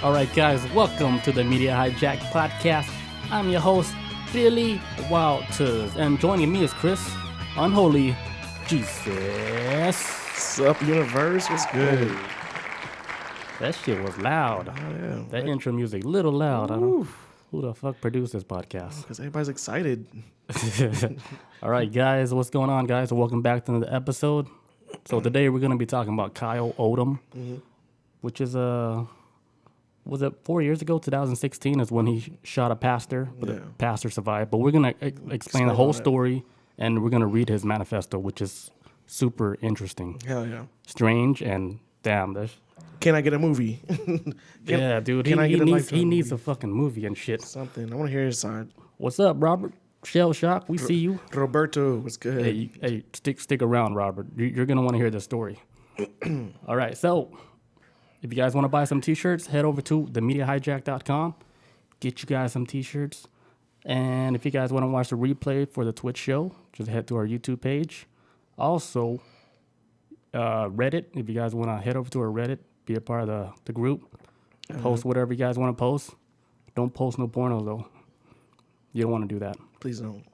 All right, guys, welcome to the Media Hijack podcast. I'm your host, Billy Walters, and joining me is Chris, Unholy Jesus. What's up, universe? What's good? That shit was loud. Oh, yeah. That intro music, little loud. I don't, who the fuck produced this podcast? Because everybody's excited. All right, guys, what's going on, guys? Welcome back to the episode. So today we're going to be talking about Kyle Odom, which is was it 4 years ago? 2016 is when he shot a pastor, but the pastor survived. But we're going to explain the whole story, and we're going to read his manifesto, which is super interesting. Hell yeah. Strange, and damn, there's... Can I get a movie? Yeah, dude, can I get a he Lifetime needs movie? a fucking movie and shit. Something. I want to hear his side. What's up, Robert? Shell Shock, we see you. Roberto, what's good? Hey, stick around, Robert. You're going to want to hear this story. All right, so... if you guys want to buy some t-shirts, head over to themediahijack.com. Get you guys some t-shirts. And if you guys want to watch the replay for the Twitch show, just head to our YouTube page. Also, Reddit. If you guys want to head over to our Reddit, be a part of the group. Post whatever you guys want to post. Don't post no porno, though. You don't want to do that. Please don't.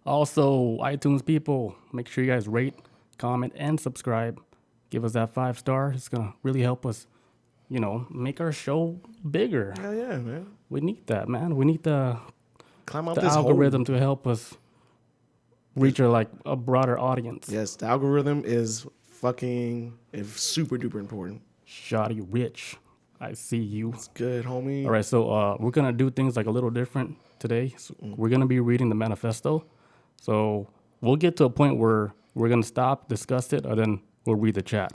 Also, iTunes people, make sure you guys rate, comment, and subscribe. Give us that 5-star. It's going to really help us, make our show bigger. Hell yeah, man. We need that, man. We need the Climb out the this algorithm to help us reach a broader audience. Yes, the algorithm is super duper important. Shoddy Rich, I see you. It's good, homie. All right, so we're going to do things like a little different today. So we're going to be reading the manifesto. So we'll get to a point where we're going to stop, discuss it, and then we'll read the chat.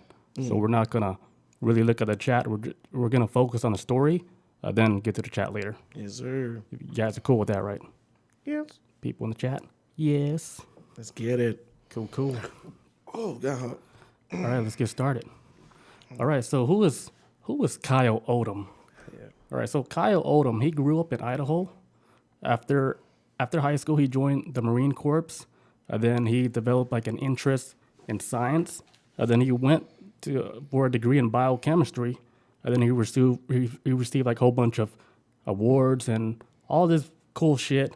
So we're not going to really look at the chat. We're going to focus on the story, then get to the chat later. Yes, sir. You guys are cool with that, right? Yes. People in the chat? Yes. Let's get it. Cool. Oh, God. All right, let's get started. All right, so who is Kyle Odom? Yeah. All right, so Kyle Odom, he grew up in Idaho. After high school, he joined the Marine Corps. Then he developed like an interest in science. Then he went for a degree in biochemistry. And then he received like a whole bunch of awards and all this cool shit.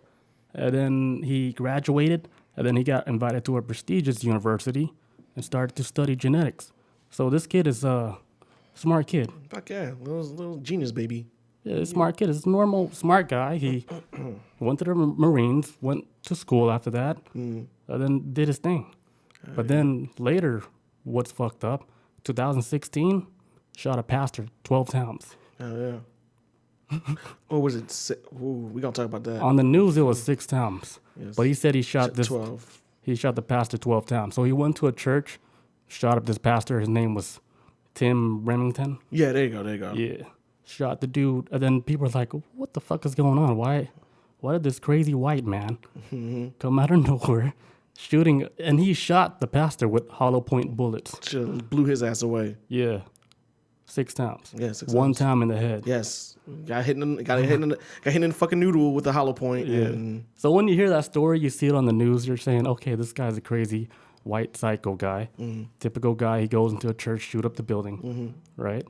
And then he graduated. And then he got invited to a prestigious university and started to study genetics. So this kid is a smart kid. Fuck yeah. Little genius, baby. Yeah, a smart kid. He's a normal, smart guy. He went to the Marines, went to school after that, and then did his thing. But then later, what's fucked up, 2016, shot a pastor 12 times. Oh, yeah. Or was it? We're going to talk about that. On the news, it was 6 times. Yes. But he said he shot 12. He shot the pastor 12 times. So he went to a church, shot up this pastor. His name was Tim Remington. Yeah, there you go. Yeah. Shot the dude. And then people were like, what the fuck is going on? Why did this crazy white man come out of nowhere shooting? And he shot the pastor with hollow point bullets. Should blew his ass away. Yeah. 6 times. Yeah, 6 One times. time in the head. Yes. Got hit in the fucking noodle with the hollow point. Yeah. And So when you hear that story, you see it on the news, you're saying, okay, this guy's a crazy white psycho guy. Typical guy. He goes into a church, shoot up the building. Right?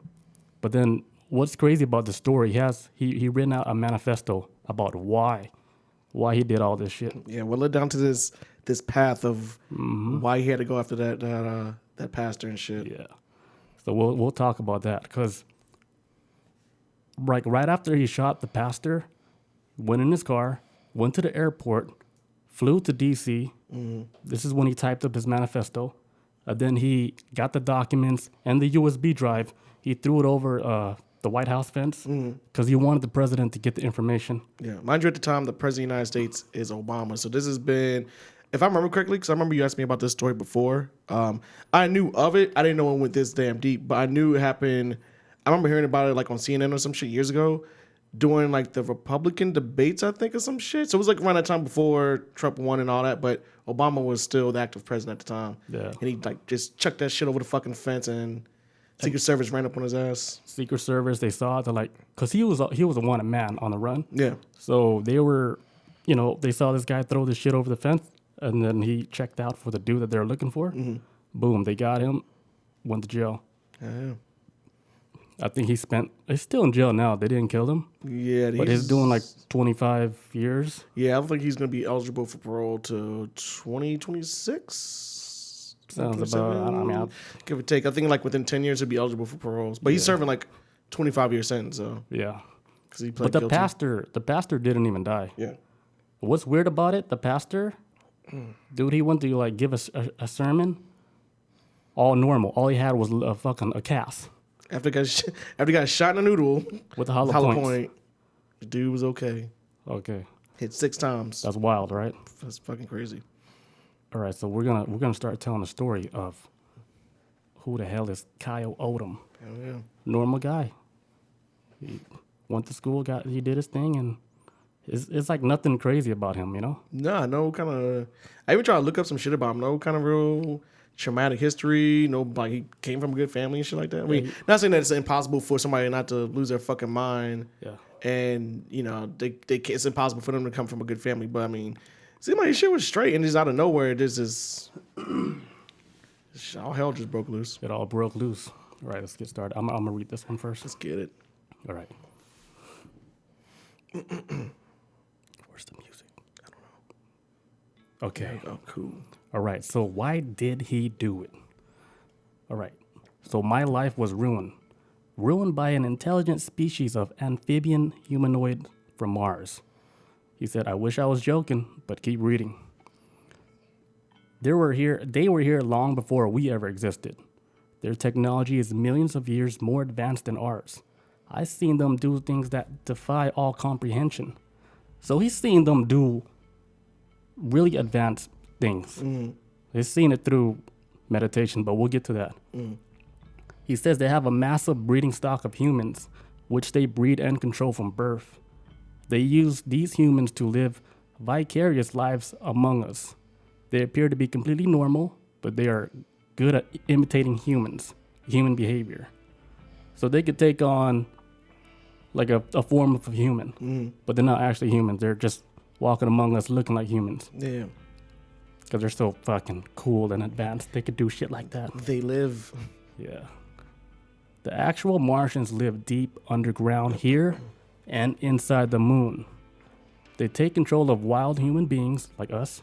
But then what's crazy about the story, he written out a manifesto about why he did all this shit. yeah, well, led down to this path of why he had to go after that pastor and shit. Yeah. So we'll talk about that because right after he shot the pastor, went in his car, went to the airport, flew to D.C. This is when he typed up his manifesto. Then he got the documents and the USB drive. He threw it over the White House fence because he wanted the president to get the information. Yeah, mind you, at the time, the president of the United States is Obama. So this has been, if I remember correctly, because I remember you asked me about this story before. I knew of it. I didn't know it went this damn deep, but I knew it happened. I remember hearing about it like on CNN or some shit years ago, during like the Republican debates, I think, or some shit. So it was like around that time before Trump won and all that, but Obama was still the active president at the time. Yeah. And he like just chucked that shit over the fucking fence, and Secret Service ran up on his ass. Secret Service, they saw it, they're like, because he was a wanted man on the run. Yeah. So they were, they saw this guy throw this shit over the fence, and then he checked out for the dude that they were looking for. Boom, they got him, went to jail. Yeah. I think he's still in jail now. They didn't kill him. Yeah, But he's doing like 25 years. Yeah, I don't think he's going to be eligible for parole to 2026. Sounds about, I mean, give or take. I think like within 10 years he'll be eligible for paroles. But he's serving like 25-year sentence, so. Yeah. Because he pled But guilty. the pastor didn't even die. Yeah. What's weird about it, the pastor, dude, he went to like give a sermon, all normal. All he had was a cast. After he got shot in a noodle With a hollow point. The dude was okay. Okay. Hit 6 times. That's wild, right? That's fucking crazy. All right, so we're gonna start telling the story of who the hell is Kyle Odom. Hell yeah. Normal guy. He went to school, he did his thing, and it's like nothing crazy about him, you know? Nah, no kind of. I even tried to look up some shit about him. No kind of real traumatic history. No, like he came from a good family and shit like that. I mean, not saying that it's impossible for somebody not to lose their fucking mind. Yeah. And you know, it's impossible for them to come from a good family. But I mean, seemed like his shit was straight, and just out of nowhere, this is all hell just broke loose. It all broke loose. All right, let's get started. I'm gonna read this one first. Let's get it. All right. Where's the music? I don't know. Okay. Oh, cool. All right. So why did he do it? All right. So my life was ruined by an intelligent species of amphibian-humanoid from Mars. He said, I wish I was joking, but keep reading. They were here long before we ever existed. Their technology is millions of years more advanced than ours. I've seen them do things that defy all comprehension. So he's seen them do really advanced things. He's seen it through meditation, but we'll get to that. He says they have a massive breeding stock of humans, which they breed and control from birth. They use these humans to live vicarious lives among us. They appear to be completely normal, but they are good at imitating human behavior. So they could take on like a form of a human, but they're not actually humans. They're just walking among us looking like humans. Yeah. Because they're so fucking cool and advanced. They could do shit like that. They live. Yeah. The actual Martians live deep underground here and inside the moon. They take control of wild human beings like us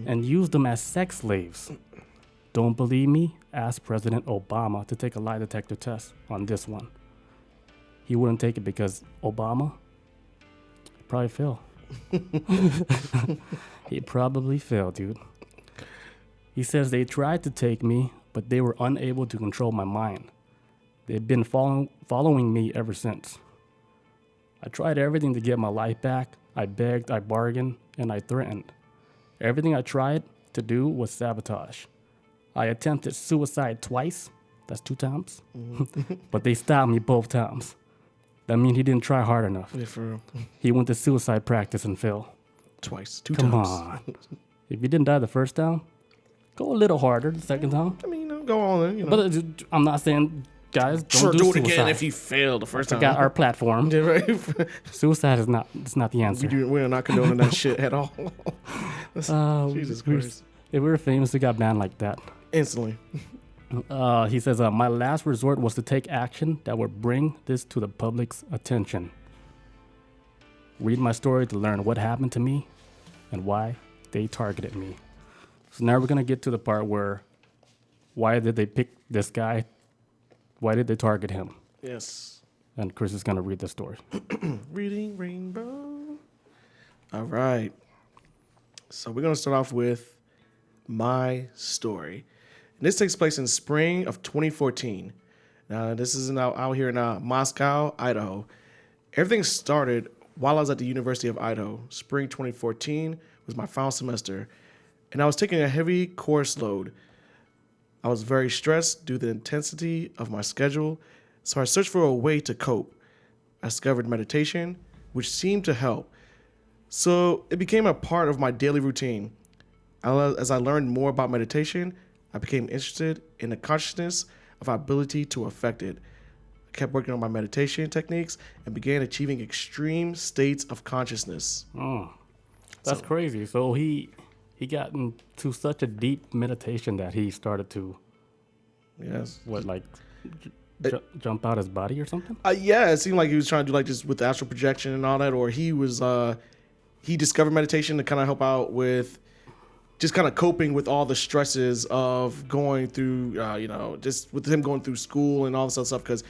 and use them as sex slaves. Don't believe me? Ask President Obama to take a lie detector test on this one. He wouldn't take it because Obama probably fail. He'd probably fail, dude. He says they tried to take me, but they were unable to control my mind. They've been following me ever since. I tried everything to get my life back. I begged, I bargained, and I threatened. Everything I tried to do was sabotage. I attempted suicide twice. That's 2 times. But they stopped me both times. That means he didn't try hard enough. Yeah, for real. He went to suicide practice and failed. Twice. 2 Come times. on. If you didn't die the first time, go a little harder the second time. I mean, go on then, you know. But I'm not saying, guys, don't Sure, do do it suicide. again if you failed the first time. Got our platform. Yeah, right? Suicide is not the answer. We're not condoning that shit at all. Jesus Christ. If we were famous, we got banned like that. Instantly. He says, my last resort was to take action that would bring this to the public's attention. Read my story to learn what happened to me and why they targeted me. So now we're going to get to the part where, why did they pick this guy? Why did they target him? Yes. And Chris is going to read the story. Reading Rainbow. All right. So we're going to start off with my story. And this takes place in spring of 2014. Now, this is out here in Moscow, Idaho. Everything started while I was at the University of Idaho. Spring 2014 was my final semester, and I was taking a heavy course load. I was very stressed due to the intensity of my schedule, so I searched for a way to cope. I discovered meditation, which seemed to help. So it became a part of my daily routine. As I learned more about meditation, I became interested in the consciousness of our ability to affect it. I kept working on my meditation techniques and began achieving extreme states of consciousness. That's crazy. So he got into such a deep meditation that he started to, Yes. jump out his body or something? Yeah, it seemed like he was trying to do like just with the astral projection and all that, or he discovered meditation to kind of help out with just kind of coping with all the stresses of going through, just with him going through school and all this other stuff. Because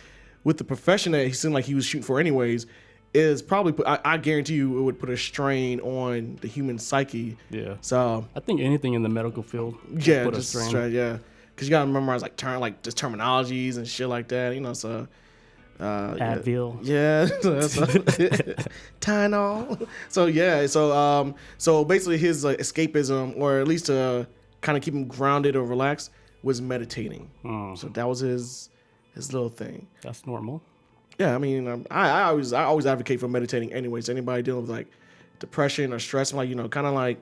with the profession that he seemed like he was shooting for anyways, is probably, I guarantee you, it would put a strain on the human psyche. Yeah. So I think anything in the medical field. yeah, put just a strain. strain, yeah. Because you gotta memorize like just terminologies and shit like that, So Advil. Yeah. Tylenol. So yeah. So basically, his escapism, or at least to kind of keep him grounded or relaxed, was meditating. So that was his little thing. That's normal. Yeah, I mean, I always advocate for meditating. Anyways, anybody dealing with like depression or stress, I'm like, kind of like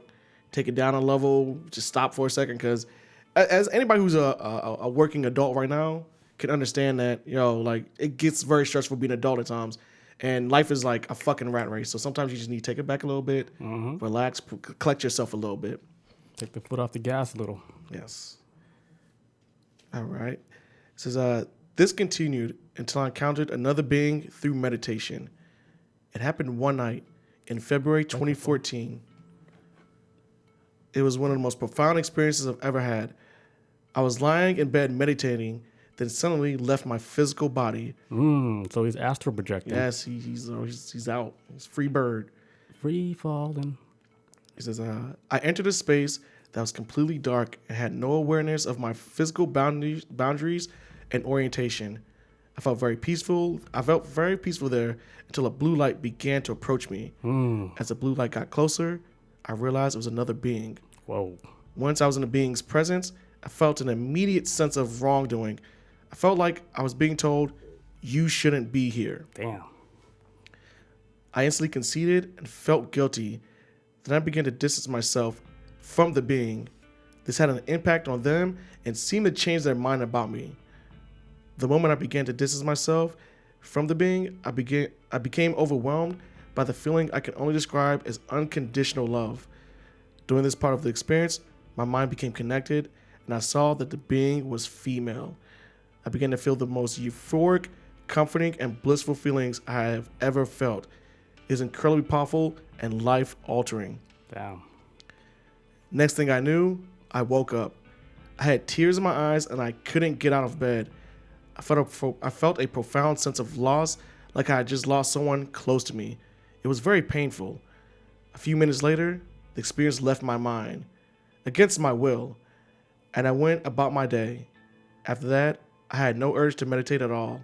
take it down a level, just stop for a second, because as anybody who's a working adult right now can understand that, like it gets very stressful being an adult at times, and life is like a fucking rat race. So sometimes you just need to take it back a little bit, relax, collect yourself a little bit. Take the foot off the gas a little. Yes. All right. It says, this continued until I encountered another being through meditation. It happened one night in February 2014. It was one of the most profound experiences I've ever had. I was lying in bed meditating, then suddenly left my physical body. So he's astral projecting. Yes, he's out. He's free bird. Free falling. He says, I entered a space that was completely dark and had no awareness of my physical boundaries and orientation. I felt very peaceful there until a blue light began to approach me. As the blue light got closer, I realized it was another being. Whoa. Once I was in the being's presence, I felt an immediate sense of wrongdoing. I felt like I was being told, you shouldn't be here. Damn. I instantly conceded and felt guilty. Then I began to distance myself from the being. This had an impact on them and seemed to change their mind about me. The moment I began to distance myself from the being, I became overwhelmed by the feeling I can only describe as unconditional love. During this part of the experience, my mind became connected, and I saw that the being was female. I began to feel the most euphoric, comforting, and blissful feelings I have ever felt. It is incredibly powerful and life-altering. Damn. Next thing I knew, I woke up. I had tears in my eyes, and I couldn't get out of bed. I felt a profound sense of loss, like I had just lost someone close to me. It was very painful. A few minutes later, the experience left my mind, against my will, and I went about my day. After that, I had no urge to meditate at all.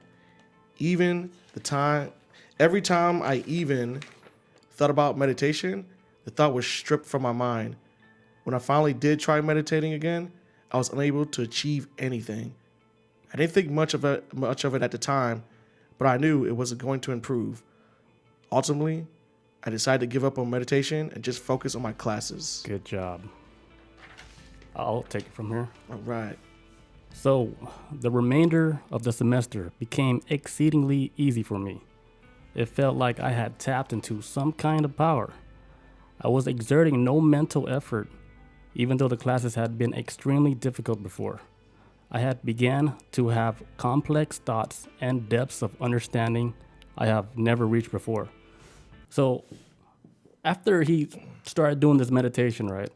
Every time I even thought about meditation, the thought was stripped from my mind. When I finally did try meditating again, I was unable to achieve anything. I didn't think much of it at the time, but I knew it wasn't going to improve. Ultimately, I decided to give up on meditation and just focus on my classes. Good job. I'll take it from here. All right. So, the remainder of the semester became exceedingly easy for me. It felt like I had tapped into some kind of power. I was exerting no mental effort, even though the classes had been extremely difficult before. I had began to have complex thoughts and depths of understanding I have never reached before. So, after he started doing this meditation, right?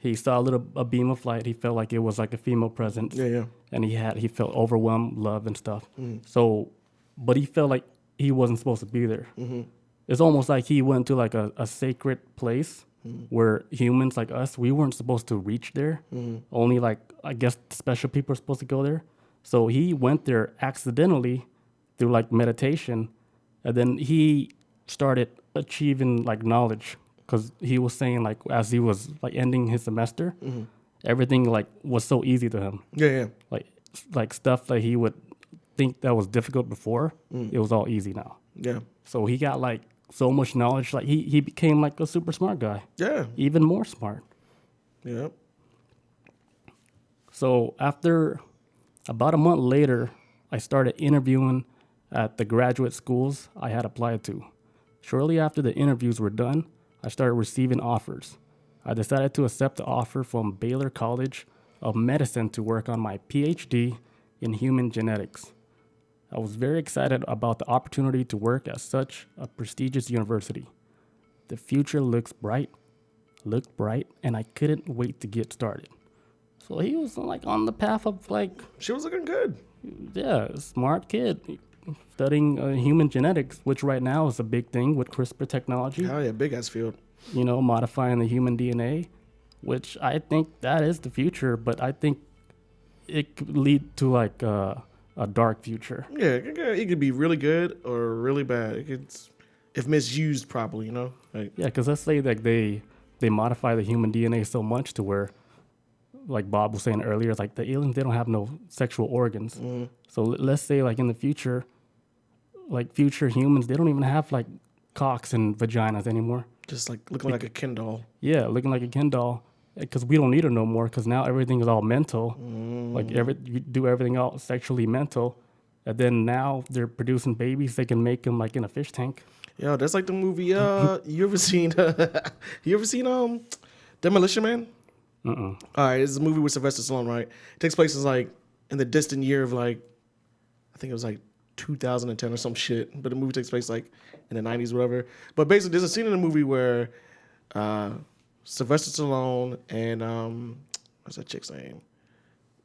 He saw a beam of light. He felt like it was like a female presence. Yeah. And he felt overwhelmed, love and stuff. So, but he felt like he wasn't supposed to be there. It's almost like he went to like a sacred place where humans like us, we weren't supposed to reach there. Only like, I guess special people are supposed to go there. So he went there accidentally through like meditation. And then he started achieving like knowledge, because he was saying like as he was like ending his semester, everything like was so easy to him. Yeah. Like stuff that he would think that was difficult before, it was all easy now. Yeah. So he got like so much knowledge, like he became like a super smart guy. Yeah. Even more smart. Yeah. So after about a month later, I started interviewing at the graduate schools I had applied to. Shortly after the interviews were done, I started receiving offers. I decided to accept the offer from Baylor College of Medicine to work on my PhD in human genetics. I was very excited about the opportunity to work at such a prestigious university. The future looked bright, and I couldn't wait to get started. So he was like on the path of like, She was looking good. yeah, smart kid studying human genetics, which right now is a big thing with CRISPR technology. Hell yeah, big ass field. You know, modifying the human DNA, which I think that is the future, but I think it could lead to like a dark future. Yeah, it could be really good or really bad. It could, if misused properly, you know. Like, Yeah, because let's say like they modify the human DNA so much to where, like Bob was saying earlier, like the aliens, they don't have no sexual organs. So let's say like in the future, like future humans, they don't even have like cocks and vaginas anymore. just like looking like a Ken doll. Yeah, looking like a Ken doll, because we don't need it no more. Because now everything is all mental. Like you do everything all sexually mental, and then now they're producing babies. They can make them like in a fish tank. Yo, that's like the movie. You ever seen? Demolition Man? All right, it's a movie with Sylvester Stallone, right? It takes place in the distant year of like, I think it was like 2010 or some shit. But the movie takes place like in the 90s, whatever. But basically, there's a scene in the movie where Sylvester Stallone and what's that chick's name?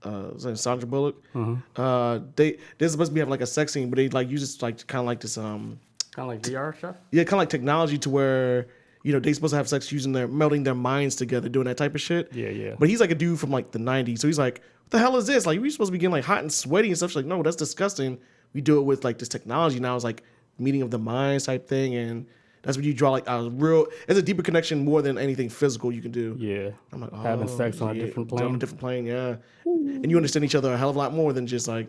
Was that Sandra Bullock? They're supposed to be having like a sex scene, but they like use this like kind of like this Kind of like VR stuff. yeah, kind of like technology to where, you know, they supposed to have sex using melding their minds together, doing that type of shit. Yeah, yeah. But he's like a dude from like the 90s. So he's like, what the hell is this? Like, we supposed to be getting like hot and sweaty and stuff. She's like, no, that's disgusting. We do it with like this technology now. It's like meeting of the minds type thing. And that's when you draw like a real, it's a deeper connection more than anything physical you can do. Yeah. I'm like, having sex on a different plane. On a different plane, yeah. And you understand each other a hell of a lot more than just like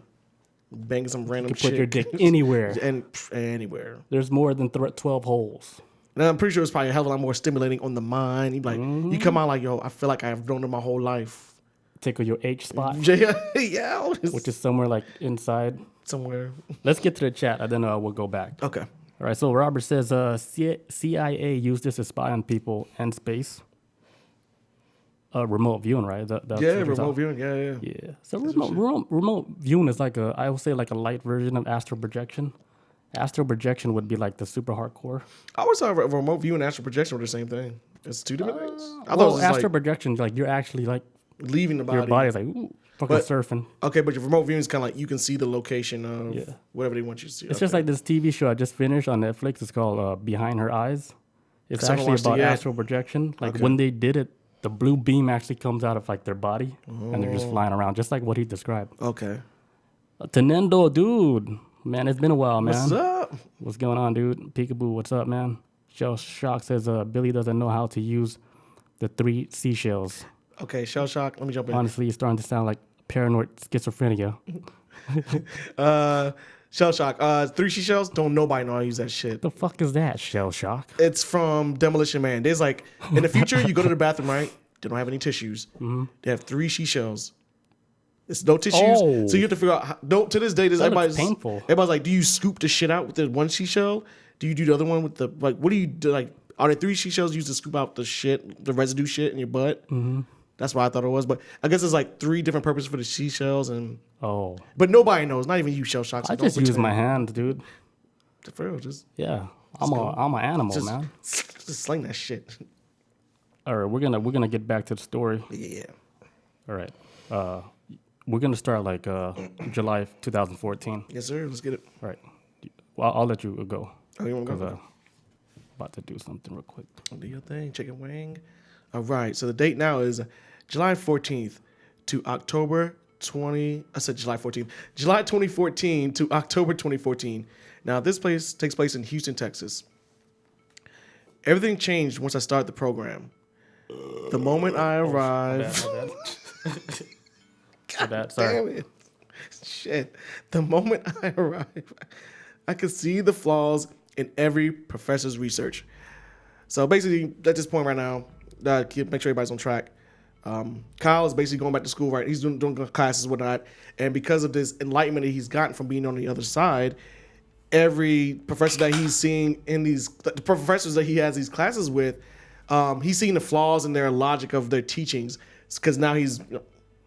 banging some random You can put your chick. dick anywhere. and anywhere. There's more than 12 holes. And I'm pretty sure it's probably a hell of a lot more stimulating on the mind. You like, you come out like, yo, I feel like I've known it my whole life. Tickle your H spot, Yeah, which is somewhere like inside. somewhere. Let's get to the chat, and then we'll go back. Okay. All right. So Robert says CIA used this to spy on people and space. Remote viewing, right? That's what you're remote talking- viewing. Yeah. Yeah. So remote viewing is like I would say like a light version of astral projection. Astral projection would be like the super hardcore. I always thought remote viewing and astral projection were the same thing. It's two different things. I thought it Well, was just astral like projection, like you're actually like leaving the body. your body's like ooh, fucking But- surfing. Okay, but your remote viewing is kind of like you can see the location of whatever they want you to see. It's just like this TV show I just finished on Netflix. It's called Behind Her Eyes. It's I haven't actually watched it about yet. astral projection. Like Okay. when they did it, the blue beam actually comes out of like their body, and they're just flying around, just like what he described. Okay. Tenendo, dude, man, it's been a while, man. What's up? What's going on, dude? Peekaboo, what's up, man? Shell Shock says Billy doesn't know how to use the 3 seashells. Okay, shell shock. Let me jump in. Honestly, it's starting to sound like paranoid schizophrenia. Shell shock. 3 seashells. Don't nobody know how to use that shit. The fuck is that, Shell Shock? It's from Demolition Man. There's like in the future, you go to the bathroom, right? They don't have any tissues. They have 3 seashells. It's no tissues, Oh. so you have to figure out. To this day, That looks everybody's painful. Everybody's like, do you scoop the shit out with the one seashell? Do you do the other one with the like? What do you do? Like, are there 3 seashells used to scoop out the shit, the residue shit in your butt? That's what I thought it was, but I guess there's like 3 different purposes for the seashells, Oh, but nobody knows. Not even you, shell shock. So I don't just use pretend. my hands, dude. For real, just Yeah, I'm an animal, man. just sling that shit. All right, we're gonna get back to the story. Yeah. All right, we're gonna start like July 2014. Yes, sir. Let's get it. All right, well, I'll let you go Oh, you want to because go? about to do something real quick. Do your thing, chicken wing. All right. So the date now is July 14th to October 20. I said July 14th. July 2014 to October 2014. Now this place takes place in Houston, Texas. Everything changed once I started the program. The moment I arrived. My bad. Sorry. Damn it. Shit. The moment I arrived, I could see the flaws in every professor's research. So basically, at this point right now, make sure everybody's on track. Kyle is basically going back to school, right? He's doing classes and whatnot. And because of this enlightenment that he's gotten from being on the other side, every professor that he's seeing in the professors that he has these classes with, he's seeing the flaws in their logic of their teachings. Because now he's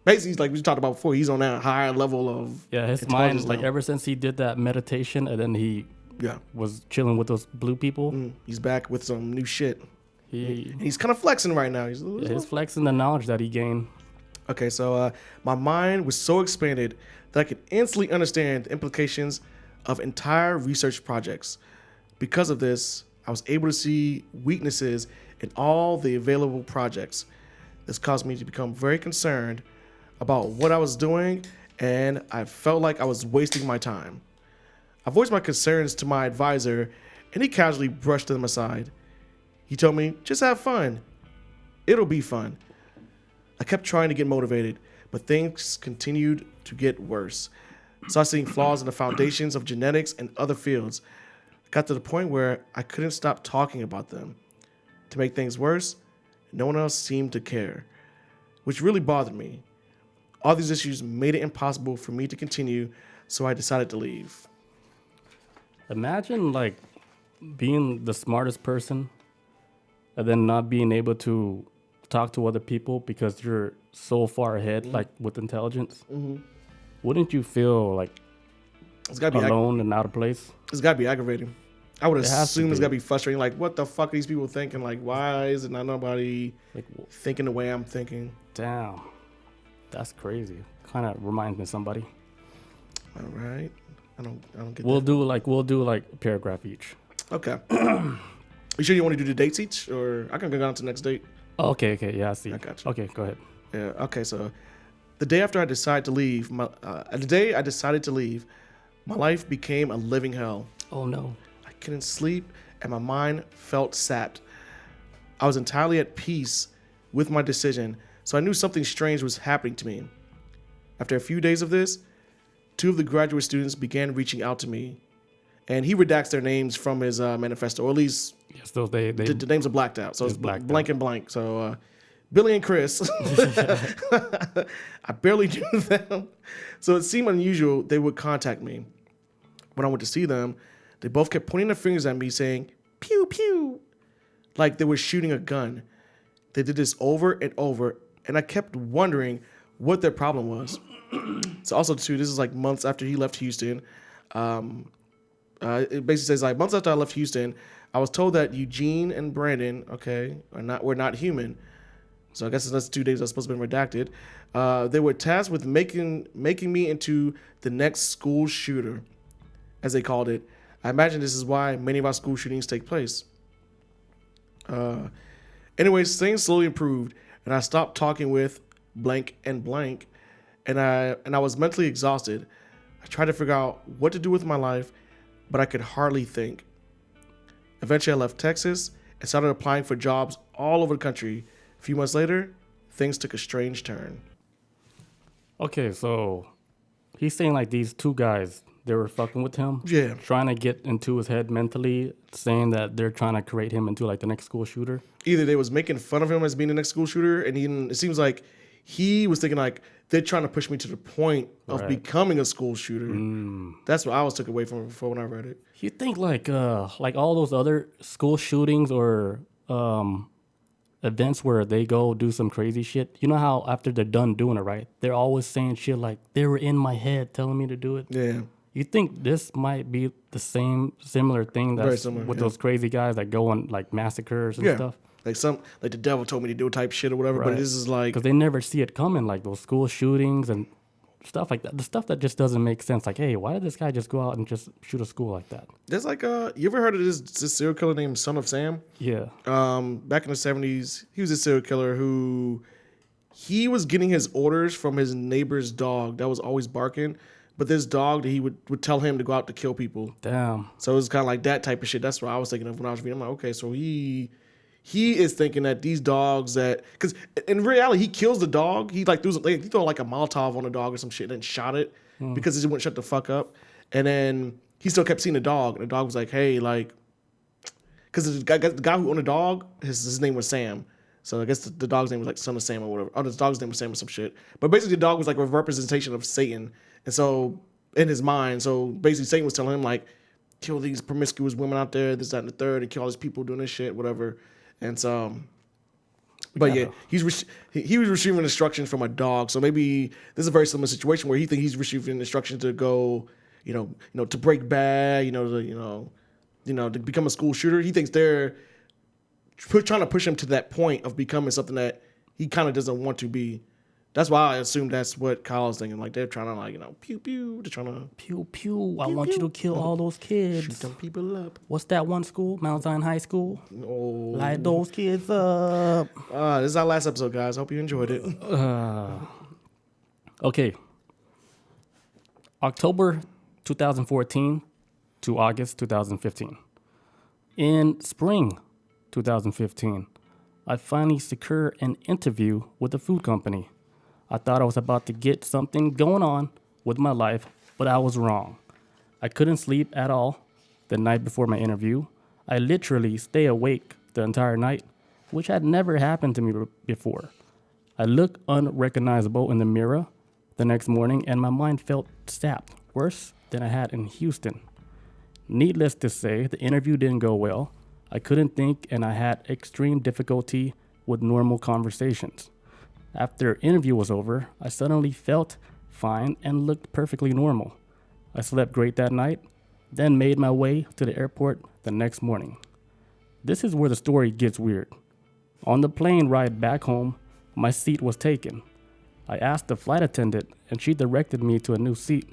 basically, like we talked about before, he's on that higher level of his intelligence mind, like now. ever since he did that meditation and then he Yeah. was chilling with those blue people, He's back with some new shit. he He's kind of flexing right now. his flexing the knowledge that he gained. Okay, so my mind was so expanded that I could instantly understand the implications of entire research projects. Because of this, I was able to see weaknesses in all the available projects. This caused me to become very concerned about what I was doing, and I felt like I was wasting my time. I voiced my concerns to my advisor, and he casually brushed them aside. He told me, just have fun. It'll be fun. I kept trying to get motivated, but things continued to get worse. I started seeing flaws in the foundations of genetics and other fields. It got to the point where I couldn't stop talking about them. To make things worse, no one else seemed to care, which really bothered me. All these issues made it impossible for me to continue, so I decided to leave. Imagine like being the smartest person and then not being able to talk to other people because you're so far ahead, like with intelligence. Wouldn't you feel like It's gotta be alone and out of place? It's gotta be aggravating. I would It has to assume it's be. gotta be frustrating. Like, what the fuck are these people thinking? Like, why is it not nobody Like, thinking the way I'm thinking? damn, that's crazy. Kind of reminds me of somebody. All right, I don't get We'll that. do like a paragraph each. Okay. You sure you want to do the dates each, or I can go on to the next date? Oh, okay, yeah, I see. I got you. Okay, go ahead. Yeah. Okay. So, the day after I decided to leave, my life became a living hell. Oh no. I couldn't sleep, and my mind felt sapped. I was entirely at peace with my decision, so I knew something strange was happening to me. After a few days of this, 2 of the graduate students began reaching out to me, and he redacts their names from his manifesto, or at least Yes, those they the names are blacked out. So it's blacked blank and blank. So Billy and Chris, I barely knew them, so it seemed unusual they would contact me. When I went to see them, they both kept pointing their fingers at me saying, pew, pew, like they were shooting a gun. They did this over and over, and I kept wondering what their problem was. So also, too, this is like months after he left Houston. It basically says, like, months after I left Houston, I was told that Eugene and Brandon, were not human. So I guess that's 2 days that's supposed to be redacted. They were tasked with making me into the next school shooter, as they called it. I imagine this is why many of our school shootings take place. Anyways, things slowly improved, and I stopped talking with blank and blank, and I was mentally exhausted. I tried to figure out what to do with my life, but I could hardly think. Eventually, I left Texas and started applying for jobs all over the country. A few months later, things took a strange turn. Okay, so he's saying like these 2 guys, they were fucking with him. Yeah. Trying to get into his head mentally, saying that they're trying to create him into like the next school shooter. Either they was making fun of him as being the next school shooter, and it seems like he was thinking like they're trying to push me to the point of Right. becoming a school shooter. That's what I was took away from it before when I read it. You think like all those other school shootings or events where they go do some crazy shit. You know how after they're done doing it, right? They're always saying shit like they were in my head telling me to do it. Yeah. You think this might be the similar thing Very that's similar, with yeah. those crazy guys that go on like massacres and Yeah. stuff? Like the devil told me to do type shit or whatever, but Right. this is like Because they never see it coming, like those school shootings and stuff like that. The stuff that just doesn't make sense. Like, hey, why did this guy just go out and just shoot a school like that? there's like you ever heard of this serial killer named Son of Sam? Yeah. Back in the 70s, he was a serial killer who he was getting his orders from his neighbor's dog that was always barking, but this dog that he would tell him to go out to kill people. Damn. So it was kind of like that type of shit. That's what I was thinking of when I was reading. I'm like, okay, so he is thinking that these dogs because in reality he kills the dog. He like he threw like a Molotov on the dog or some shit and then shot it because it just wouldn't shut the fuck up. And then he still kept seeing the dog, and the dog was like, hey, like, because the guy who owned the dog, his name was Sam. So I guess the dog's name was like Son of Sam or whatever. Oh, the dog's name was Sam or some shit. But basically the dog was like a representation of Satan. And so in his mind, so basically Satan was telling him like, kill these promiscuous women out there, this, that, and the third, and kill all these people doing this shit, whatever. And so But yeah, he was receiving instructions from a dog. So maybe this is a very similar situation where he thinks he's receiving instructions to go, to break bad, to become a school shooter. He thinks they're trying to push him to that point of becoming something that he kind of doesn't want to be. That's why I assume that's what Kyle's thinking. Like they're trying to pew pew. They're trying to pew pew. I want you to kill all those kids. Shoot them people up. What's that one school? Mount Zion High School. Oh, Light those kids up. This is our last episode, guys. Hope you enjoyed it. Okay. October 2014 to August 2015. In spring 2015, I finally secured an interview with a food company. I thought I was about to get something going on with my life, but I was wrong. I couldn't sleep at all the night before my interview. I literally stayed awake the entire night, which had never happened to me before. I looked unrecognizable in the mirror the next morning, and my mind felt sapped, worse than I had in Houston. Needless to say, the interview didn't go well. I couldn't think, and I had extreme difficulty with normal conversations. After the interview was over, I suddenly felt fine and looked perfectly normal. I slept great that night, then made my way to the airport the next morning. This is where the story gets weird. On the plane ride back home, my seat was taken. I asked the flight attendant, and she directed me to a new seat.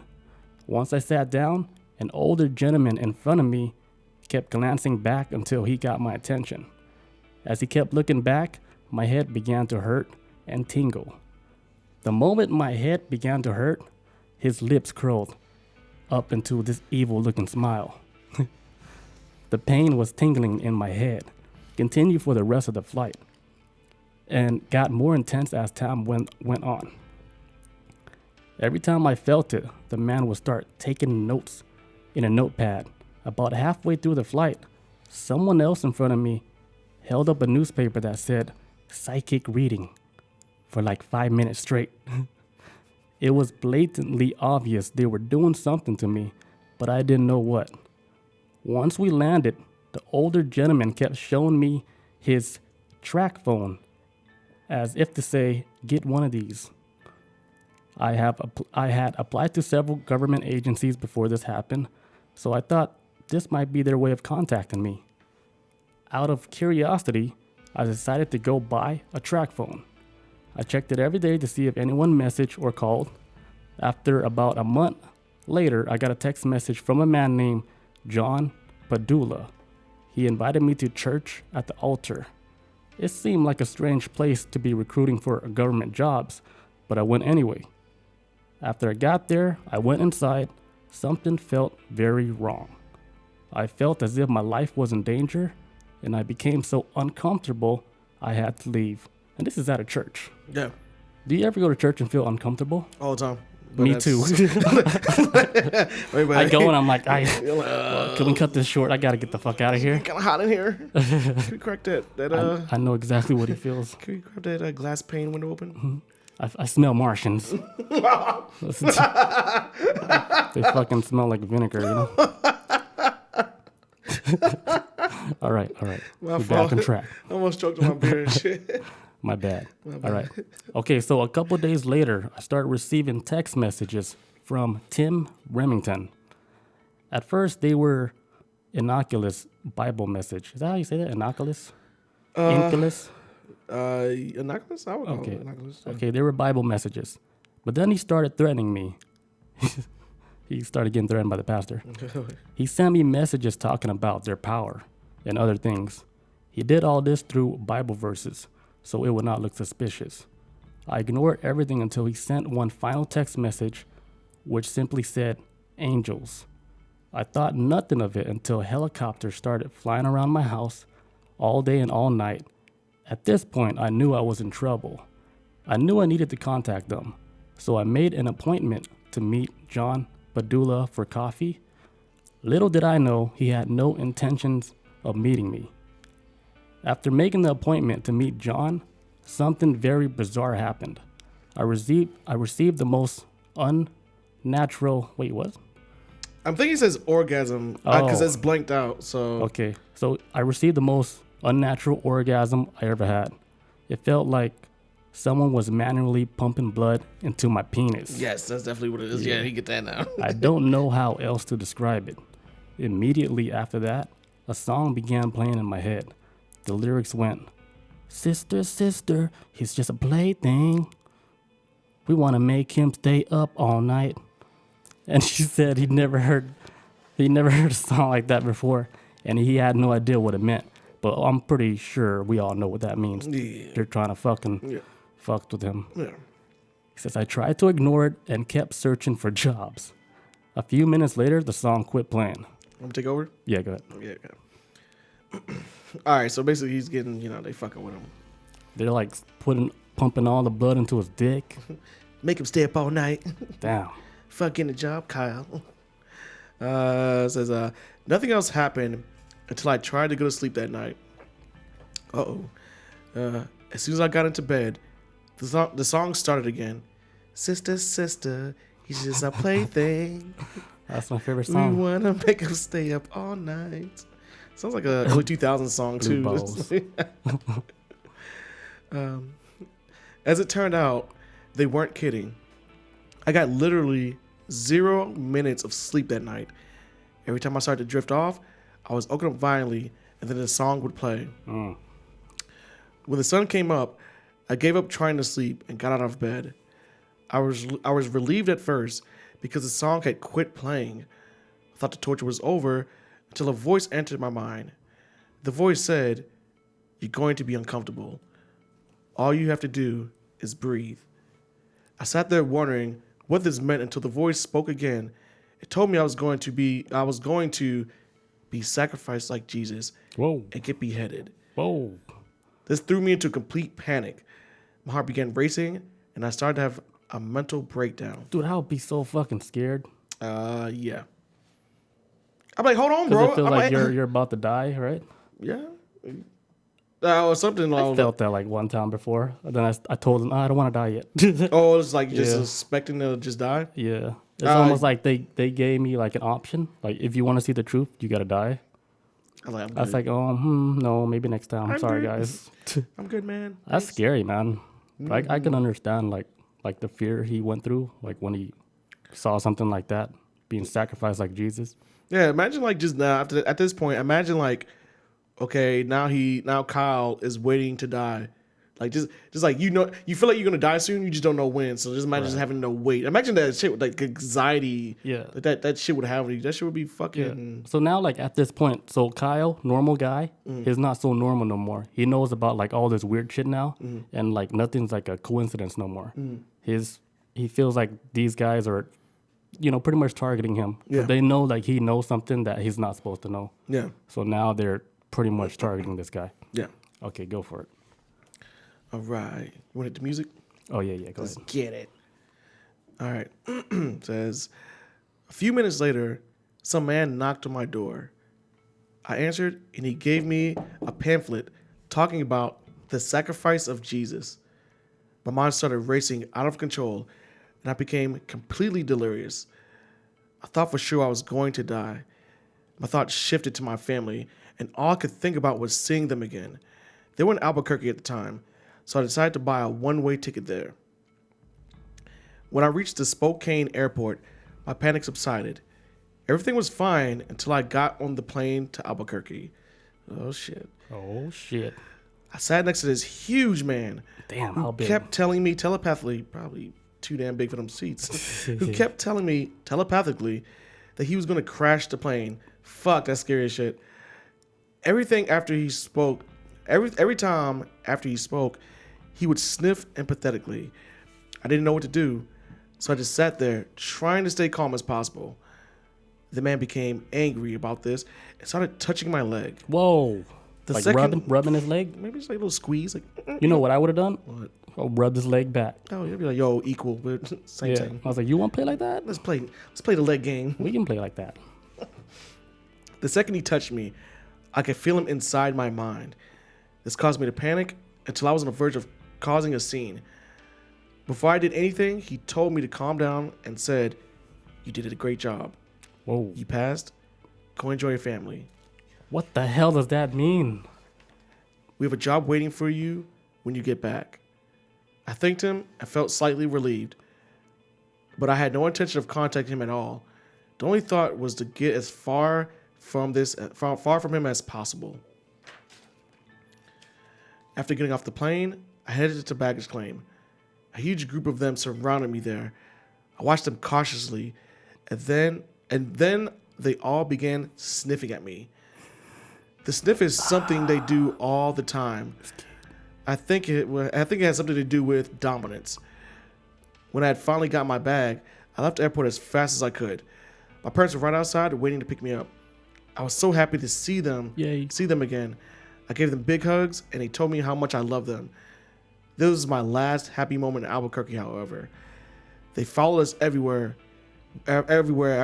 Once I sat down, an older gentleman in front of me kept glancing back until he got my attention. As he kept looking back, my head began to hurt and tingle. The moment my head began to hurt, his lips curled up into this evil-looking smile. The pain was tingling in my head, continued for the rest of the flight, and got more intense as time went on. Every time I felt it, the man would start taking notes in a notepad. About halfway through the flight, someone else in front of me held up a newspaper that said psychic reading for like 5 minutes straight. It was blatantly obvious they were doing something to me, but I didn't know what. Once we landed, the older gentleman kept showing me his track phone as if to say, get one of these. I had applied to several government agencies before this happened, so I thought this might be their way of contacting me. Out of curiosity, I decided to go buy a track phone. I checked it every day to see if anyone messaged or called. After about a month later, I got a text message from a man named John Padula. He invited me to church at the altar. It seemed like a strange place to be recruiting for government jobs, but I went anyway. After I got there, I went inside. Something felt very wrong. I felt as if my life was in danger, and I became so uncomfortable I had to leave. And this is at a church. Yeah. Do you ever go to church and feel uncomfortable? All the time. Me too. I go and I'm like, can we cut this short? I gotta get the fuck out of here. Kind of hot in here. Can we crack that? I know exactly what he feels. Can we grab that glass pane window open? Mm-hmm. I smell Martians. They fucking smell like vinegar, you know? All right. We're back on track. I almost choked on my beer and shit. My bad. All right. Okay, so a couple days later, I started receiving text messages from Tim Remington. At first, they were innocuous Bible message. Is that how you say that? Innocuous? Innocuous? Innocuous? I would call it innocuous. Yeah. Okay, they were Bible messages. But then he started threatening me. He started getting threatened by the pastor. He sent me messages talking about their power and other things. He did all this through Bible verses, so it would not look suspicious. I ignored everything until he sent one final text message, which simply said, angels. I thought nothing of it until helicopters started flying around my house all day and all night. At this point, I knew I was in trouble. I knew I needed to contact them, so I made an appointment to meet John Padula for coffee. Little did I know he had no intentions of meeting me. After making the appointment to meet John, something very bizarre happened. I received the most unnatural. Wait, what? I'm thinking it says orgasm because it's blanked out. So okay, so I received the most unnatural orgasm I ever had. It felt like someone was manually pumping blood into my penis. Yes, that's definitely what it is. Yeah, you get that now. I don't know how else to describe it. Immediately after that, a song began playing in my head. The lyrics went, "Sister, sister, he's just a plaything. We want to make him stay up all night." And she said he'd never heard a song like that before, and he had no idea what it meant. But I'm pretty sure we all know what that means. Yeah. They're trying to fucking fuck with him. Yeah. He says, "I tried to ignore it and kept searching for jobs. A few minutes later, the song quit playing." Want me to take over? Yeah, go ahead. Yeah. All right, so basically he's getting, they fucking with him. They're like pumping all the blood into his dick. Make him stay up all night. Damn. Fucking the job, Kyle. Says, nothing else happened until I tried to go to sleep that night. As soon as I got into bed, the song started again. Sister, sister, he's just a plaything. That's my favorite We song. wanna make him stay up all night. Sounds like a early 2000s song Blue too. balls. As it turned out, they weren't kidding. I got literally 0 minutes of sleep that night. Every time I started to drift off, I was woken up violently, and then the song would play. When the sun came up, I gave up trying to sleep and got out of bed. I was relieved at first because the song had quit playing. I thought the torture was over until a voice entered my mind. The voice said, "You're going to be uncomfortable. All you have to do is breathe." I sat there wondering what this meant until the voice spoke again. It told me I was going to be sacrificed like Jesus Whoa. and get beheaded. Whoa. This threw me into complete panic. My heart began racing, and I started to have a mental breakdown. Dude, I would be so fucking scared. Yeah. I'm like, hold on, Because bro. I feel I'm like you're about to die, right? yeah. Or something. I felt that like one time before. And then I told them, I don't want to die yet. Oh, it's like just Yeah. expecting to just die. Yeah. It's almost like they gave me like an option. Like, if you want to see the truth, you got to die. I'm like, I was like, no, maybe next time. I'm Sorry, good. guys. I'm good, man. That's scary, man. I can understand like the fear he went through, like when he saw something like that being sacrificed like Jesus. Yeah, imagine like just now at this point, imagine like, okay, now Kyle is waiting to die. Like just like you feel like you're gonna die soon, you just don't know when. So just imagine just having no wait. Imagine that shit with like anxiety. Yeah. Like that shit would have you. That shit would be fucking. So now, like at this point, so Kyle, normal guy, is not so normal no more. He knows about like all this weird shit now, and like nothing's like a coincidence no more. He feels like these guys are, pretty much targeting him. Yeah. But they know like he knows something that he's not supposed to know. Yeah. So now they're pretty much targeting this guy. Yeah. Okay, go for it. All right. You want to hit the music? Oh yeah, go Let's ahead. get it. All right. Says, a few minutes later, some man knocked on my door. I answered, and he gave me a pamphlet talking about the sacrifice of Jesus. My mind started racing out of control, and I became completely delirious. I thought for sure I was going to die. My thoughts shifted to my family, and all I could think about was seeing them again. They were in Albuquerque at the time, so I decided to buy a one-way ticket there. When I reached the Spokane airport, my panic subsided. Everything was fine until I got on the plane to Albuquerque. Oh, shit. Oh shit. I sat next to this huge man Damn, who how big? kept telling me telepathically, probably too damn big for them seats, who kept telling me telepathically that he was going to crash the plane. Fuck, that's scary as shit. Everything after he spoke, every time after he spoke, he would sniff empathetically. I didn't know what to do, so I just sat there trying to stay calm as possible. The man became angry about this and started touching my leg. Whoa. The Like second- rubbing his leg? Maybe just like a little squeeze, like, You know what I would have done? what? I'll rub his leg back. Oh, you'd be like, yo, equal, but same Yeah. thing. I was like, you want to play like that? Let's play the leg game. We can play like that. The second he touched me, I could feel him inside my mind. This caused me to panic until I was on the verge of causing a scene. Before I did anything, he told me to calm down and said, "You did a great job. Whoa. You passed. Go enjoy your family. What the hell does that mean? We have a job waiting for you when you get back." I thanked him and felt slightly relieved, but I had no intention of contacting him at all. The only thought was to get as far from him as possible. After getting off the plane, I headed to baggage claim. A huge group of them surrounded me there. I watched them cautiously, and then they all began sniffing at me. The sniff is something they do all the time. I think it has something to do with dominance. When I had finally got my bag, I left the airport as fast as I could. My parents were right outside waiting to pick me up. I was so happy to see them again. I gave them big hugs, and they told me how much I love them. This was my last happy moment in Albuquerque, however. They followed us everywhere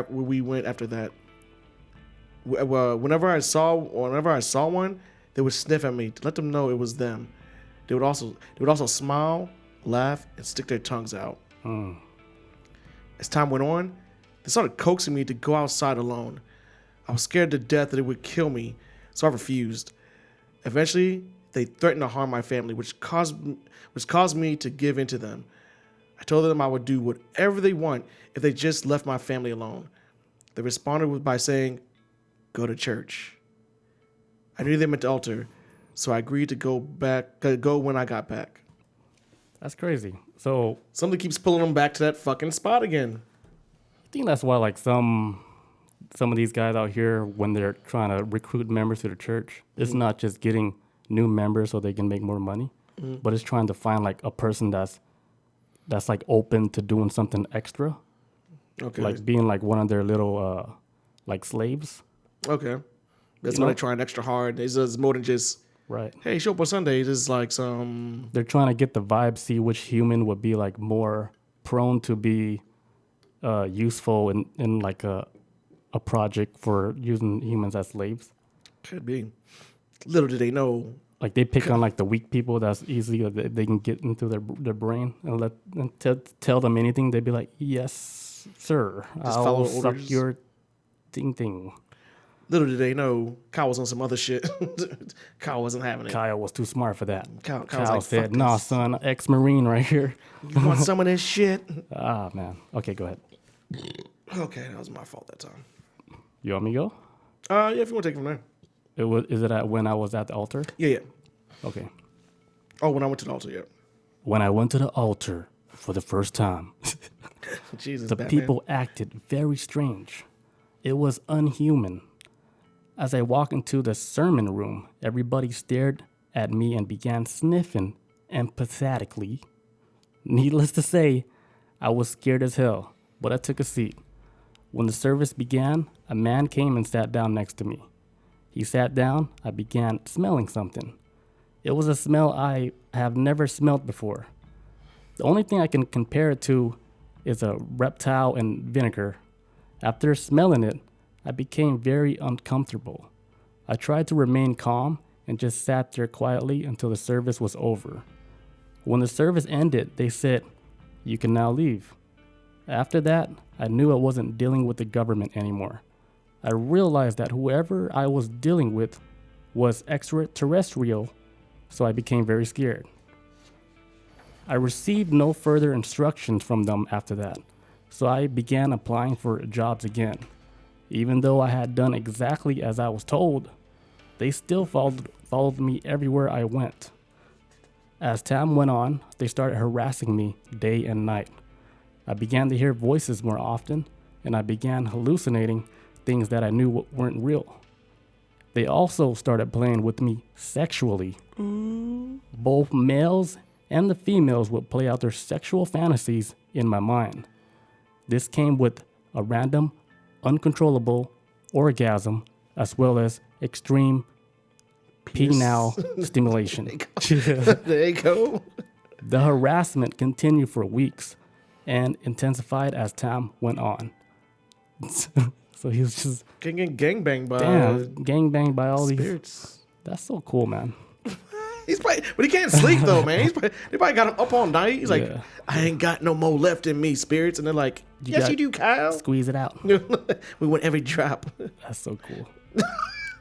we went after that. Whenever I saw one, they would sniff at me to let them know it was them. They would also smile, laugh, and stick their tongues out. As time went on, they started coaxing me to go outside alone. I was scared to death that it would kill me, so I refused. Eventually, they threatened to harm my family, which caused me to give in to them. I told them I would do whatever they want if they just left my family alone. They responded by saying, "Go to church." I knew they meant the altar, so I agreed to go when I got back. That's crazy. So something keeps pulling them back to that fucking spot again. I think that's why, like, some of these guys out here, when they're trying to recruit members to the church, it's not just getting new members so they can make more money, but it's trying to find like a person that's like open to doing something extra. Okay. Like being like one of their little like slaves. Okay. That's why they're trying extra hard. It's more than just right. Hey, show up on Sunday. It's like some. They're trying to get the vibe, see which human would be like more prone to be useful in like a project for using humans as slaves. Could be. Little do they know. Like they pick on like the weak people that's easy that they can get into their brain and tell them anything. They'd be like, "Yes, sir. Just I'll follow suck orders. your thing." Little did they know, Kyle was on some other shit. Kyle wasn't having it. Kyle was too smart for that. Kyle like, said, "Nah, son, ex-Marine right here. You want some of this shit?" Ah, man. Okay, go ahead. Okay, that was my fault that time. You want me to go? Yeah, if you want to take it from there. Is it when I was at the altar? Yeah. Okay. Oh, when I went to the altar, yeah. When I went to the altar for the first time, Jesus, the Batman. people acted very strange. It was unhuman. As I walked into the sermon room, everybody stared at me and began sniffing empathetically. Needless to say, I was scared as hell, but I took a seat. When the service began, a man came and sat down next to me. He sat down. I began smelling something. It was a smell I have never smelled before. The only thing I can compare it to is a reptile and vinegar. After smelling it, I became very uncomfortable. I tried to remain calm and just sat there quietly until the service was over. When the service ended, they said, "You can now leave." After that, I knew I wasn't dealing with the government anymore. I realized that whoever I was dealing with was extraterrestrial, so I became very scared. I received no further instructions from them after that, so I began applying for jobs again. Even though I had done exactly as I was told, they still followed me everywhere I went. As time went on, they started harassing me day and night. I began to hear voices more often, and I began hallucinating things that I knew weren't real. They also started playing with me sexually. Both males and the females would play out their sexual fantasies in my mind. This came with a random, uncontrollable orgasm, as well as extreme penile stimulation. There you go. The harassment continued for weeks and intensified as time went on. So he was just Getting gangbanged by gangbanged by all spirits. these. That's so cool, man. But he can't sleep though, man. They probably got him up all night. He's like, Yeah. "I ain't got no more left in me, spirits." And they're like, "Yes, you do, Kyle." Squeeze it out. We want every drop. That's so cool.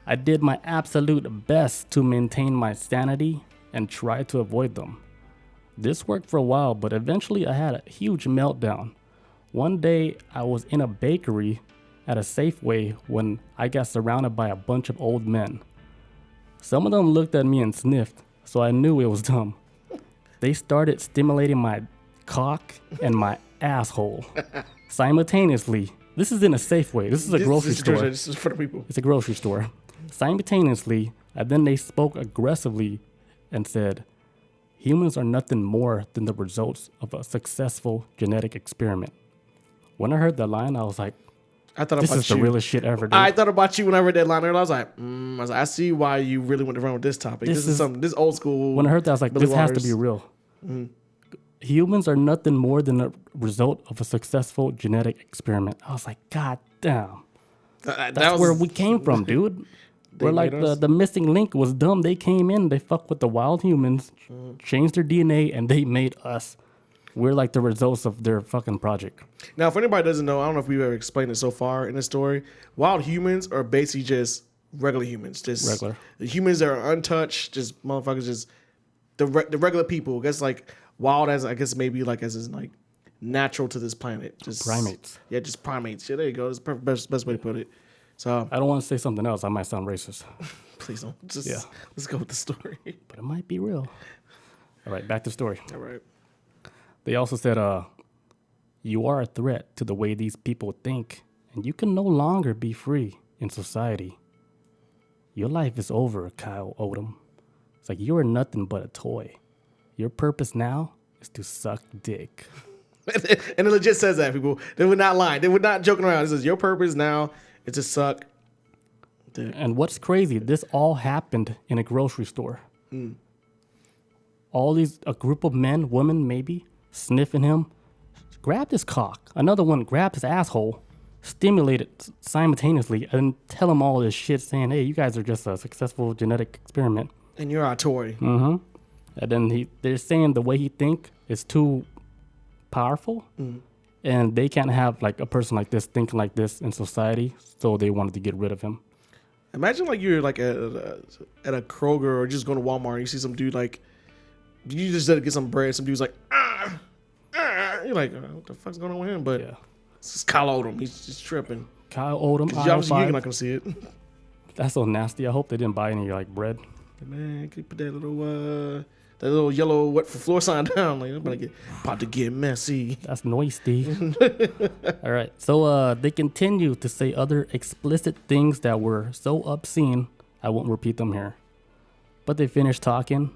I did my absolute best to maintain my sanity, and tried to avoid them. This worked for a while, but eventually I had a huge meltdown. One day I was in a bakery at a Safeway when I got surrounded by a bunch of old men. Some of them looked at me and sniffed, so I knew it was them. They started stimulating my cock and my asshole simultaneously. This is in a Safeway. This is a grocery store. This is for the people. It's a grocery store. Simultaneously, and then they spoke aggressively and said, humans are nothing more than the results of a successful genetic experiment. When I heard that line, I was like, this is the realest shit ever, dude. I thought about you when I read that line. I was like, I see why you really went to run with this topic. This is something, this old school. When I heard that, I was like, this has to be real. Mm-hmm. Humans are nothing more than a result of a successful genetic experiment. I was like, God damn. That's where we came from, dude. We're like the missing link was dumb. They came in, they fucked with the wild humans, changed their DNA, and they made us. We're like the results of their fucking project. Now, if anybody doesn't know, I don't know if we've ever explained it so far in the story. Wild humans are basically just regular humans. Just regular. The humans that are untouched, just motherfuckers, just the regular people. I guess like wild as, I guess maybe like as is like natural to this planet. Just primates. Yeah, just primates. Yeah, there you go. That's the best way to put it. So I don't want to say something else. I might sound racist. Please don't. Let's go with the story. But it might be real. All right, back to the story. All right. They also said, you are a threat to the way these people think, and you can no longer be free in society. Your life is over, Kyle Odom. It's like you are nothing but a toy. Your purpose now is to suck dick. And it legit says that, people. They were not lying. They were not joking around. It says, your purpose now is to suck dick. And what's crazy, this all happened in a grocery store. A group of men, women maybe, sniffing him, grabbed his cock. Another one grabbed his asshole, stimulated simultaneously, and tell him all this shit saying, hey, you guys are just a successful genetic experiment. And you're our toy. Mm-hmm. And then they're saying the way he think is too powerful, and they can't have like a person like this thinking like this in society, so they wanted to get rid of him. Imagine like you're like at a Kroger or just going to Walmart and you see some dude like, you just get some bread, some dude's like, you're like, what the fuck's going on with him? But yeah, this is Kyle Odom. He's just tripping. Kyle Odom. Obviously, you're not gonna see it. That's so nasty. I hope they didn't buy any like bread. Man, can you put that little yellow what for floor sign down? Like, I'm about to get messy. That's noisy. All right. So they continue to say other explicit things that were so obscene, I won't repeat them here. But they finished talking.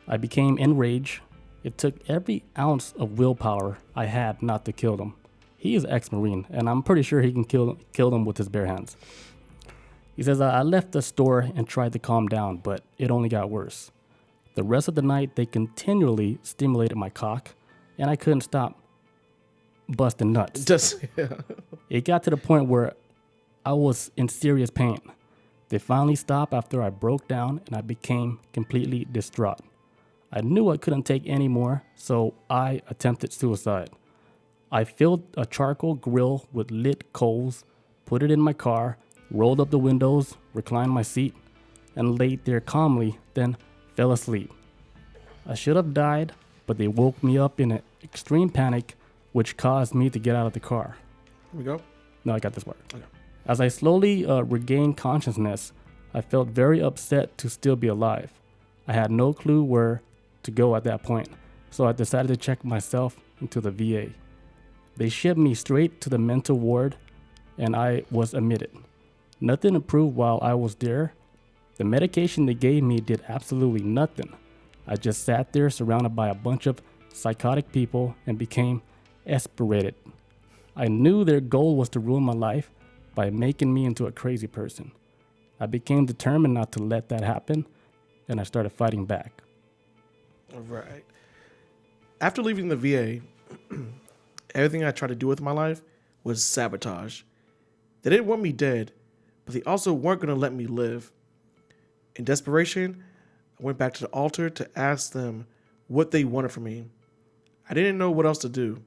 I became enraged. It took every ounce of willpower I had not to kill them. He is ex-Marine, and I'm pretty sure he can kill them with his bare hands. He says, I left the store and tried to calm down, but it only got worse. The rest of the night, they continually stimulated my cock, and I couldn't stop busting nuts. It got to the point where I was in serious pain. They finally stopped after I broke down, and I became completely distraught. I knew I couldn't take any more, so I attempted suicide. I filled a charcoal grill with lit coals, put it in my car, rolled up the windows, reclined my seat, and laid there calmly, then fell asleep. I should have died, but they woke me up in an extreme panic, which caused me to get out of the car. Here we go. No, I got this part. Okay. As I slowly regained consciousness, I felt very upset to still be alive. I had no clue where to go at that point, so I decided to check myself into the VA. They shipped me straight to the mental ward, and I was admitted. Nothing improved while I was there. The medication they gave me did absolutely nothing. I just sat there surrounded by a bunch of psychotic people and became exasperated. I knew their goal was to ruin my life by making me into a crazy person. I became determined not to let that happen, and I started fighting back. All right. After leaving the VA, everything I tried to do with my life was sabotage. They didn't want me dead, but they also weren't going to let me live. In desperation, I went back to the altar to ask them what they wanted from me. I didn't know what else to do.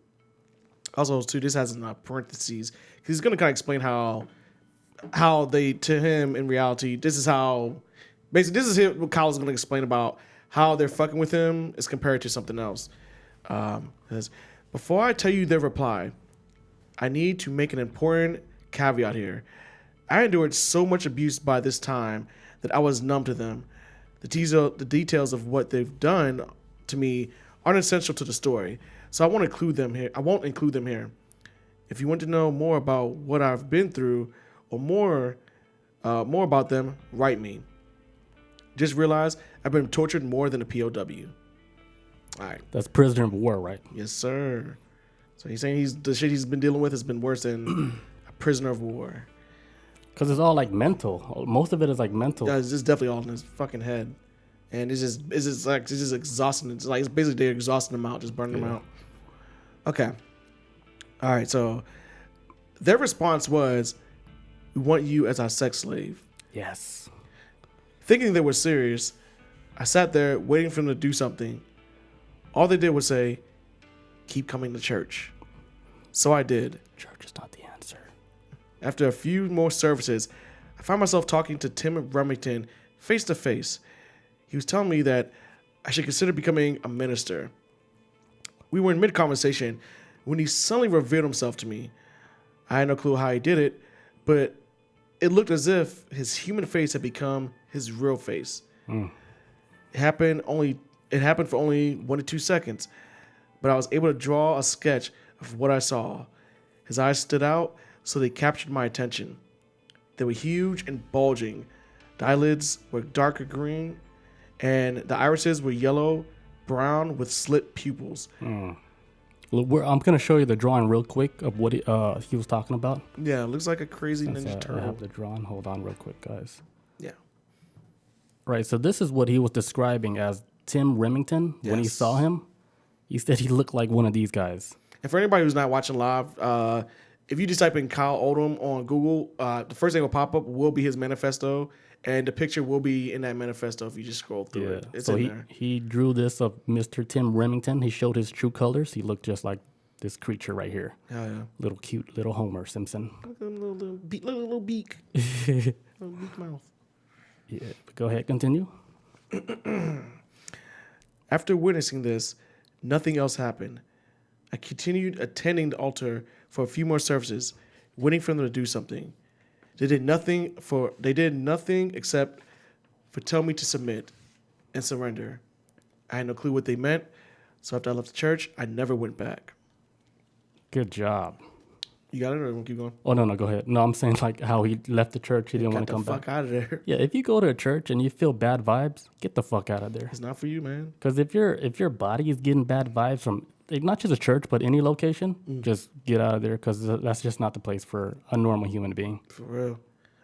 Also, too, this has in parentheses, because he's going to kind of explain how they, to him, in reality, this is how, basically, this is what Kyle's going to explain about how they're fucking with him is compared to something else. It says, before I tell you their reply, I need to make an important caveat here. I endured so much abuse by this time that I was numb to them. The details of what they've done to me aren't essential to the story, so I won't include them here. If you want to know more about what I've been through or more about them, write me. Just realize I've been tortured more than a POW. All right. That's prisoner of war, right? Yes, sir. So he's saying the shit he's been dealing with has been worse than a prisoner of war. Because it's all like mental. Most of it is like mental. Yeah, it's just definitely all in his fucking head. And it's just exhausting. It's like, it's basically they're exhausting him out, just burning him out. Okay. All right. So their response was, we want you as our sex slave. Yes. Thinking they were serious, I sat there waiting for them to do something. All they did was say, keep coming to church. So I did. Church is not the answer. After a few more services, I found myself talking to Tim Remington face to face. He was telling me that I should consider becoming a minister. We were in mid-conversation when he suddenly revealed himself to me. I had no clue how he did it, but it looked as if his human face had become his real face. It happened for only 1 to 2 seconds, but I was able to draw a sketch of what I saw. His eyes stood out, so they captured my attention. They were huge and bulging. The eyelids were darker green, and the irises were yellow, brown with slit pupils. I'm going to show you the drawing real quick of what he was talking about. Yeah, it looks like a crazy Ninja I Turtle. have the drawing. Hold on real quick, guys. Yeah. Right, so this is what he was describing as Tim Remington. When he Yes. saw him, he said he looked like one of these guys. And for anybody who's not watching live, if you just type in Kyle Odom on Google, the first thing will pop up will be his manifesto, and the picture will be in that manifesto if you just scroll through it. It's so in there. he drew this of Mr. Tim Remington. He showed his true colors. He looked just like this creature right here. Yeah. Little cute little Homer Simpson. Little beak. Little beak mouth. Yeah, but go ahead, continue. After witnessing this, nothing else happened. I continued attending the altar for a few more services, waiting for them to do something. They did nothing except for tell me to submit and surrender. I had no clue what they meant, so after I left the church, I never went back. Good job. You got it, or we'll keep going? Oh, no, go ahead. No, I'm saying like how he left the church. He didn't want to come Fuck back. out of there. Yeah, if you go to a church and you feel bad vibes, get the fuck out of there. It's not for you, man. Because if your body is getting bad vibes from like, not just a church, but any location, just get out of there because that's just not the place for a normal human being. For real.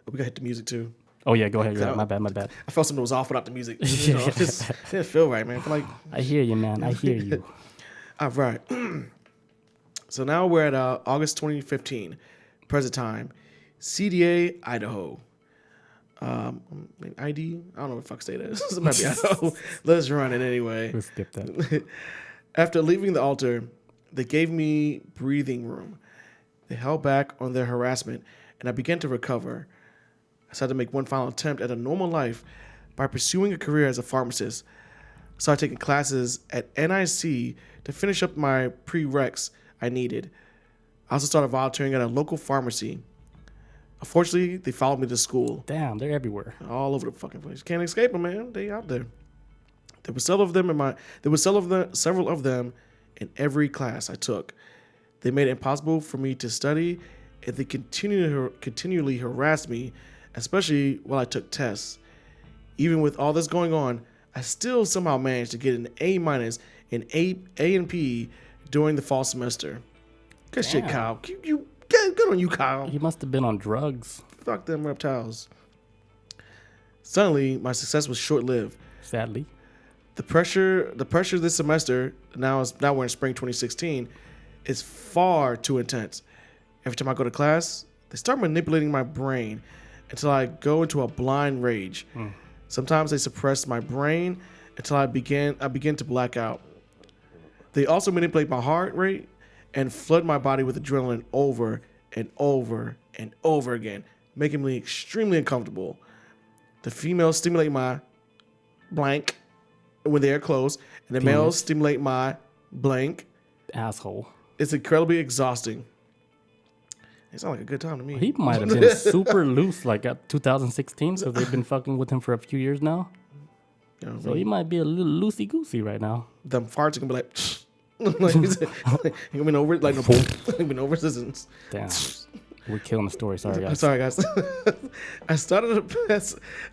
We gotta hit the music too. Oh, yeah, go ahead. You're right. My bad. I felt something was off without the music. You know, it just didn't feel right, man. I feel like I hear you, man. I hear you. all right. So now we're at August 2015, present time, CDA, Idaho. ID? I don't know what the fuck state it is. It might be Idaho. Let's run it anyway. We'll skip that. After leaving the altar, they gave me breathing room. They held back on their harassment, and I began to recover. I decided to make one final attempt at a normal life by pursuing a career as a pharmacist. I started taking classes at NIC to finish up my prereqs I needed. I also started volunteering at a local pharmacy. Unfortunately, they followed me to school. Damn, they're everywhere. All over the fucking place. Can't escape them, man. They out there. There were several of them in every class I took. They made it impossible for me to study, and they continually harassed me, especially while I took tests. Even with all this going on, I still somehow managed to get an A- in A&P during the fall semester. Good shit, Damn. Kyle. Good on you, Kyle. He must have been on drugs, Fuck them reptiles. Suddenly, my success was short-lived. sadly. The pressure this semester, now we're in spring 2016, is far too intense. Every time I go to class, they start manipulating my brain until I go into a blind rage. Sometimes they suppress my brain until I begin to black out. They also manipulate my heart rate and flood my body with adrenaline over and over and over again, making me extremely uncomfortable. The females stimulate my blank when they are close, and the males stimulate my blank. Asshole. It's incredibly exhausting. It sounds like a good time to me. He might have been super loose like at 2016, so they've been fucking with him for a few years now. You know what I So mean? he might be a little loosey-goosey right now. Them farts are gonna be like, like you mean over like no resistance. Damn. We're killing the story. Sorry, I'm guys. sorry, guys.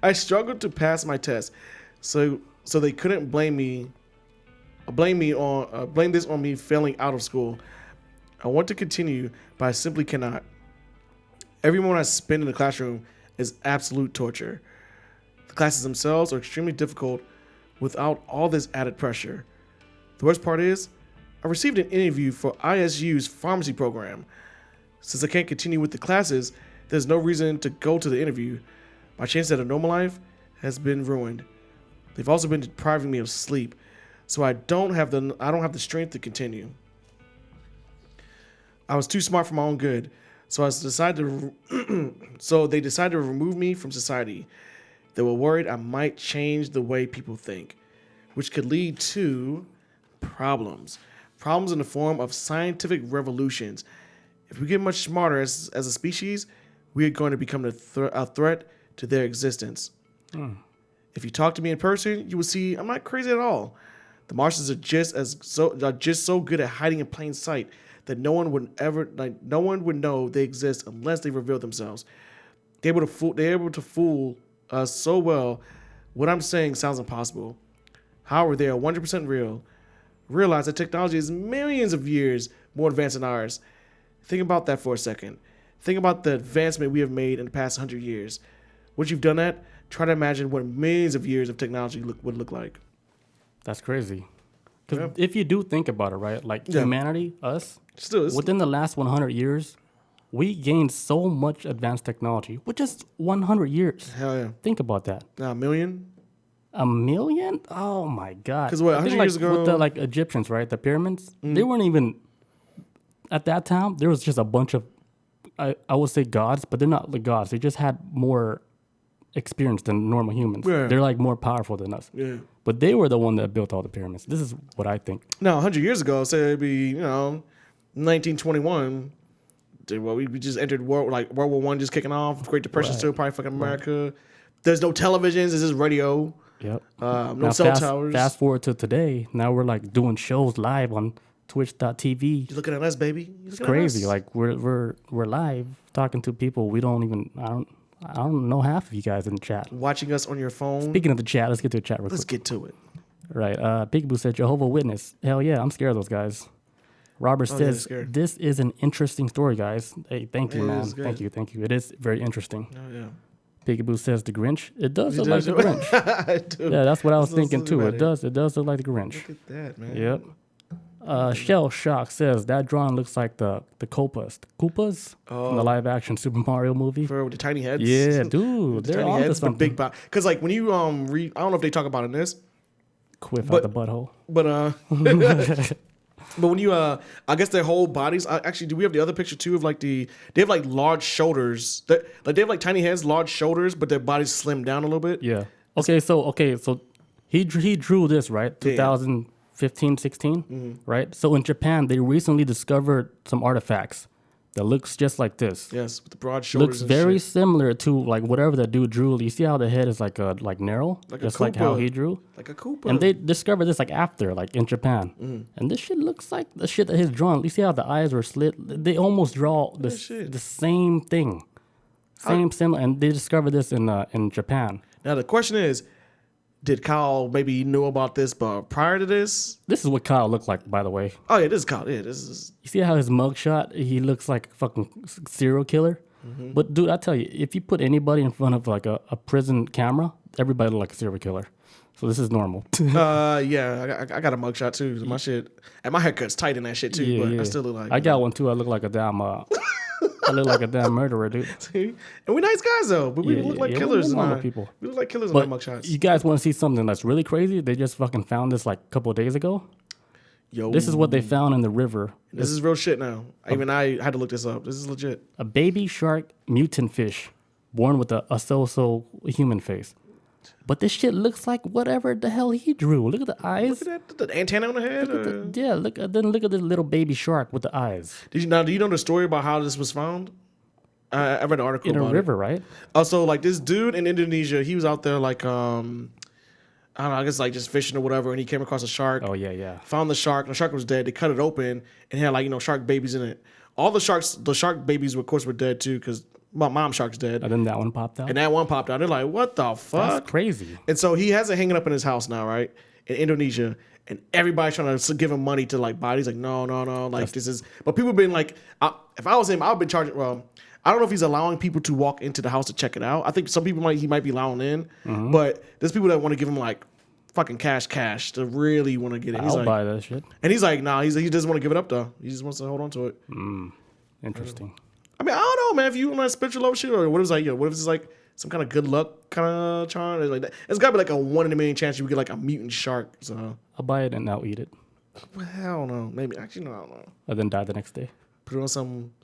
I struggled to pass my test, so they couldn't blame this on me failing out of school. I want to continue, but I simply cannot. Every moment I spend in the classroom is absolute torture. The classes themselves are extremely difficult without all this added pressure. The worst part is, I received an interview for ISU's pharmacy program. Since I can't continue with the classes, there's no reason to go to the interview. My chance at a normal life has been ruined. They've also been depriving me of sleep, so I don't have the strength to continue. I was too smart for my own good, so they decided to remove me from society. They were worried I might change the way people think, which could lead to problems. Problems in the form of scientific revolutions. If we get much smarter as a species, we are going to become a threat to their existence. If you talk to me in person, you will see I'm not crazy at all. The Martians are just so good at hiding in plain sight that no one would know they exist unless they reveal themselves. They're able to fool us so well. What I'm saying sounds impossible. However, they are 100% real. Realize that technology is millions of years more advanced than ours. Think about that for a second. Think about the advancement we have made in the past 100 years. Once you've done that, try to imagine what millions of years of technology would look like. That's crazy. Because if you do think about it, right, like humanity, us, within the last 100 years, we gained so much advanced technology, which is 100 years. Hell yeah. Think about that. A million? A million? Oh my God. Because what, 100 years ago? With the Egyptians, right, the pyramids, they weren't even, at that time, there was just a bunch of, I would say gods, but they're not the gods. They just had more experience than normal humans. Yeah. They're like more powerful than us. Yeah. But they were the one that built all the pyramids. This is what I think. Now, 100 years ago, say it'd be, 1921. We just entered World War I just kicking off. Great Depression still probably fucking America. Right. There's no televisions. There's just radio. Yep. No cell towers. Fast forward to today. Now we're like doing shows live on Twitch.tv. You're looking at us, baby. It's crazy. Like we're live talking to people we don't even. I don't know half of you guys in the chat. Watching us on your phone. Speaking of the chat, let's get to the chat real quick. Let's get to it. Right. Peekaboo said, Jehovah's Witness. Hell yeah, I'm scared of those guys. Robert says, this is an interesting story, guys. Hey, thank you, man. Thank you. It is very interesting. Oh, yeah. Peekaboo says, the Grinch. It does look like the Grinch. I do. Yeah, that's what I was thinking, too. It does look like the Grinch. Look at that, man. Yep. Shell Shock says, that drawing looks like the Koopas from the live-action Super Mario movie. With the tiny heads? Yeah, dude. They're tiny heads, something. Big body. Because, when you read, I don't know if they talk about it in this. Quiff out the butthole. But, but when you, I guess their whole bodies, actually, do we have the other picture, too, of, they have, large shoulders. They have, tiny heads, large shoulders, but their bodies slim down a little bit. Yeah. Okay, so he drew this, right? 2015, 16, right? So in Japan, they recently discovered some artifacts that looks just like this. Yes, with the broad shoulders. Looks very similar to whatever that dude drew. You see how the head is narrow, just like how he drew, like a Koopa. And they discovered this after, in Japan. And this shit looks like the shit that he's drawn. You see how the eyes were slit? They almost draw the same thing, similar. And they discovered this in Japan. Now the question is, did Kyle maybe know about this, but prior to this? This is what Kyle looked like, by the way. Oh, yeah, this is Kyle. Yeah, this is... You see how his mugshot, he looks like a fucking serial killer? But, dude, I tell you, if you put anybody in front of, a prison camera, everybody look like a serial killer. So this is normal. Yeah, I got a mugshot, too. My shit... And my haircut's tight in that shit, too, but I still look like... I got one, too. I look like a damn... I look like a damn murderer, dude. See? And we nice guys, though. But we look like killers. We're normal people. We look like killers in our mugshots. You guys want to see something that's really crazy? They just fucking found this a couple of days ago. Yo. This is what they found in the river. This is real shit now. Even I had to look this up. This is legit. A baby shark mutant fish born with a so-so human face. But this shit looks like whatever the hell he drew. Look at the eyes. Look at that, the antenna on the head. Look at this little baby shark with the eyes. Do you know the story about how this was found? I read an article in about a river, right? Also, like this dude in Indonesia, he was out there like I don't know, I guess like just fishing or whatever, and he came across a shark. Oh yeah. Found the shark, and the shark was dead. They cut it open and had like shark babies in it. All the shark babies, of course, were dead too because my mom shark's dead. And then that one popped out. And that one popped out. They're like, what the fuck? That's crazy. And so he has it hanging up in his house now, right? In Indonesia. And everybody's trying to give him money to like buy it. He's like, no. Like this is, but people have been like, if I was him, I would have been charging, well, I don't know if he's allowing people to walk into the house to check it out. I think some people he might be allowing in, but there's people that want to give him like fucking cash to really want to get it. He's I'll like, buy that shit. and he's like, nah, he doesn't want to give it up though. He just wants to hold on to it. Interesting. I mean, I don't know, man. If you want to spiritual love shit, or what if it's like, what if it's like some kind of good luck kind of charm? It's like that. It's got to be like a 1 in a million chance you would get like a mutant shark. So I'll buy it and I'll eat it. well, I don't know. Maybe actually, no, I don't know. And then die the next day. Put it on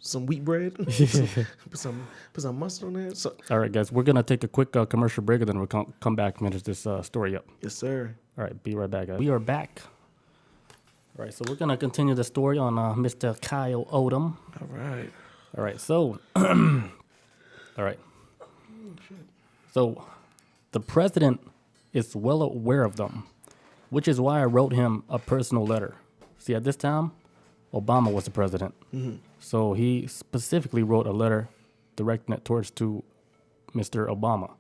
some wheat bread. put some mustard on there. So, All right, guys. We're going to take a quick commercial break and then we'll come back and finish this story up. yes, sir. All right, be right back, guys. We are back. All right, so we're going to continue the story on Mr. Kyle Odom. All right. All right, so, all right. So, the president is well aware of them, which is why I wrote him a personal letter. See, at this time, Obama was the president. So he specifically wrote a letter directing it towards to Mr. Obama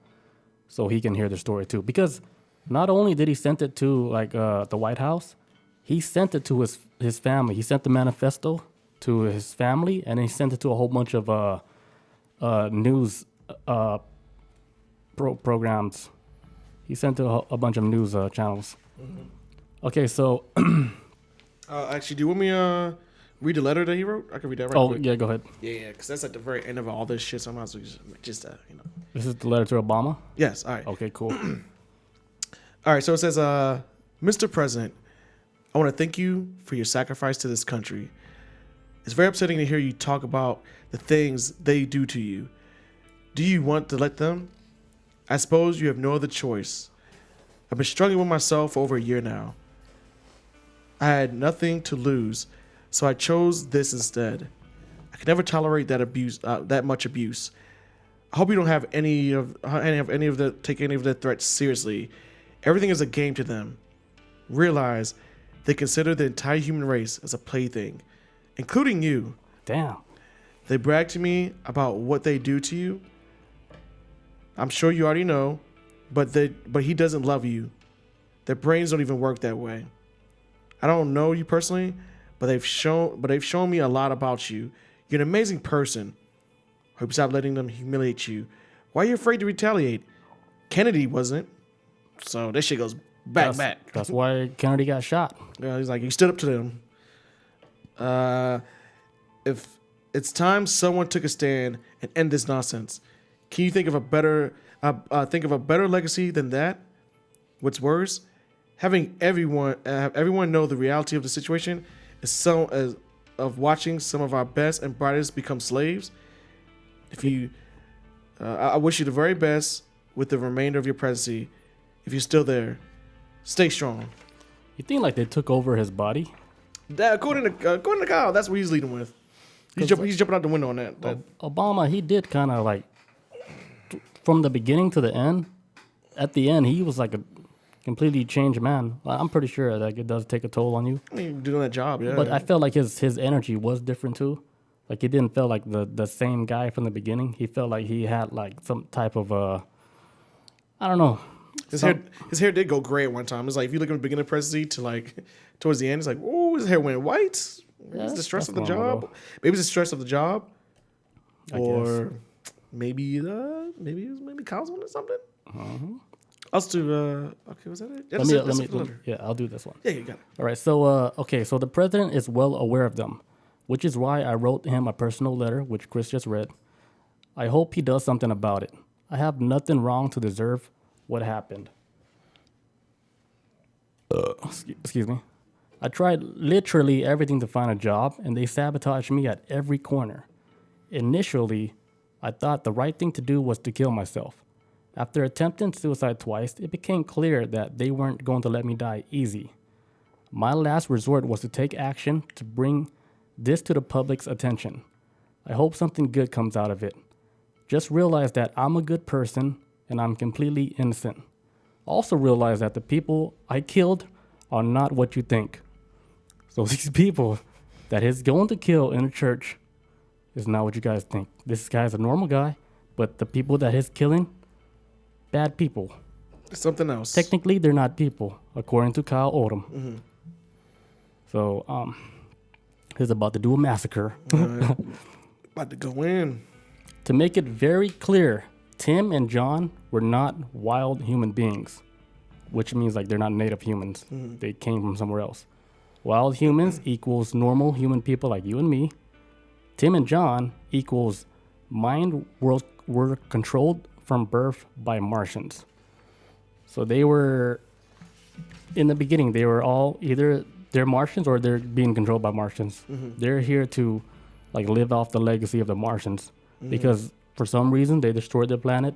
so he can hear the story too. Because not only did he send it to like the White House, he sent it to his family. He sent the manifesto to his family, and he sent it to a whole bunch of news programs. He sent it to a bunch of news channels. Okay, so Actually, do you want me read the letter that he wrote? I can read that right quick. yeah, go ahead. Yeah, because that's at the very end of all this shit. So I might as well just This is the letter to Obama? Yes, all right. Okay, cool. All right, so it says, Mr. President, I want to thank you for your sacrifice to this country. It's very upsetting to hear you talk about the things they do to you. Do you want to let them? I suppose you have no other choice. I've been struggling with myself for over a year now. I had nothing to lose, so I chose this instead. I can never tolerate that abuse, that much abuse. I hope you don't have take any of the threats seriously. Everything is a game to them. Realize they consider the entire human race as a plaything, including you. Damn. They brag to me about what they do to you. I'm sure you already know, but he doesn't love you. Their brains don't even work that way. I don't know you personally, but they've shown me a lot about you. You're an amazing person. Hope you stop letting them humiliate you. Why are you afraid to retaliate? Kennedy wasn't. So this shit goes back. That's why Kennedy got shot. Yeah, he's like, you stood up to them. If it's time someone took a stand and end this nonsense, can you think of a better legacy than that? What's worse, having everyone know the reality of the situation is of watching some of our best and brightest become slaves. I wish you the very best with the remainder of your presidency. If you're still there, stay strong. You think like they took over his body? That, according to Kyle, that's what he's leading with. He's jumping out the window on that. Obama, he did kind of like from the beginning to the end. At the end, he was like a completely changed man. I'm pretty sure like it does take a toll on you. I mean, doing that job, yeah. But I felt like his energy was different too. Like he didn't feel like the same guy from the beginning. He felt like he had like some type of I don't know. His hair did go gray at one time. It's like if you look at the beginning of the presidency to like towards the end, it's like, oh, his hair went white. Maybe it's the stress of the job. Maybe it's the stress of the job. Or maybe Kyle's one or something. I'll do. Okay, was that it? Yeah, I'll do this one. Yeah, you got it. All right. So so the president is well aware of them, which is why I wrote him a personal letter, which Chris just read. I hope he does something about it. I have nothing wrong to deserve what happened. Excuse me. I tried literally everything to find a job, and they sabotaged me at every corner. Initially, I thought the right thing to do was to kill myself. After attempting suicide twice, it became clear that they weren't going to let me die easy. My last resort was to take action to bring this to the public's attention. I hope something good comes out of it. Just realize that I'm a good person and I'm completely innocent. Also realize that the people I killed are not what you think. So these people that he's going to kill in a church is not what you guys think. This guy's a normal guy, but the people that he's killing, bad people. Something else. Technically, they're not people, according to Kyle Odom. So, he's about to do a massacre. About to go in. To make it very clear, Tim and John were not wild human beings, which means like they're not native humans. They came from somewhere else. Wild humans equals normal human people like you and me. Tim and John equals mind world were controlled from birth by Martians. So they were, in the beginning, they were all either they're Martians or they're being controlled by Martians. They're here to like live off the legacy of the Martians because for some reason they destroyed their planet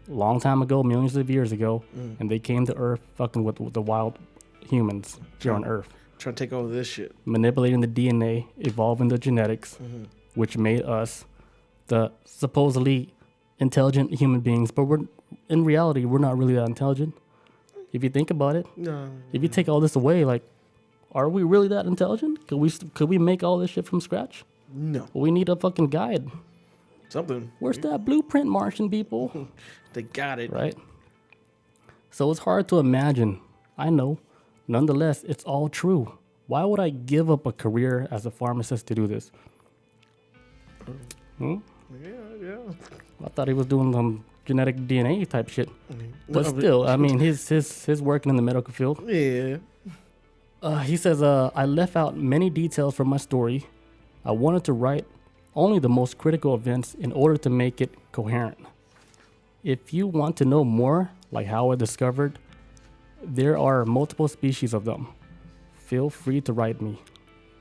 a long time ago, millions of years ago, and they came to Earth fucking with the wild humans here on Earth. Trying to take over this shit. Manipulating the DNA, evolving the genetics, which made us the supposedly intelligent human beings, but in reality, we're not really that intelligent. If you think about it, No. if you take all this away, like, are we really that intelligent? Could we make all this shit from scratch? No. We need a fucking guide. Something. Where's that blueprint, Martian people? They got it. Right? So it's hard to imagine. I know. Nonetheless, it's all true. Why would I give up a career as a pharmacist to do this? Yeah. I thought he was doing some genetic DNA type shit. But No, still, I mean, he's working in the medical field. Yeah. He says, I left out many details from my story. I wanted to write only the most critical events in order to make it coherent. If you want to know more, like how I discovered, there are multiple species of them. Feel free to write me.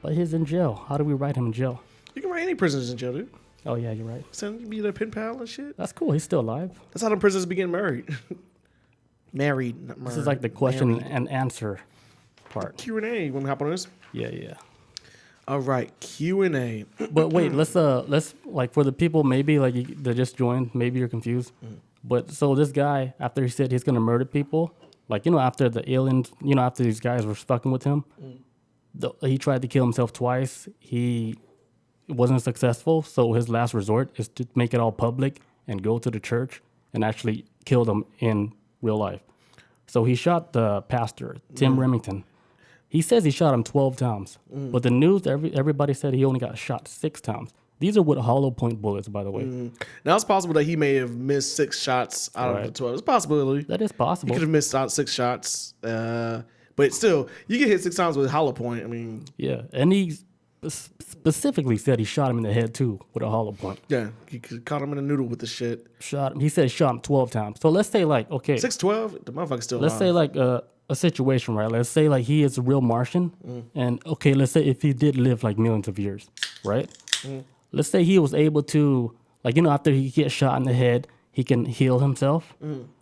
But he's in jail. How do we write him in jail? You can write any prisoners in jail, dude. Oh, yeah, you're right. Send you be their pen pal and shit. That's cool. He's still alive. That's how the prisoners be getting married. Married, not married. This is like the question Married. and answer part. Q&A. You want to hop on this? Yeah. All right, Q&A. But wait, let's like for the people maybe like that just joined, maybe you're confused. But so this guy, after he said he's gonna murder people, like after the aliens, after these guys were fucking with him, he tried to kill himself twice. He wasn't successful, so his last resort is to make it all public and go to the church and actually kill them in real life. So he shot the pastor, Tim Remington. He says he shot him 12 times, but the news, everybody said he only got shot 6 times. These are with hollow point bullets, by the way. Now, it's possible that he may have missed 6 shots out of the 12. It's a possibility. That is He possible. could have missed out 6 shots. But still, you get hit 6 times with a hollow point. I mean, Yeah, and he specifically said he shot him in the head too with a hollow point. yeah, he caught him in a noodle with the shit. Shot him. He said he shot him 12 times. So let's say like, okay, 6'12", the motherfucker's still let's alive. say like a situation, right? Let's say like he is a real Martian, and okay, let's say if he did live like millions of years, right? Let's say he was able to, like, after he gets shot in the head, he can heal himself,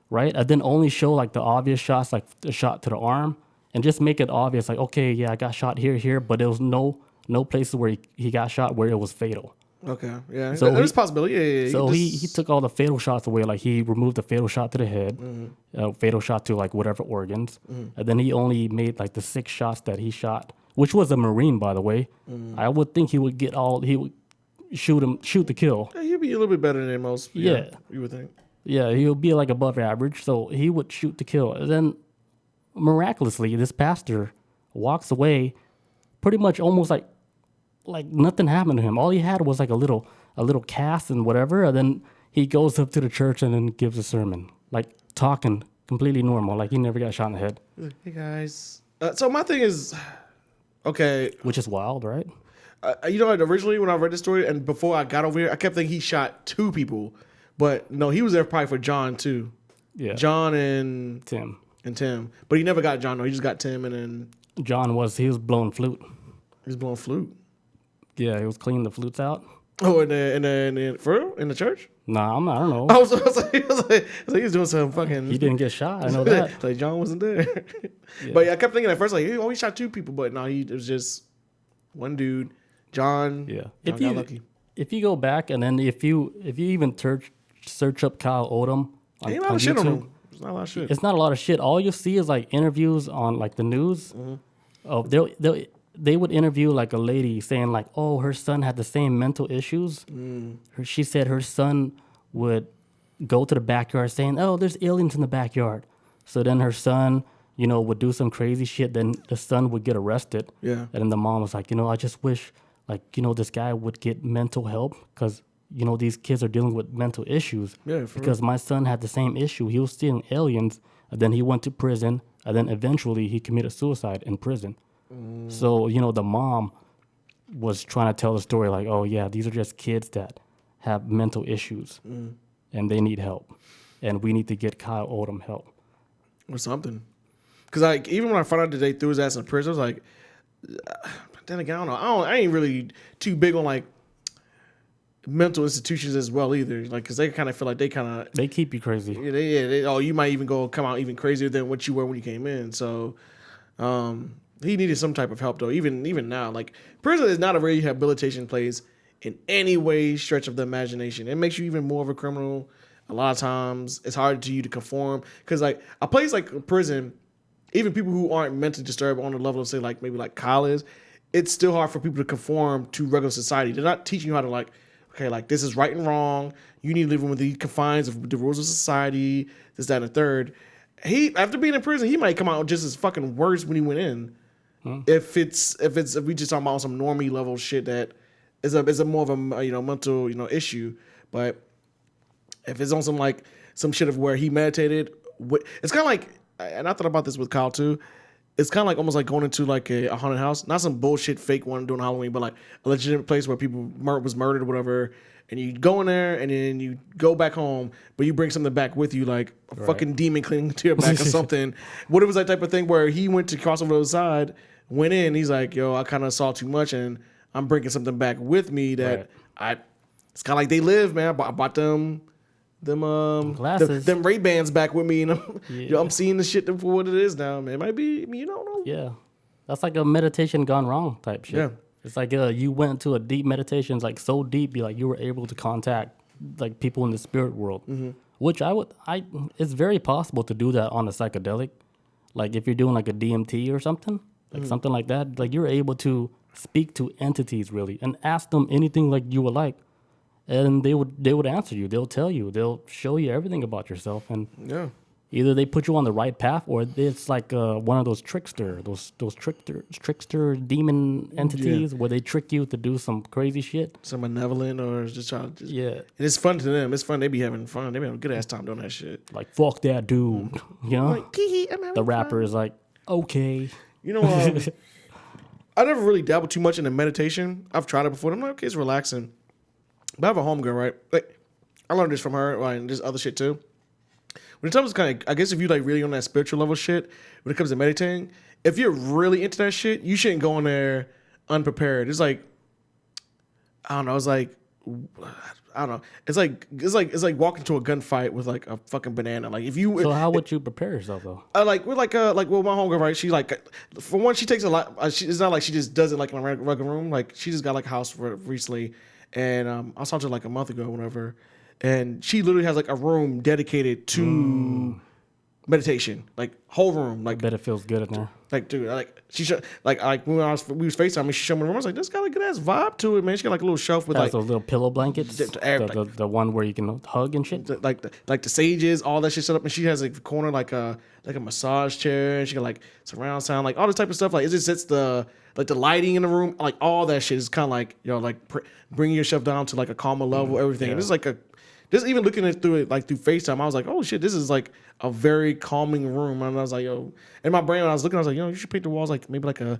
right? And then only show like the obvious shots, like the shot to the arm, and just make it obvious, like, okay, yeah, I got shot here, but there was no places where he got shot where it was fatal. Okay, yeah. So There's he- possibility. Yeah. So he took all the fatal shots away. Like he removed the fatal shot to the head, fatal shot to like whatever organs, and then he only made like the 6 shots that he shot, which was a Marine, by the way. I would think he would shoot the kill. Yeah, he'd be a little bit better than most. Yeah. You would think. Yeah, he would be like above average, so he would shoot to kill. And then miraculously, this pastor walks away, pretty much almost like nothing happened to him. All he had was like a little cast and whatever, and then he goes up to the church and then gives a sermon, like talking completely normal, like he never got shot in the head, Hey guys. So my thing is, okay. which is wild, right? You know what? Originally, when I read the story and before I got over here, I kept thinking he shot 2 people, but no, he was there probably for John too. Yeah, John and Tim. But he never got John. No, he just got Tim, and then John he was blowing flute. he was blowing flute. Yeah, he was cleaning the flutes out. Oh, and then for real? In the church? Nah, I don't know. I was like, he was doing some fucking. He didn't get shot. I know that. Like John wasn't there. But yeah, I kept thinking at first like, he only shot 2 people, but no, it was just one dude. John. Yeah. John got lucky. If you go back and then if you even search up Kyle Odom on, Ain't a lot on of shit YouTube, on him. It's not a lot of shit. it's not a lot of shit. All you see is like interviews on like the news. Oh, they would interview like a lady saying like, oh, her son had the same mental issues. She said her son would go to the backyard saying, oh, there's aliens in the backyard. So then her son, would do some crazy shit. Then the son would get arrested. Yeah. And then the mom was like, I just wish like, this guy would get mental help because, these kids are dealing with mental issues. Yeah, because my son had the same issue. He was stealing aliens, and then he went to prison, and then eventually he committed suicide in prison. So, the mom was trying to tell the story like, oh, yeah, these are just kids that have mental issues, and they need help. And we need to get Kyle Odom help. Or something. Because like, even when I found out that they threw his ass in prison, I was like, then again, I don't know. I ain't really too big on like mental institutions as well either. Like, because they kind of feel like they keep you crazy. Yeah, you might even come out even crazier than what you were when you came in. So, he needed some type of help though. Even now, like prison is not a rehabilitation place in any way stretch of the imagination. It makes you even more of a criminal. A lot of times, it's hard to you to conform because like a place like a prison, even people who aren't mentally disturbed on the level of say like maybe like college, it's still hard for people to conform to regular society. They're not teaching you how to like, okay, like this is right and wrong. You need to live within the confines of the rules of society. This, that, and the third. He after being in prison, he might come out just as fucking worse when he went in. If we just talking about some normie level shit that is a more of a mental issue, but if it's on some shit of where he meditated, it's kind of like, and I thought about this with Kyle too. It's kind of like almost like going into like a haunted house, not some bullshit fake one doing Halloween, but like a legitimate place where people was murdered or whatever. And you go in there and then you go back home, but you bring something back with you, like a fucking demon clinging to your back or something. What if it was that type of thing where he went to cross over the other side, went in, he's like, yo, I kind of saw too much and I'm bringing something back with me that it's kind of like they live, man. I bought them glasses, them Ray-Bans back with me, and I'm seeing the shit for what it is now, man. It might be, you don't know. Yeah, that's like a meditation gone wrong type shit. Yeah, it's like you went into a deep meditation, like so deep, you were able to contact like people in the spirit world, which it's very possible to do that on a psychedelic, like if you're doing like a DMT or something, like something like that, like you're able to speak to entities really and ask them anything like you would like. And they would answer you. They'll tell you. They'll show you everything about yourself. And either they put you on the right path, or it's like one of those trickster demon entities where they trick you to do some crazy shit. Some malevolent or just trying to. Yeah. And it's fun to them. It's fun. They be having fun. They be having a good ass time doing that shit. Like fuck that dude. Like, the rapper is like, okay. I never really dabbled too much into meditation. I've tried it before. I'm like, okay, it's relaxing. But I have a homegirl, right? Like, I learned this from her, right, and just other shit too. When it comes to kind of, I guess if you like really on that spiritual level shit, when it comes to meditating, if you're really into that shit, you shouldn't go in there unprepared. It's like, I don't know. It's like, I don't know. It's like walking to a gunfight with like a fucking banana. Like if you. So how would you prepare yourself though? Like with my homegirl, right? She like, for one, she takes a lot. It's not like she just does it like in a regular room. Like she just got like a house recently. And I was talking to her like a month ago or whatever, and she literally has like a room dedicated to meditation, like whole room. Like, I bet it feels good in there. Like, dude, like she like when we was FaceTiming, she showed me the room. I was like, this got a good ass vibe to it, man. She got like a little shelf with like those little pillow blankets, the one where you can hug and shit. Like the sages, all that shit set up, and she has like a corner like a massage chair, and she got like surround sound, like all this type of stuff. Like it just sets the lighting in the room, like all that shit is kind of like bringing yourself down to like a calmer level, everything. And this is like just even looking at through FaceTime, I was like, oh shit, this is like a very calming room. And I was like, yo, in my brain when I was looking, I was like, yo, you should paint the walls like maybe like a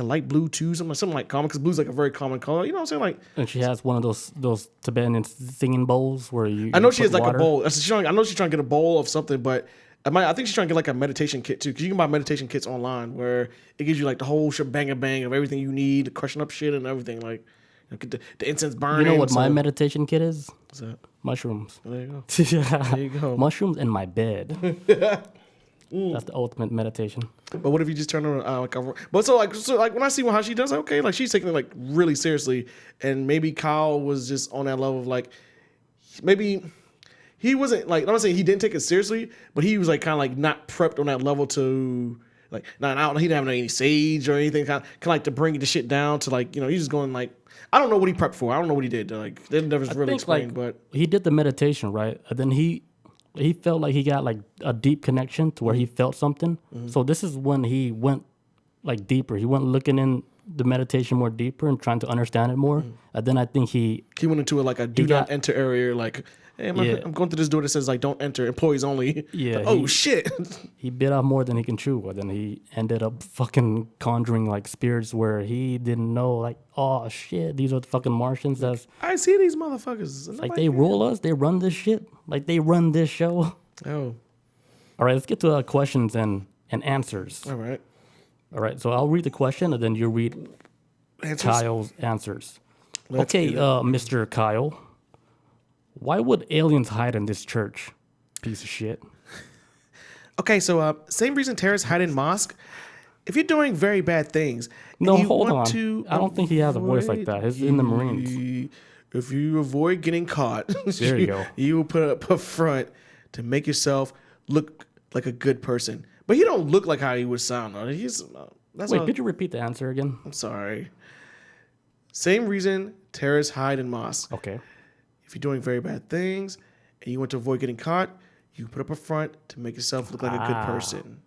light blue too, something like common, because blue's like a very common color. You know what I'm saying? Like, and she has one of those Tibetan singing bowls where you. I know she has like water. a bowl. I know she's trying to get a bowl of something, but I think she's trying to get like a meditation kit too, because you can buy meditation kits online where it gives you like the whole shebang of everything you need, crushing up shit and everything, like get the incense burning. You know what my meditation kit is? What's that? Mushrooms. There you go. Yeah. There you go. Mushrooms in my bed. That's the ultimate meditation. But what if you just turn on but so like when I see how she does, okay, like she's taking it like really seriously, and maybe Kyle was just on that level of like maybe he wasn't like, I'm not saying he didn't take it seriously, but he was like kind of like not prepped on that level to like he didn't have any sage or anything kind of like to bring the shit down to like, you know, he's just going like, I don't know what he prepped for. I don't know what he did. Like they never really explained, but he did the meditation, right? And then he felt like he got like a deep connection to where he felt something. So this is when he went like deeper. He went looking in the meditation more deeper and trying to understand it more. And then I think he went into like a do not enter area, like, hey, I'm going through this door that says like don't enter, employees only. Yeah. Like, oh shit. He bit off more than he can chew. And then he ended up fucking conjuring like spirits where he didn't know, like, oh shit, these are the fucking Martians. That's I see these motherfuckers. like they rule us, they run this shit. Like they run this show. Oh. All right, let's get to questions and answers. All right. All right, so I'll read the question and then you read Kyle's answers. Okay, Mr. Kyle, why would aliens hide in this church? Piece of shit. Okay, so same reason terrorists hide in mosque. If you're doing very bad things, No, hold on. I don't think he has a voice like that. He's in the Marines. If you avoid getting caught, there you go. You will put up a front to make yourself look like a good person. But he don't look like how he would sound. Wait, could you repeat the answer again? I'm sorry. Same reason terrorists hide in mosques. Okay. If you're doing very bad things and you want to avoid getting caught, you put up a front to make yourself look like a good person.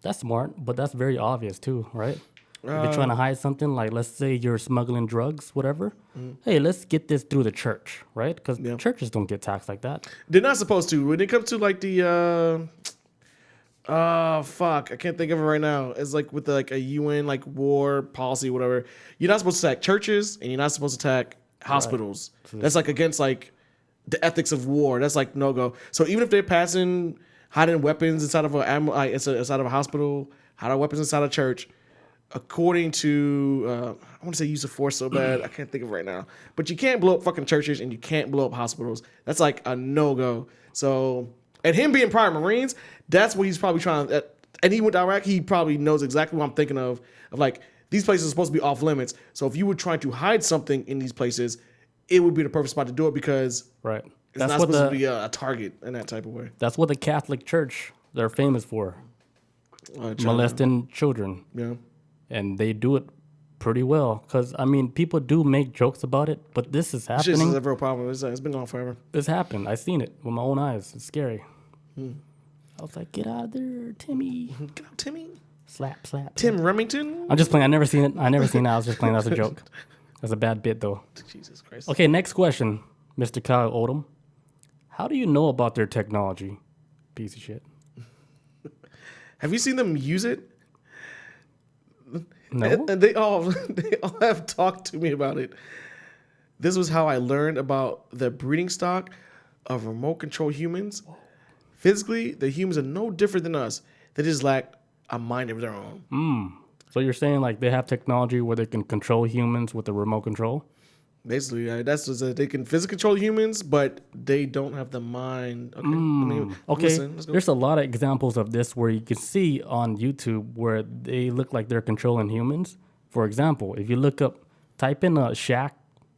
That's smart, but that's very obvious too, right? If you're trying to hide something, like let's say you're smuggling drugs, whatever. Hey, let's get this through the church, right? Because churches don't get taxed like that. They're not supposed to. When it comes to like the fuck, I can't think of it right now. It's like with like a UN like war policy, whatever. You're not supposed to attack churches, and you're not supposed to attack hospitals. Right. That's like against like the ethics of war. That's like no go. So even if they're hiding weapons inside of inside of a hospital, hiding weapons inside a church, according to I want to say use of force so bad, I can't think of it right now. But you can't blow up fucking churches and you can't blow up hospitals. That's like a no go. So, and him being prior Marines, that's what he's probably trying to. And he went to Iraq. He probably knows exactly what I'm thinking of like these places are supposed to be off limits. So if you were trying to hide something in these places, it would be the perfect spot to do it because right. It's not supposed to be a target in that type of way. That's what the Catholic Church, they're famous for. Molesting children. Yeah. And they do it pretty well. Because, I mean, people do make jokes about it, but this is happening. This is a real problem. It's been going on forever. It's happened. I've seen it with my own eyes. It's scary. I was like, get out of there, Timmy. Get out, Timmy. Slap. Tim Remington? I'm just playing. I never seen it. I was just playing. That's a joke. That's a bad bit, though. Jesus Christ. Okay, next question, Mr. Kyle Odom. How do you know about their technology? Piece of shit. Have you seen them use it? No. And they all have talked to me about it. This was how I learned about the breeding stock of remote control humans. Physically, the humans are no different than us. They just lack a mind of their own. So you're saying like they have technology where they can control humans with the remote control? Basically, that's what they can physically control humans, but they don't have the mind. Okay, Listen, there's a lot of examples of this where you can see on YouTube where they look like they're controlling humans. For example, if you type in a Shaq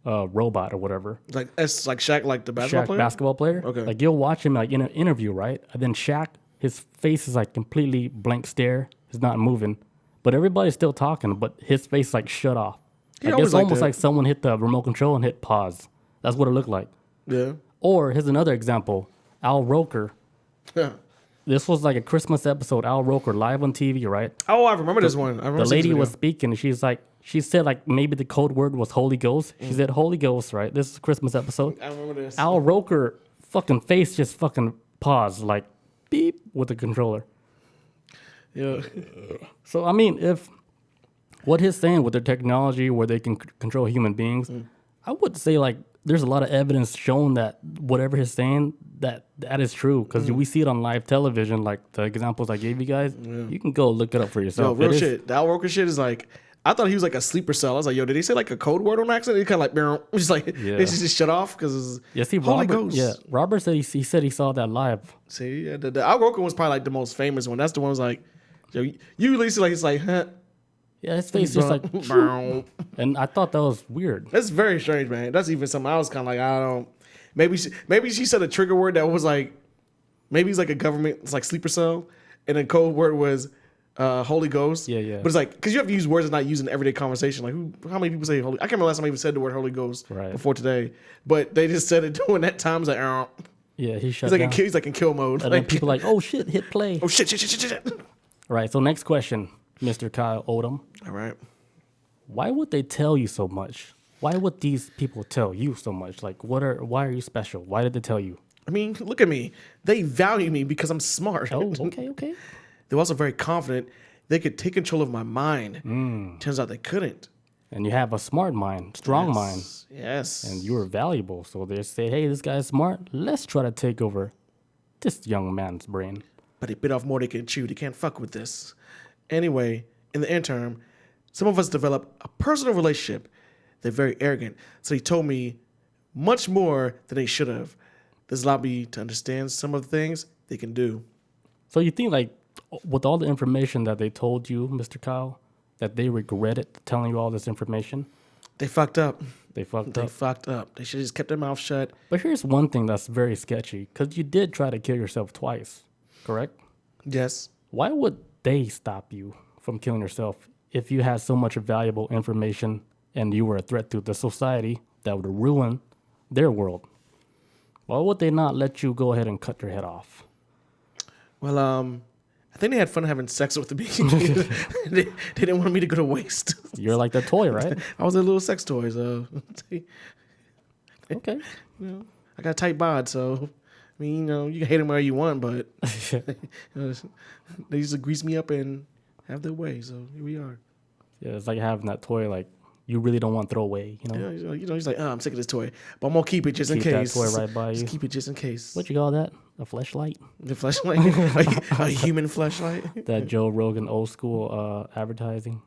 robot or whatever. Like it's like Shaq, like the basketball player. Okay. Like you'll watch him like in an interview, right? And then Shaq, his face is like completely blank stare. He's not moving, but everybody's still talking. But his face like shut off. Like it's almost like someone hit the remote control and hit pause. That's what it looked like. Yeah. Or here's another example. Al Roker. Yeah. This was like a Christmas episode. Al Roker live on TV, right? Oh, I remember this one. The lady was speaking. She said like maybe the code word was Holy Ghost. She said Holy Ghost, right? This is a Christmas episode. I remember this. Al Roker fucking face just fucking paused like beep with the controller. Yeah. So I mean, if what he's saying with their technology where they can control human beings, I would say like there's a lot of evidence showing that whatever he's saying that is true because we see it on live television. Like the examples I gave you guys, you can go look it up for yourself. Yo, real shit. The Al Roker shit is like I thought he was like a sleeper cell. I was like, yo, did he say like a code word on accident? He kind of like, just like, it's just shut off because Holy Ghost. Yeah, Robert said he said he saw that live. See, yeah, the Algorithm was probably like the most famous one. That's the one was like, yo, you at least like, it's like, huh. Yeah, his face just like, and I thought that was weird. That's very strange, man. That's even something I was kind of like, I don't. Maybe she said a trigger word that was like, maybe it's like a government, it's like sleeper cell, and then code word was Holy Ghost. Yeah. But it's like, because you have to use words that's not used in everyday conversation. Like, how many people say Holy? I can't remember last time I even said the word Holy Ghost before today. But they just said it during that time. It's like, yeah, he's like he's like in kill mode. And then people like, oh shit, hit play. Oh shit. All right, so next question, Mr. Kyle Odom. All right. Why would they tell you so much? Why would these people tell you so much? Like, why are you special? Why did they tell you? I mean, look at me. They value me because I'm smart. Oh, okay. They're also very confident they could take control of my mind. Turns out they couldn't. And you have a smart mind, strong mind. Yes. And you are valuable. So they say, hey, this guy's smart. Let's try to take over this young man's brain. But he bit off more than he can chew. They can't fuck with this. Anyway, in the interim, some of us develop a personal relationship. They're very arrogant. So he told me much more than they should have. This allowed me to understand some of the things they can do. So you think, like, with all the information that they told you, Mr. Kyle, that they regretted telling you all this information? They fucked up. They fucked up. They should have just kept their mouth shut. But here's one thing that's very sketchy, because you did try to kill yourself twice, correct? Yes. Why would they stop you from killing yourself if you had so much valuable information and you were a threat to the society that would ruin their world? Why would they not let you go ahead and cut your head off? Well, I think they had fun having sex with me. They didn't want me to go to waste. You're like the toy, right? I was a little sex toy, so. Okay. I got a tight bod, so. I mean, you can hate them where you want, but they used to grease me up and have their way, so here we are. Yeah, it's like having that toy, like, you really don't want to throw away, Yeah, he's like, I'm sick of this toy, but I'm gonna keep it just in case. Keep that toy right by you. Just keep it just in case. What you call that? A fleshlight? The fleshlight? a human fleshlight? That Joe Rogan old school advertising.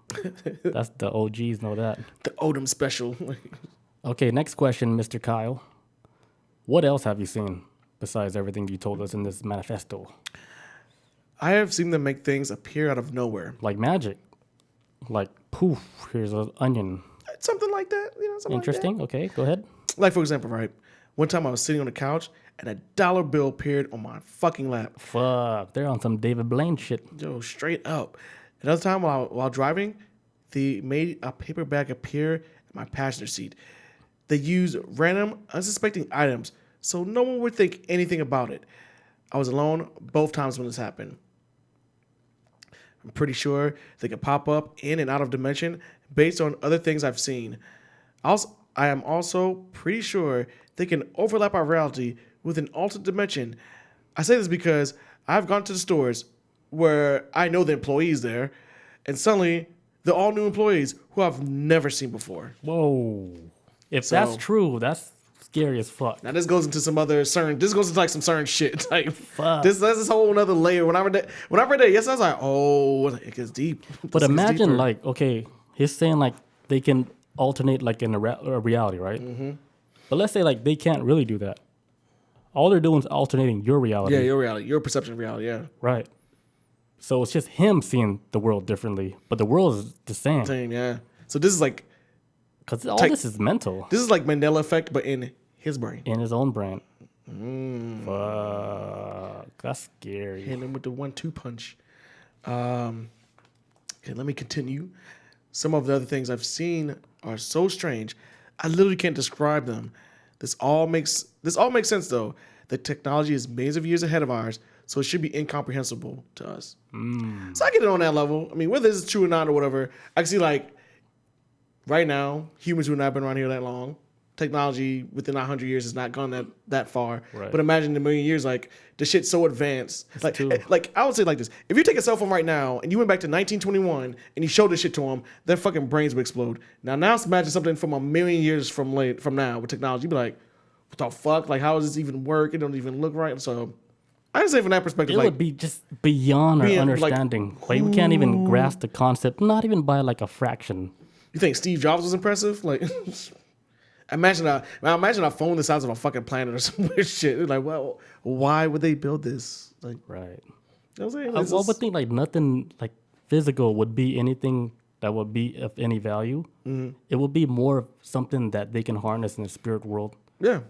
That's the OGs know that. The Odom special. Okay, next question, Mr. Kyle. What else have you seen besides everything you told us in this manifesto? I have seen them make things appear out of nowhere. Like magic. Like, poof, here's an onion. Something like that. Something interesting. Like that. Okay, go ahead. Like, for example, right? One time I was sitting on the couch and a dollar bill appeared on my fucking lap. Fuck, they're on some David Blaine shit. Yo, straight up. Another time while driving, they made a paper bag appear in my passenger seat. They used random, unsuspecting items, so no one would think anything about it. I was alone both times when this happened. I'm pretty sure they could pop up in and out of dimension based on other things I've seen. I am also pretty sure they can overlap our reality with an alternate dimension. I say this because I've gone to the stores where I know the employees there, and suddenly they're all new employees who I've never seen before. Whoa. If that's true, that's scary as fuck. Now this goes into some other CERN. This goes into like some CERN shit. Like fuck. That's this whole another layer. When I read that, yes, I was like, oh, it gets deep. But imagine like, okay, he's saying like they can alternate like in a reality, right? Mm-hmm. But let's say like they can't really do that. All they're doing is alternating your reality. Yeah, your reality, your perception of reality. Yeah, right. So it's just him seeing the world differently, but the world is the same. Same, yeah. So this is like, because all this is mental. This is like Mandela effect, but in his brain. In his own brain. Fuck, that's scary. Hit him with the 1-2 punch. Okay, let me continue. Some of the other things I've seen are so strange, I literally can't describe them. This all makes sense though. The technology is millions of years ahead of ours, so it should be incomprehensible to us. So I get it on that level. I mean, whether it's true or not or whatever, I can see like right now, humans who have not been around here that long, technology within 100 years has not gone that far. Right. But imagine in a million years, like the shit's so advanced. Like I would say like this: if you take a cell phone right now and you went back to 1921 and you showed this shit to them, their fucking brains would explode. Now imagine something from a million years from now with technology. You'd be like, what the fuck? Like how does this even work? It don't even look right. So I just say from that perspective, It like would be just beyond our understanding. Like we can't even grasp the concept, not even by like a fraction. you think Steve Jobs was impressive? Like, imagine a phone the size of a fucking planet or some weird shit. Like, well, why would they build this? Like, Right. you know what I'm saying? I It's would just- think like nothing like physical would be anything that would be of any value. It would be more of something that they can harness in the spirit world, yeah,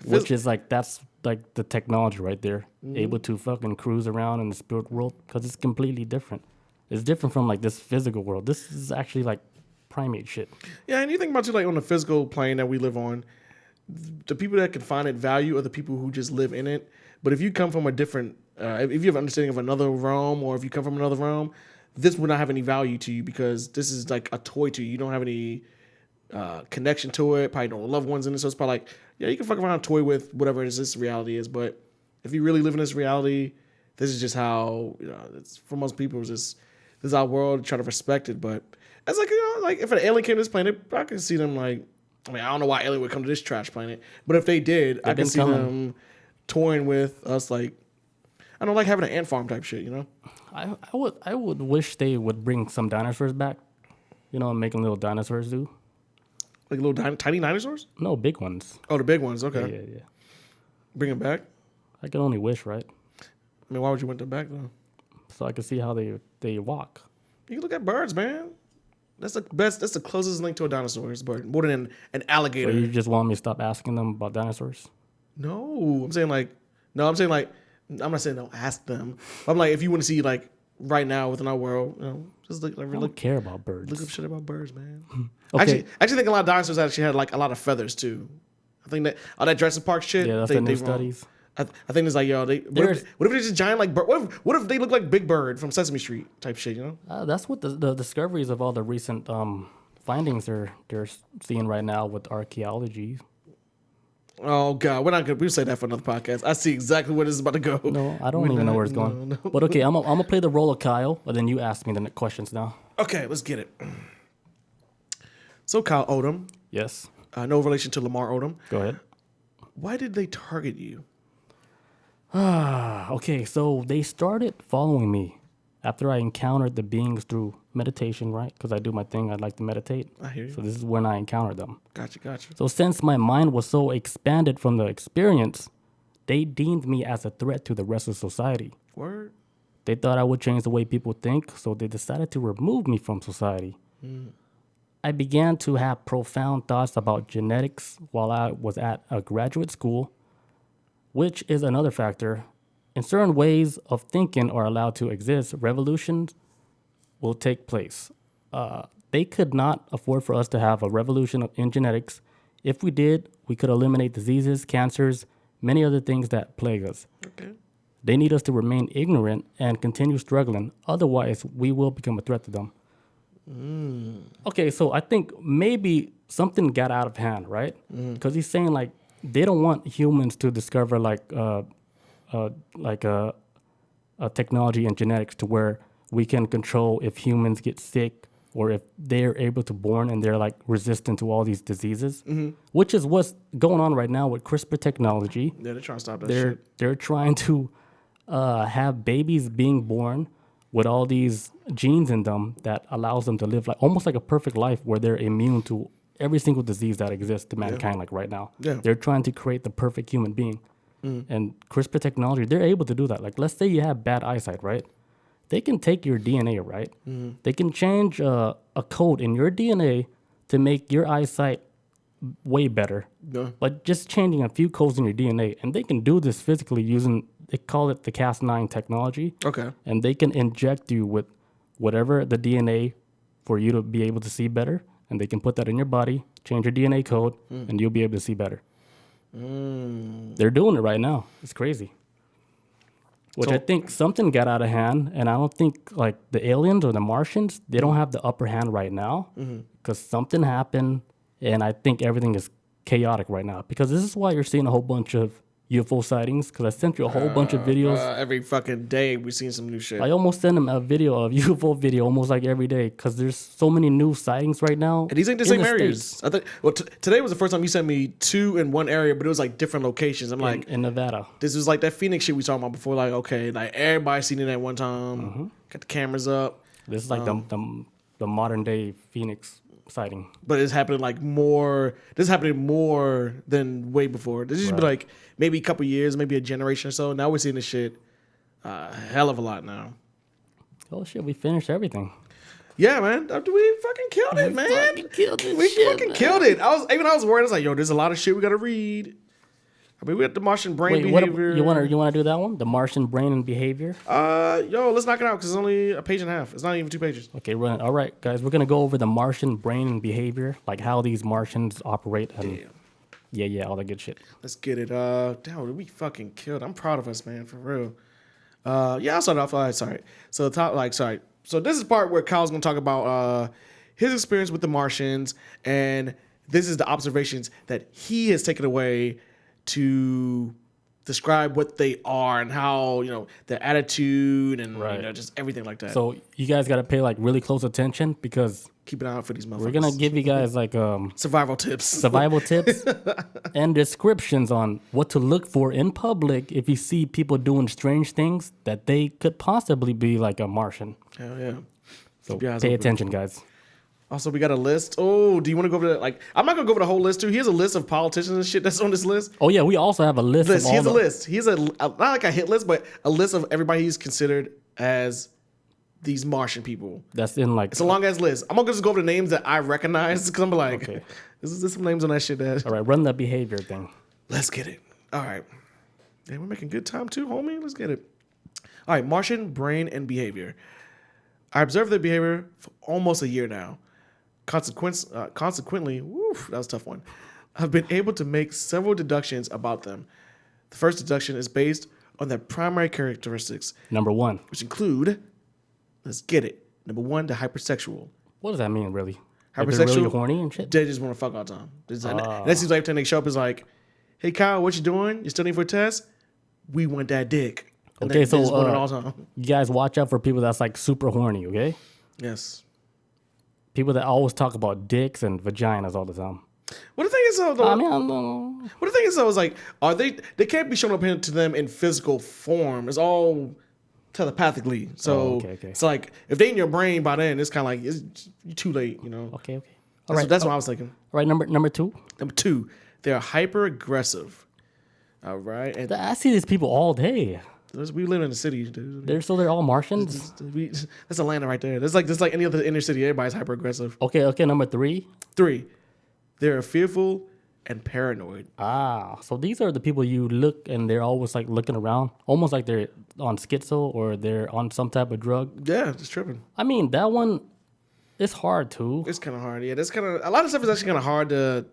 which is like that's like the technology right there, able to fucking cruise around in the spirit world because it's completely different. It's different from like this physical world. This is actually like primate shit. yeah. And you think about too, like on the physical plane that we live on, the people that can find it value are the people who just live in it. But if you come from a different, if you have understanding of another realm, or if you come from another realm, this would not have any value to you because this is like a toy to you. You don't have any connection to it. Probably no loved ones in it. So it's probably like, yeah, you can fuck around and toy with whatever this reality is. But if you really live in this reality, this is just how, it's for most people, this is our world. Try to respect it. But it's like, like if an alien came to this planet, I can see them like, I mean, I don't know why alien would come to this trash planet, but if they did, I can see them toying with us like, I don't like having an ant farm type shit, I would wish they would bring some dinosaurs back, and make them little dinosaurs do. Like little tiny dinosaurs? No, big ones. Oh, the big ones. Okay. Yeah. Bring them back? I can only wish, right? I mean, why would you want them back, though? So I can see how they walk. You can look at birds, man. That's the best. That's the closest link to a dinosaur is a bird. More than an alligator. So you just want me to stop asking them about dinosaurs? No. I'm saying like, I'm not saying don't ask them. I'm like, if you want to see like right now within our world, just I don't care about birds. Look up shit about birds, man. Okay. I actually think a lot of dinosaurs actually had like a lot of feathers too. I think that all that Jurassic Park shit. Yeah, that's they the new wrong. studies. I think it's like, what if they're just giant like bird? What if they look like Big Bird from Sesame Street type shit? That's what the discoveries of all the recent findings they're seeing right now with archaeology. Oh God, we're not gonna. We'll say that for another podcast. I see exactly where this is about to go. No, I don't even know where it's going. No. But okay, I'm gonna play the role of Kyle, and then you ask me the questions now. Okay, let's get it. So Kyle Odom, Yes. no relation to Lamar Odom. Go ahead. Why did they target you? Okay, so they started following me after I encountered the beings through meditation, right? Because I do my thing. I like to meditate. I hear you. So this is when I encountered them. Gotcha. So since my mind was so expanded from the experience, they deemed me as a threat to the rest of society. Word. They thought I would change the way people think, so they decided to remove me from society. I began to have profound thoughts about genetics while I was at a graduate school, which is another factor. In certain ways of thinking are allowed to exist, revolutions will take place. They could not afford for us to have a revolution in genetics. If we did, we could eliminate diseases, cancers, many other things that plague us. Okay. They need us to remain ignorant and continue struggling. Otherwise, we will become a threat to them. Okay, so I think maybe something got out of hand, right? Because he's saying like they don't want humans to discover like a technology and genetics to where we can control if humans get sick or if they're able to born and they're like resistant to all these diseases, which is what's going on right now with CRISPR technology. Yeah, they're trying to stop that shit. They're trying to have babies being born with all these genes in them that allows them to live like almost like a perfect life where they're immune to every single disease that exists to mankind like right now. Yeah. They're trying to create the perfect human being. And CRISPR technology, they're able to do that. Like let's say you have bad eyesight, right? They can take your DNA, right? They can change a code in your DNA to make your eyesight way better. Yeah. But just changing a few codes in your DNA. And they can do this physically using, they call it the Cas9 technology. Okay. And they can inject you with whatever the DNA for you to be able to see better. And they can put that in your body, change your DNA code, and you'll be able to see better. They're doing it right now. It's crazy. Which So- I think something got out of hand, and I don't think like the aliens or the Martians, they don't have the upper hand right now because something happened, and I think everything is chaotic right now. Because this is why you're seeing a whole bunch of UFO sightings? Because I sent you a whole bunch of videos. Every fucking day we seen some new shit. I almost send him a UFO video almost like every day because there's so many new sightings right now. And these ain't the same areas. I think. Well, today was the first time you sent me 2 in one area, but it was like different locations. I'm like, in Nevada. this is like that Phoenix shit we talking about before. Like, okay, like everybody seen it at one time. Got the cameras up. This is like the modern day Phoenix sighting. But it's happening like more. This is happening more than way before. This used to be like maybe a couple years, maybe a generation or so. Now we're seeing this shit a hell of a lot now. Oh shit, we finished everything. Yeah, man. We fucking killed it, man. Fucking killed this we shit, fucking man. killed it. I was worried. I was like, yo, there's a lot of shit we gotta read. I mean, we got the Martian brain behavior. You wanna do that one? The Martian brain and behavior? Yo, let's knock it out because it's only a page and a half. It's not even 2 pages. Okay, run it. All right, guys, we're gonna go over the Martian brain and behavior, like how these Martians operate and yeah, all that good shit. Let's get it. Damn, we fucking killed. I'm proud of us, man, for real. Yeah, I'll start off. Sorry. So So this is the part where Kyle's gonna talk about his experience with the Martians, and this is the observations that he has taken away to describe what they are and how, their attitude and just everything like that. So you guys got to pay like really close attention because keep an eye out for these motherfuckers. we're gonna give you guys like survival tips and descriptions on what to look for in public if you see people doing strange things that they could possibly be like a Martian. Hell yeah. So pay attention, guys. Also, we got a list. Oh, do you want to go over that? Like, I'm not gonna go over the whole list too. Here's a list of politicians and shit that's on this list. Oh yeah, we also have a list. Here's a list. Here's not like a hit list, but a list of everybody he's considered as these Martian people. That's in like it's a long ass list. I'm gonna just go over the names that I recognize because I'm like, okay, this is some names on that shit. That all right, run that behavior thing. Let's get it. All right, hey, we're making good time too, homie. Let's get it. All right, Martian brain and behavior. I observed their behavior for almost a year now. Consequently, that was a tough one. I've been able to make several deductions about them. The first deduction is based on their primary characteristics. Number 1. Which include, let's get it. Number 1, they're hypersexual. What does that mean, really? Hypersexual? Like they're really horny and shit? They just want to fuck all the time. And that seems like every time they show up is like, hey, Kyle, what you doing? You studying for a test? We want that dick. And okay, they just want it all the time. You guys watch out for people that's like super horny, okay? Yes. People that always talk about dicks and vaginas all the time. What the thing is though, what the thing is though is like, are they can't be shown up to them in physical form. It's all telepathically. So okay. It's like if they in your brain by then, it's kind of like you're too late, Okay. All right, that's what I was thinking. All right, number 2. Number 2, they're hyper aggressive. All right, and I see these people all day. we live in the city, dude. They're all Martians. That's Atlanta right there. That's like any other inner city. Everybody's hyper aggressive. Okay. Number 3. 3, they're fearful and paranoid. So these are the people you look and they're always like looking around, almost like they're on schizo or they're on some type of drug. Yeah, it's tripping. I mean, that one, it's hard too. It's kind of hard. Yeah, that's kind of a lot of stuff is actually kind of hard to.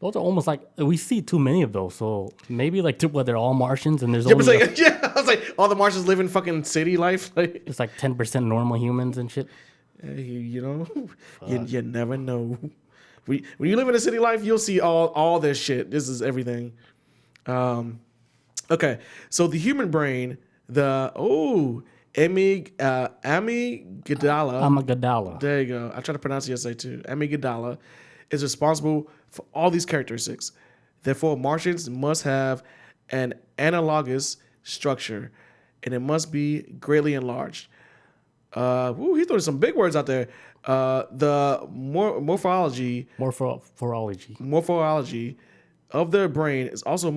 Those are almost like we see too many of those. So maybe like they're all Martians and there's I only was like all the Martians live in fucking city life. Like it's like 10% normal humans and shit. You never know. When you live in a city life, you'll see all this shit. This is everything. Okay, so the human brain, amygdala. Amygdala. There you go. I tried to pronounce it yesterday too. Amygdala is responsible for all these characteristics. Therefore, Martians must have an analogous structure, and it must be greatly enlarged. He threw some big words out there. The morphology of their brain is also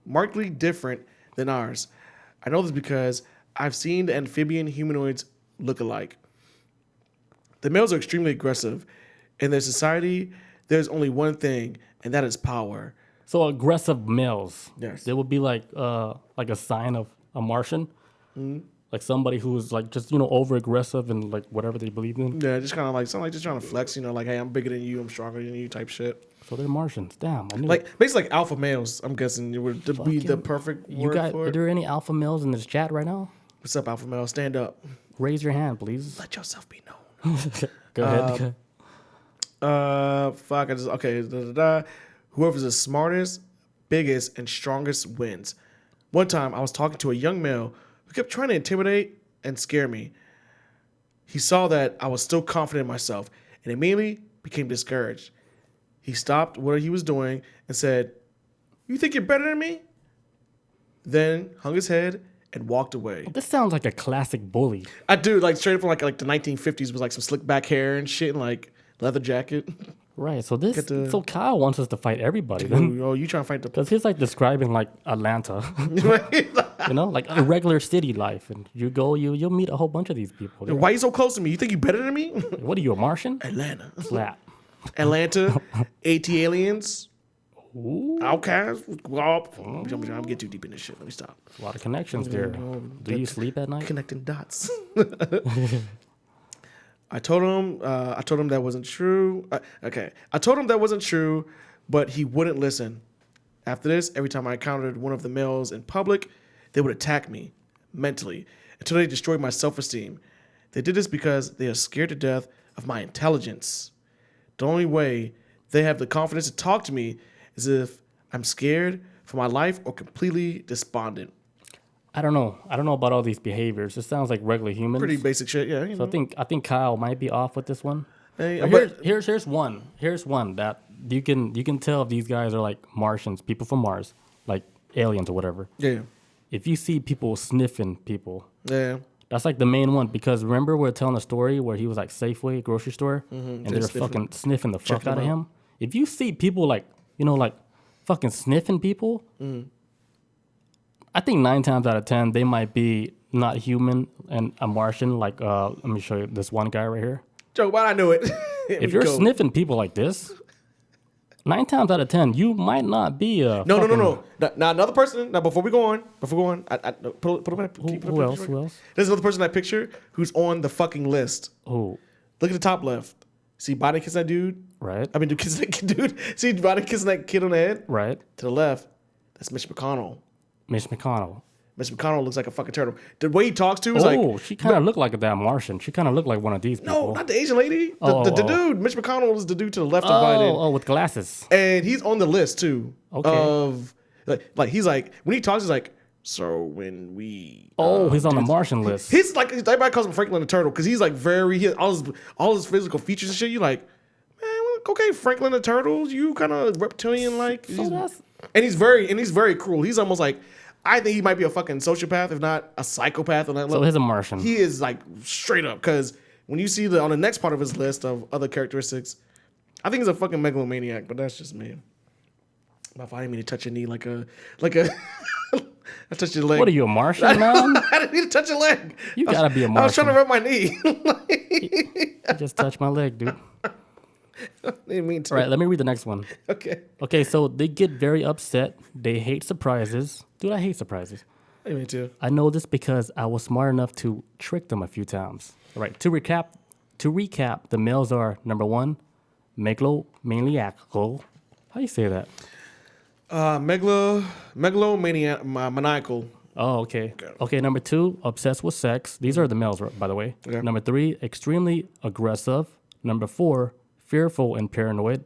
markedly different than ours. I know this because I've seen the amphibian-humanoids look alike. The males are extremely aggressive. In their society, there's only one thing, and that is power. So aggressive males. Yes. They would be like a sign of a Martian. Mm-hmm. Like somebody who's like just, over aggressive and like whatever they believe in. Yeah, just kind of like something like just trying to flex, like, hey, I'm bigger than you, I'm stronger than you type shit. So they're Martians. Damn. I knew basically like alpha males, I'm guessing it would be the perfect word for it. Are there any alpha males in this chat right now? What's up, alpha male? Stand up. Raise your hand, please. Let yourself be known. Go ahead. Whoever's the smartest, biggest and strongest wins. One time, I was talking to a young male who kept trying to intimidate and scare me. He saw that I was still confident in myself and immediately became discouraged. He stopped what he was doing and said, "You think you're better than me?" Then hung his head and walked away. This sounds like a classic bully. I do, like straight up from like the 1950s with like some slick back hair and shit and like leather jacket. Right. So so Kyle wants us to fight everybody. Then. Oh, you trying to fight the... Because he's like describing like Atlanta, like a regular city life, and you'll meet a whole bunch of these people. Why you so close to me? You think you better than me? What are you, a Martian? Atlanta. Slap. Atlanta, AT aliens, Ooh, outcasts. Well, I'm gonna get too deep in this shit. Let me stop. a lot of connections there. Do you sleep at night? Connecting dots. I told him that wasn't true. I told him that wasn't true, but he wouldn't listen. After this, every time I encountered one of the males in public, they would attack me mentally until they destroyed my self-esteem. They did this because they are scared to death of my intelligence. The only way they have the confidence to talk to me is if I'm scared for my life or completely despondent. I don't know about all these behaviors. It sounds like regular humans. Pretty basic shit, yeah. So I think Kyle might be off with this one. Hey, Here's one that you can tell if these guys are like Martians, people from Mars, like aliens or whatever. Yeah. If you see people sniffing people, Yeah. that's like the main one. Because remember we're telling a story where he was like Safeway grocery store and they're fucking sniffing the fuck out of him. If you see people like fucking sniffing people, I think 9 times out of 10 they might be not human and a Martian. Like let me show you this one guy right here. Joe, why I knew it. If you're sniffing people like this, 9 times out of 10 you might not be a No. Now another person. Now before we go on, no, put him in. Who else? There's another person in that picture who's on the fucking list. Oh, Look at the top left. See body kissing that dude. right. I mean, dude kissing that dude. See body kissing that kid on the head. Right. To the left, that's Mitch McConnell. Mitch McConnell. Mitch McConnell looks like a fucking turtle. The way he talks to is like... Oh, she kind of looked like that Martian. She kind of looked like one of these people. No, not the Asian lady. The dude. Mitch McConnell is the dude to the left of Biden. Oh, with glasses. And he's on the list, too. Okay. Of... Like, he's like... When he talks, he's like... So when we... He's on the Martian list. He's like... Everybody calls him Franklin the Turtle because he's like very... He has all his physical features and shit. You like... Man, okay, Franklin the Turtle. You kind of reptilian-like. And he's very cruel. He's almost like... I think he might be a fucking sociopath, if not a psychopath on that level. So he's a Martian. He is like straight up, because when you see on the next part of his list of other characteristics, I think he's a fucking megalomaniac, but that's just me. If I didn't mean to touch your knee like a I touched your leg. What are you, a Martian, man? I didn't mean to touch your leg. You gotta be a Martian. I was trying to rub my knee. You just touched my leg, dude. I didn't mean to. All right, let me read the next one. Okay, so they get very upset. They hate surprises. Dude, I hate surprises. Me too. I know this because I was smart enough to trick them a few times. All right, to recap, the males are number 1, megalomaniacal. How do you say that? Megalomaniacal. Oh, okay. Okay, number 2, obsessed with sex. These are the males, by the way. Okay. Number 3, extremely aggressive. Number 4, fearful and paranoid.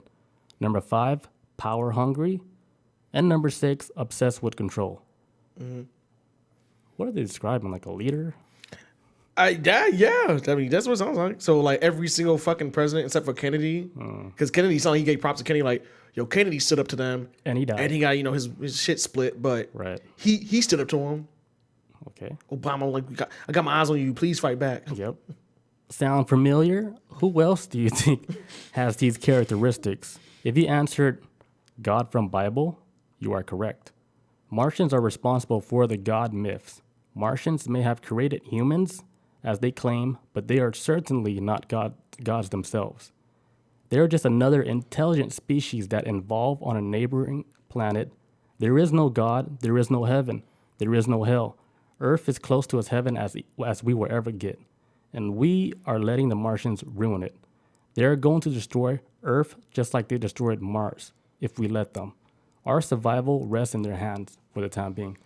Number 5, power hungry. And number 6, obsessed with control. Mm-hmm. What are they describing? Like a leader? Yeah. I mean, that's what it sounds like. So, like, every single fucking president, except for Kennedy, because Kennedy, he gave props to Kennedy, like, yo, Kennedy stood up to them. And he died. And he got, his shit split, but right. he stood up to him. Okay. Obama, like, I got my eyes on you. Please fight back. Yep. Sound familiar? Who else do you think has these characteristics? If you answered God from Bible, you are correct. Martians are responsible for the God myths. Martians may have created humans, as they claim, but they are certainly not gods themselves. They are just another intelligent species that evolved on a neighboring planet. There is no God, there is no heaven, there is no hell. Earth is close to as heaven as we will ever get. And we are letting the Martians ruin it. They're going to destroy Earth just like they destroyed Mars, if we let them. Our survival rests in their hands for the time being.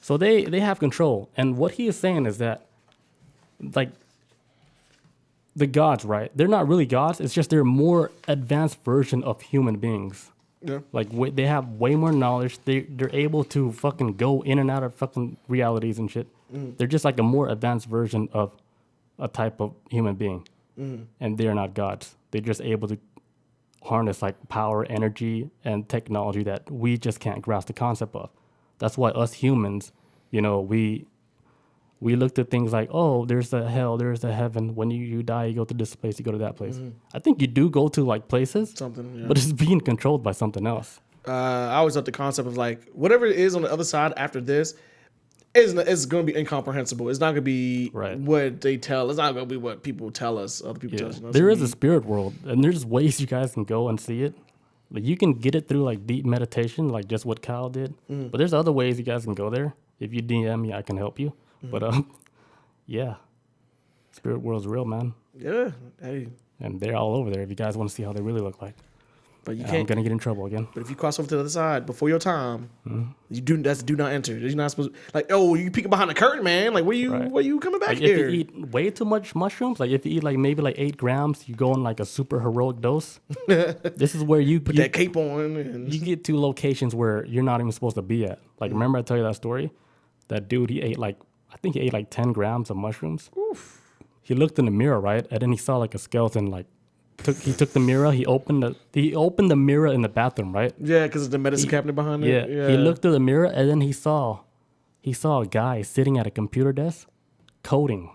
So they have control. And what he is saying is that, like, the gods, right? They're not really gods. It's just they're more advanced version of human beings. Yeah. Like they have way more knowledge. They're able to fucking go in and out of fucking realities and shit. They're just like a more advanced version of a type of human being, and they're not gods. They're just able to harness like power, energy, and technology that we just can't grasp the concept of. That's why us humans, you know, we looked at things like, oh, there's a hell, there's a heaven. When you die, you go to this place, you go to that place. I think you do go to like places, but it's being controlled by something else. I always thought the concept of like whatever it is on the other side after this is going to be incomprehensible. It's not going to be what they tell. It's not going to be what people tell us. Other people tell us. There is a spirit world, and there's ways you guys can go and see it. Like you can get it through like deep meditation, like just what Kyle did. But there's other ways you guys can go there. If you DM me, I can help you. But yeah, spirit world's real, man. Yeah, hey. And they're all over there. If you guys want to see how they really look like. But you I'm can't. gonna get in trouble again. But if you cross over to the other side before your time, that's do not enter. You're not supposed to, like, oh, you peeking behind the curtain, man. Like, where you coming back like here? If you eat way too much mushrooms, like if you eat like maybe like 8 grams, you go on like a super heroic dose. This is where you put that cape on. And you get to locations where you're not even supposed to be at. Like, remember I tell you that story? That dude, I think he ate like 10 grams of mushrooms. Oof. He looked in the mirror, right? And then he saw like a skeleton, like, he took the mirror, he opened the mirror in the bathroom, right? Yeah, because of the medicine cabinet behind it. Yeah, he looked through the mirror and then he saw a guy sitting at a computer desk coding,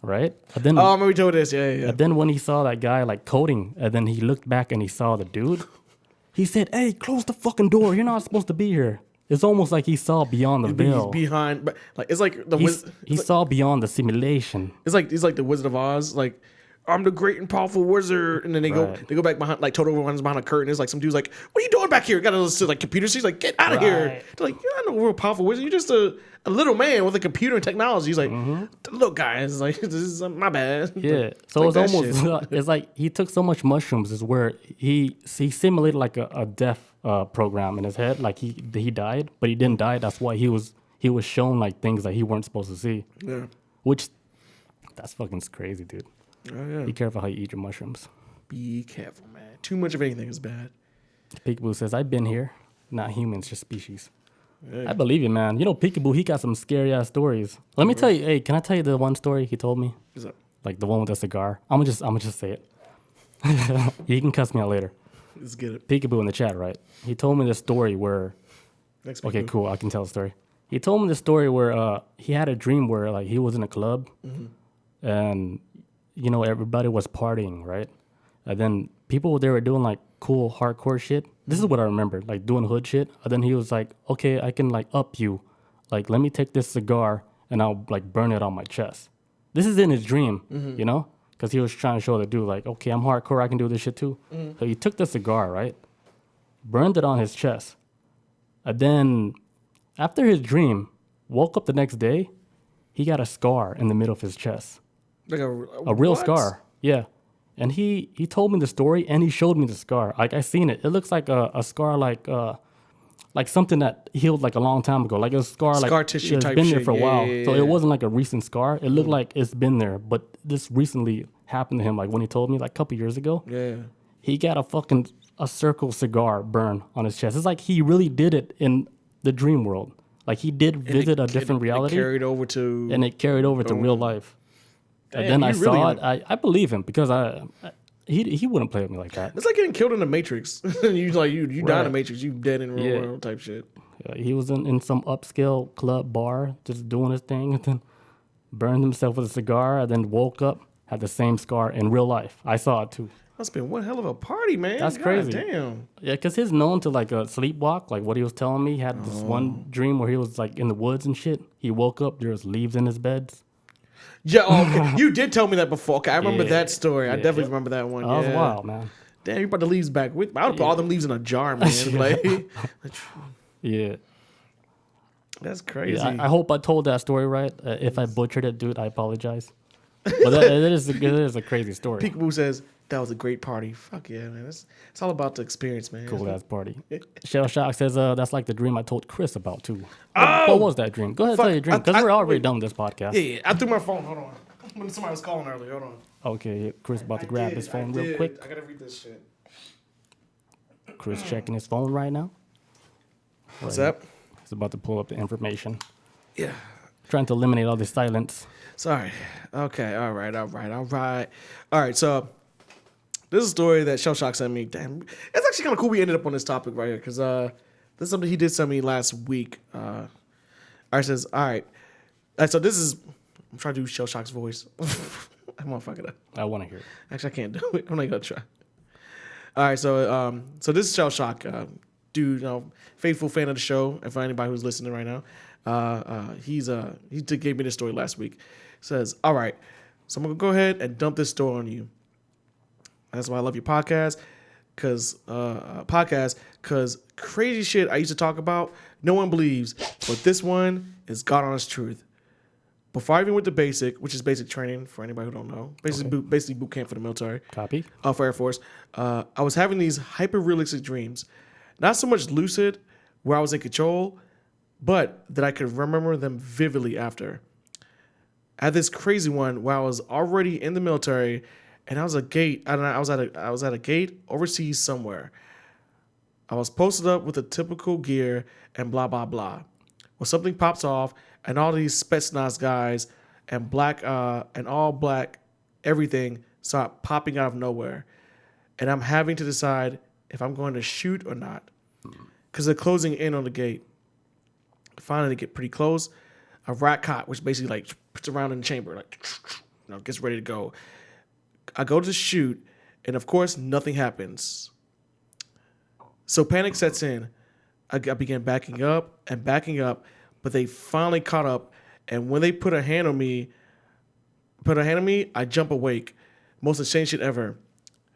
right? And then, I remember we told this, yeah. And then when he saw that guy like coding, and then he looked back and he saw the dude, he said, "Hey, close the fucking door. You're not supposed to be here." It's almost like he saw beyond the veil. He's behind, but like it's like he saw beyond the simulation. It's like the Wizard of Oz, like, I'm the great and powerful wizard, and then they go back behind, like Toto runs behind a curtain. It's like some dude's like, "What are you doing back here?" Got to like computer. He's like, "Get out of here!" They're like, "You're not no real powerful wizard. You're just a little man with a computer and technology." He's like, "Look, guys, like this is my bad." Yeah, so it's almost it's like he took so much mushrooms, is where he simulated like a death program in his head. Like he died, but he didn't die. That's why he was shown like things that he weren't supposed to see. Yeah, which that's fucking crazy, dude. Oh, yeah. Be careful how you eat your mushrooms. Be careful, man. Too much of anything is bad. Peekaboo says, "I've been here. Not humans, just species." Hey. I believe you, man. You know, Peekaboo, he got some scary ass stories. Let me tell you. Hey, can I tell you the one story he told me? What's up? Like the one with the cigar. I'm gonna just say it. He can cuss me out later. Let's get it. Peekaboo in the chat, right? He told me this story where. Next okay, cool. I can tell the story. He told me the story where he had a dream where like he was in a club, and you know, everybody was partying, right? And then people there were doing like cool hardcore shit. This is what I remember, like doing hood shit. And then he was like, "Okay, I can like up you. Like, let me take this cigar and I'll like burn it on my chest." This is in his dream, you know? Because he was trying to show the dude like, "Okay, I'm hardcore, I can do this shit too." So he took the cigar, right? Burned it on his chest. And then after his dream, woke up the next day, he got a scar in the middle of his chest. Like a real scar, yeah. And he told me the story and he showed me the scar. Like I seen it. It looks like a scar, like something that healed like a long time ago. Like a scar tissue it's type been shit. there for a while. Yeah. So it wasn't like a recent scar. It looked like it's been there. But this recently happened to him. Like when he told me like a couple years ago. Yeah. He got a circle cigar burn on his chest. It's like he really did it in the dream world. Like he did visit a different reality. And it carried over to real life. Damn, and then I saw it. I believe him because he wouldn't play with me like that. It's like getting killed in the Matrix. you die in the Matrix. You dead in real world type shit. Yeah, he was in some upscale club bar just doing his thing, and then burned himself with a cigar, and then woke up, had the same scar in real life. I saw it too. Must have been one hell of a party, man. That's crazy. Damn. Yeah, because he's known to like sleepwalk. Like what he was telling me, he had this one dream where he was like in the woods and shit. He woke up, there was leaves in his beds. Yeah, okay. You did tell me that before. Okay, I remember that story. I definitely remember that one. That was wild, man. Damn, you brought the leaves back with me. I would put all them leaves in a jar, man. Yeah. That's crazy. Yeah, I hope I told that story right. If I butchered it, dude, I apologize. But it is a crazy story. Peekaboo says, that was a great party. Fuck yeah, man. It's all about the experience, man. Cool ass party. Shell Shock says that's like the dream I told Chris about too. What was that dream? Go ahead and tell your dream because we're already done with this podcast. Yeah, I threw my phone. Hold on. When somebody was calling earlier. Hold on. Okay, Chris about to grab his phone real quick. I gotta read this shit. Chris checking his phone right now. What's up? He's about to pull up the information. Yeah. Trying to eliminate all the silence. Sorry. Okay. All right. So this is a story that Shell Shock sent me. Damn. It's actually kind of cool we ended up on this topic right here because this is something he did send me last week. All right. Says, all right. So this is, I'm trying to do Shell Shock's voice. I won't fuck it up. I want to hear it. Actually, I can't do it. I'm not going to try. All right. So this is Shell Shock. Dude, faithful fan of the show. And for anybody who's listening right now, he gave me this story last week. Says, all right, so I'm gonna go ahead and dump this story on you. That's why I love your podcast, cause crazy shit I used to talk about, no one believes, but this one is God honest truth. Before I even went to basic, which is basic training for anybody who don't know, basically boot camp for the military. Copy. For Air Force, I was having these hyper realistic dreams. Not so much lucid, where I was in control, but that I could remember them vividly after. I had this crazy one where I was already in the military, and I was at a gate overseas somewhere. I was posted up with the typical gear and blah blah blah. Well, something pops off, and all these Spetsnaz guys and all black everything start popping out of nowhere, and I'm having to decide if I'm going to shoot or not, because they're closing in on the gate. Finally, they get pretty close. A rat cot, which basically like puts around in the chamber, like gets ready to go. I go to shoot, and of course, nothing happens. So panic sets in. I began backing up, but they finally caught up. And when they put a hand on me, I jump awake. Most insane shit ever.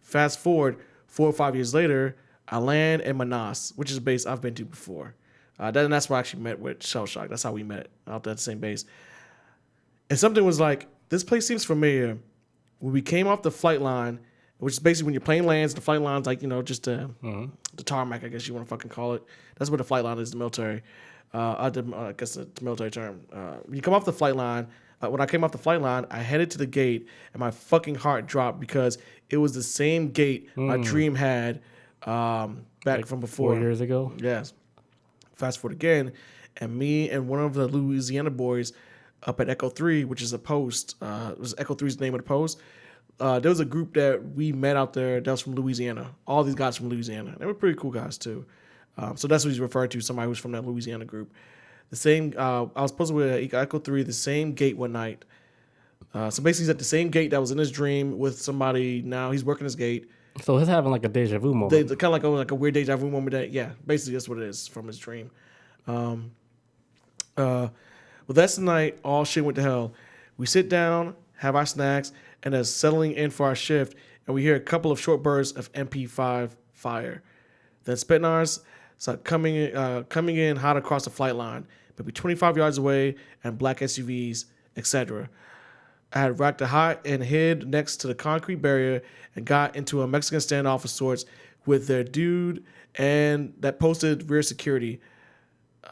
Fast forward 4 or 5 years later, I land in Manas, which is a base I've been to before. That's where I actually met with Shell Shock. That's how we met, out at the same base. And something was like, this place seems familiar. When we came off the flight line, which is basically when your plane lands, the flight line's like, just the tarmac, I guess you want to fucking call it. That's what the flight line is, the military. I guess it's a military term. When you come off the flight line, when I came off the flight line, I headed to the gate, and my fucking heart dropped because it was the same gate my dream had back from before. 4 years ago? Yes. Fast forward again, and me and one of the Louisiana boys up at Echo 3, which is a post, it was Echo 3's name of the post. There was a group that we met out there that was from Louisiana. All these guys from Louisiana. They were pretty cool guys, too. So that's what he's referring to, somebody who's from that Louisiana group. The same, I was posted with Echo 3, the same gate one night. So basically he's at the same gate that was in his dream with somebody now. He's working his gate. So he's having like a deja vu moment. Kind of like a weird deja vu moment. Basically that's what it is from his dream. Well, that's the night all shit went to hell. We sit down, have our snacks, and as settling in for our shift, and we hear a couple of short bursts of MP5 fire. Then Spetsnaz start coming in hot across the flight line, maybe 25 yards away, and black SUVs, etc. I had racked a hot and hid next to the concrete barrier and got into a Mexican standoff of sorts with their dude and that posted rear security.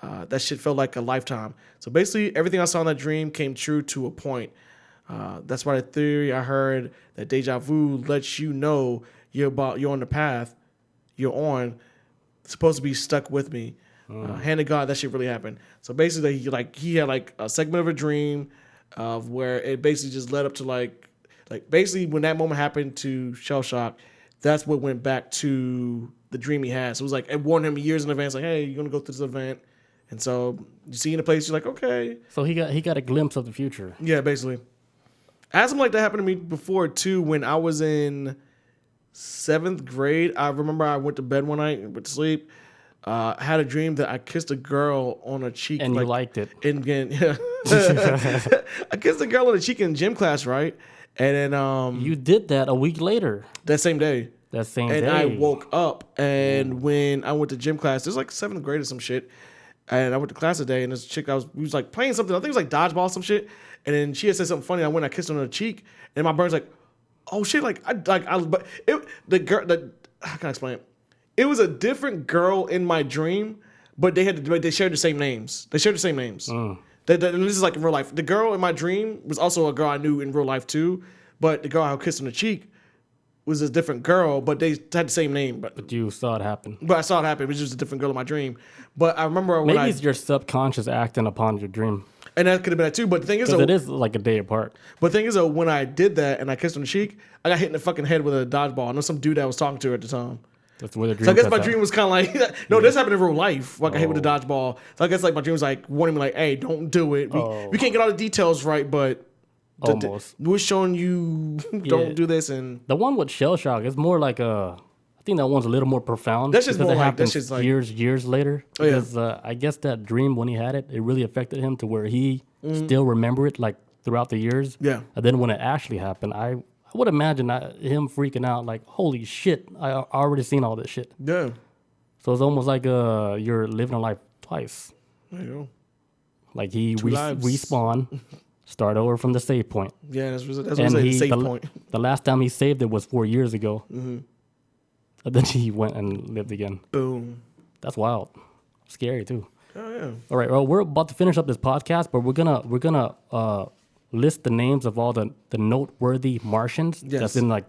That shit felt like a lifetime. So basically, everything I saw in that dream came true to a point. That's why the theory I heard that deja vu lets you know you're on the path you're on. It's supposed to be stuck with me. Hand to God, that shit really happened. So basically, he had like a segment of a dream of where it basically just led up to like basically when that moment happened to Shell Shock, that's what went back to the dream he had. So it was like it warned him years in advance, like, hey, you're gonna go through this event. And so you see in a place, you're like, okay. So he got a glimpse of the future. Yeah, basically. I had something like that happen to me before too. When I was in 7th grade, I remember I went to bed one night and went to sleep. I had a dream that I kissed a girl on a cheek. And you liked it. Yeah. I kissed a girl on the cheek in gym class, right? And then you did that a week later. That same day. And I woke up, and when I went to gym class, it was like 7th grade or some shit. And I went to class today, and this chick we was like playing something. I think it was like dodgeball or some shit. And then she had said something funny. I went, I kissed her on the cheek, and my brain's like, oh shit, the girl. How can I explain it? It was a different girl in my dream, but they shared the same names. They shared the same names. And this is like in real life. The girl in my dream was also a girl I knew in real life too, but the girl I kissed on the cheek, was a different girl, but they had the same name. But you saw it happen. But I saw it happen. It was just a different girl in my dream. But I remember when Maybe it's your subconscious acting upon your dream. and that could have been that too. But the thing is, Because it is like a day apart. But the thing is, though, when I did that and I kissed her on the cheek, I got hit in the fucking head with a dodgeball. I know some dude that I was talking to her at the time. That's where the dream. So I guess cuts my out. dream was kind of like, no, this happened in real life. Like I hit with a dodgeball. So I guess like my dream was like warning me, like, hey, don't do it. We can't get all the details right, but Almost. we're showing you don't do this. And The one with shell shock is more like a. I think that one's a little more profound. That's just because more it like- happens that's just like- years later. Oh, yeah. Because I guess that dream when he had it, it really affected him to where he still remember it like throughout the years. Yeah. And then when it actually happened, I would imagine him freaking out like, holy shit, I already seen all this shit. yeah, So it's almost like you're living a life twice. there you go. Like he lives. respawn, start over from the save point. Yeah, that's what And the safe point. the last time he saved it was 4 years ago. And then he went and lived again. Boom. That's wild. Scary too. Oh yeah. All right, well, we're about to finish up this podcast, but we're gonna list the names of all the noteworthy Martians Yes. that's in like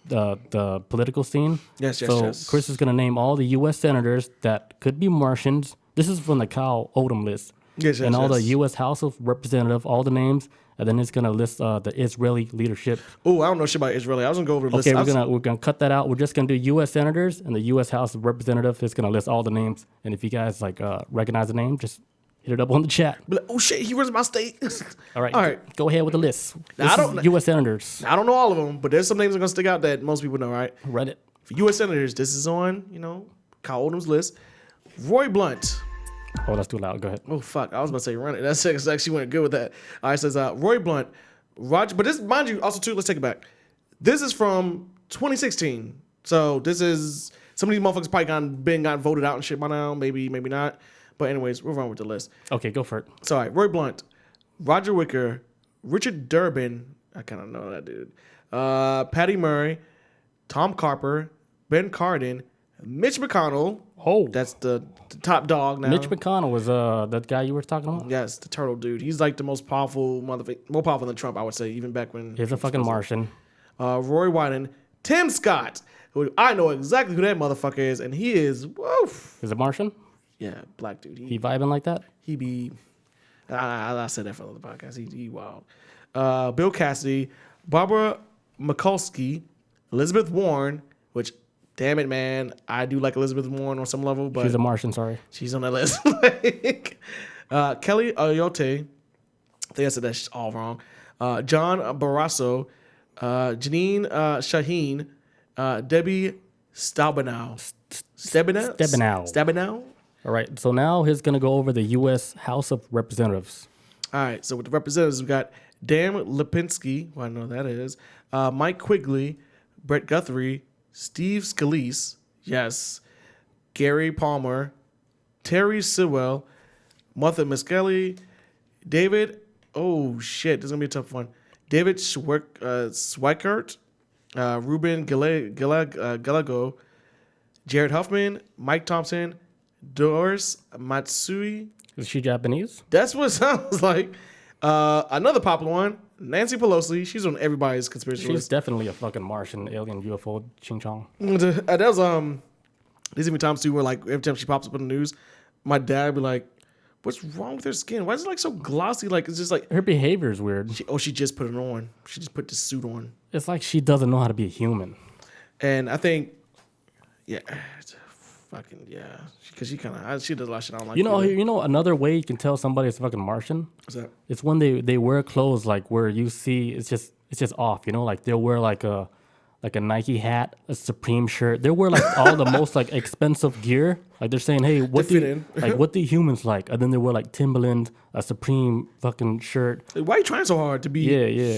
the political scene. Yes. So Chris is gonna name all the U.S. senators that could be Martians. This is from the Kyle Odom list. Yes. And all the U.S. House of Representative, all the names, and then it's gonna list the Israeli leadership. Oh, I don't know shit about Israeli. I was gonna go over the list. Okay, we're gonna cut that out. We're just gonna do U.S. senators and the U.S. House of Representative. It's gonna list all the names, and if you guys like recognize the name, just hit it up on the chat. Be like, oh shit, he was my state. All right, All right. Go ahead with the list. Now, I This don't- is U.S. senators. I don't know all of them, but there's some names that are gonna stick out that most people know, right? Reddit. For U.S. senators, this is on Kyle Odom's list. Roy Blunt. Oh, that's too loud. Go ahead. Oh fuck, I was about to say run it. That's actually went good with that. All right, it says Roy Blunt, Roger. But this, mind you, also too. Let's take it back. This is from 2016. So this is some of these motherfuckers probably got voted out and shit by now. Maybe not. But anyways, we'll run with the list. Okay, go for it. So all right, Roy Blunt, Roger Wicker, Richard Durbin. I kind of know that dude. Patty Murray, Tom Carper, Ben Cardin, Mitch McConnell. Oh, That's the top dog now. Mitch McConnell was that guy you were talking about. Yes, the turtle dude. He's like the most powerful more powerful than Trump, I would say, even back when. He's a fucking Martian. Roy Wyden, Tim Scott, who I know exactly who that motherfucker is, and he is woof. Is it Martian? Yeah, black dude. He vibing like that? He be. I said that for the podcast. He wild. Bill Cassidy, Barbara Mikulski, Elizabeth Warren, which. Damn it, man. I do like Elizabeth Warren on some level, but She's a Martian. Sorry. she's on that list. Kelly Ayotte. I think I said that's all wrong. John Barrasso. Janine Shaheen. Debbie Stabenow. Stabenow? All right. So now he's gonna go over the U.S. House of Representatives. All right. So with the representatives, we got Dan Lipinski. Well, I know who that is. Mike Quigley. Brett Guthrie. Steve Scalise, yes. Gary Palmer, Terry Sewell, Martha Miskelly, David. Oh shit, this is gonna be a tough one. David Schweikert, Ruben Gallego, Jared Huffman, Mike Thompson, Doris Matsui. Is she Japanese? That's what it sounds like. Another popular one, Nancy Pelosi. She's on everybody's conspiracy She's list. definitely a fucking Martian alien UFO ching chong. That was there's even times too where like every time she pops up in the news, my dad be like, "What's wrong with her skin? Why is it like so glossy? Like it's just like Her behavior is weird. she just put it on. She just put the suit on." It's like she doesn't know how to be a human. And I think, yeah, fucking yeah, because she does a lot of shit I don't like. either. You know another way you can tell somebody is fucking Martian. What's that? It's when they wear clothes like where you see it's just off. You know, like they'll wear like a Nike hat, a Supreme shirt. They wear like all the most like expensive gear. Like they're saying, hey, what fit do in. like what do humans like? And then they wear like Timberland, a Supreme fucking shirt. Why are you trying so hard to be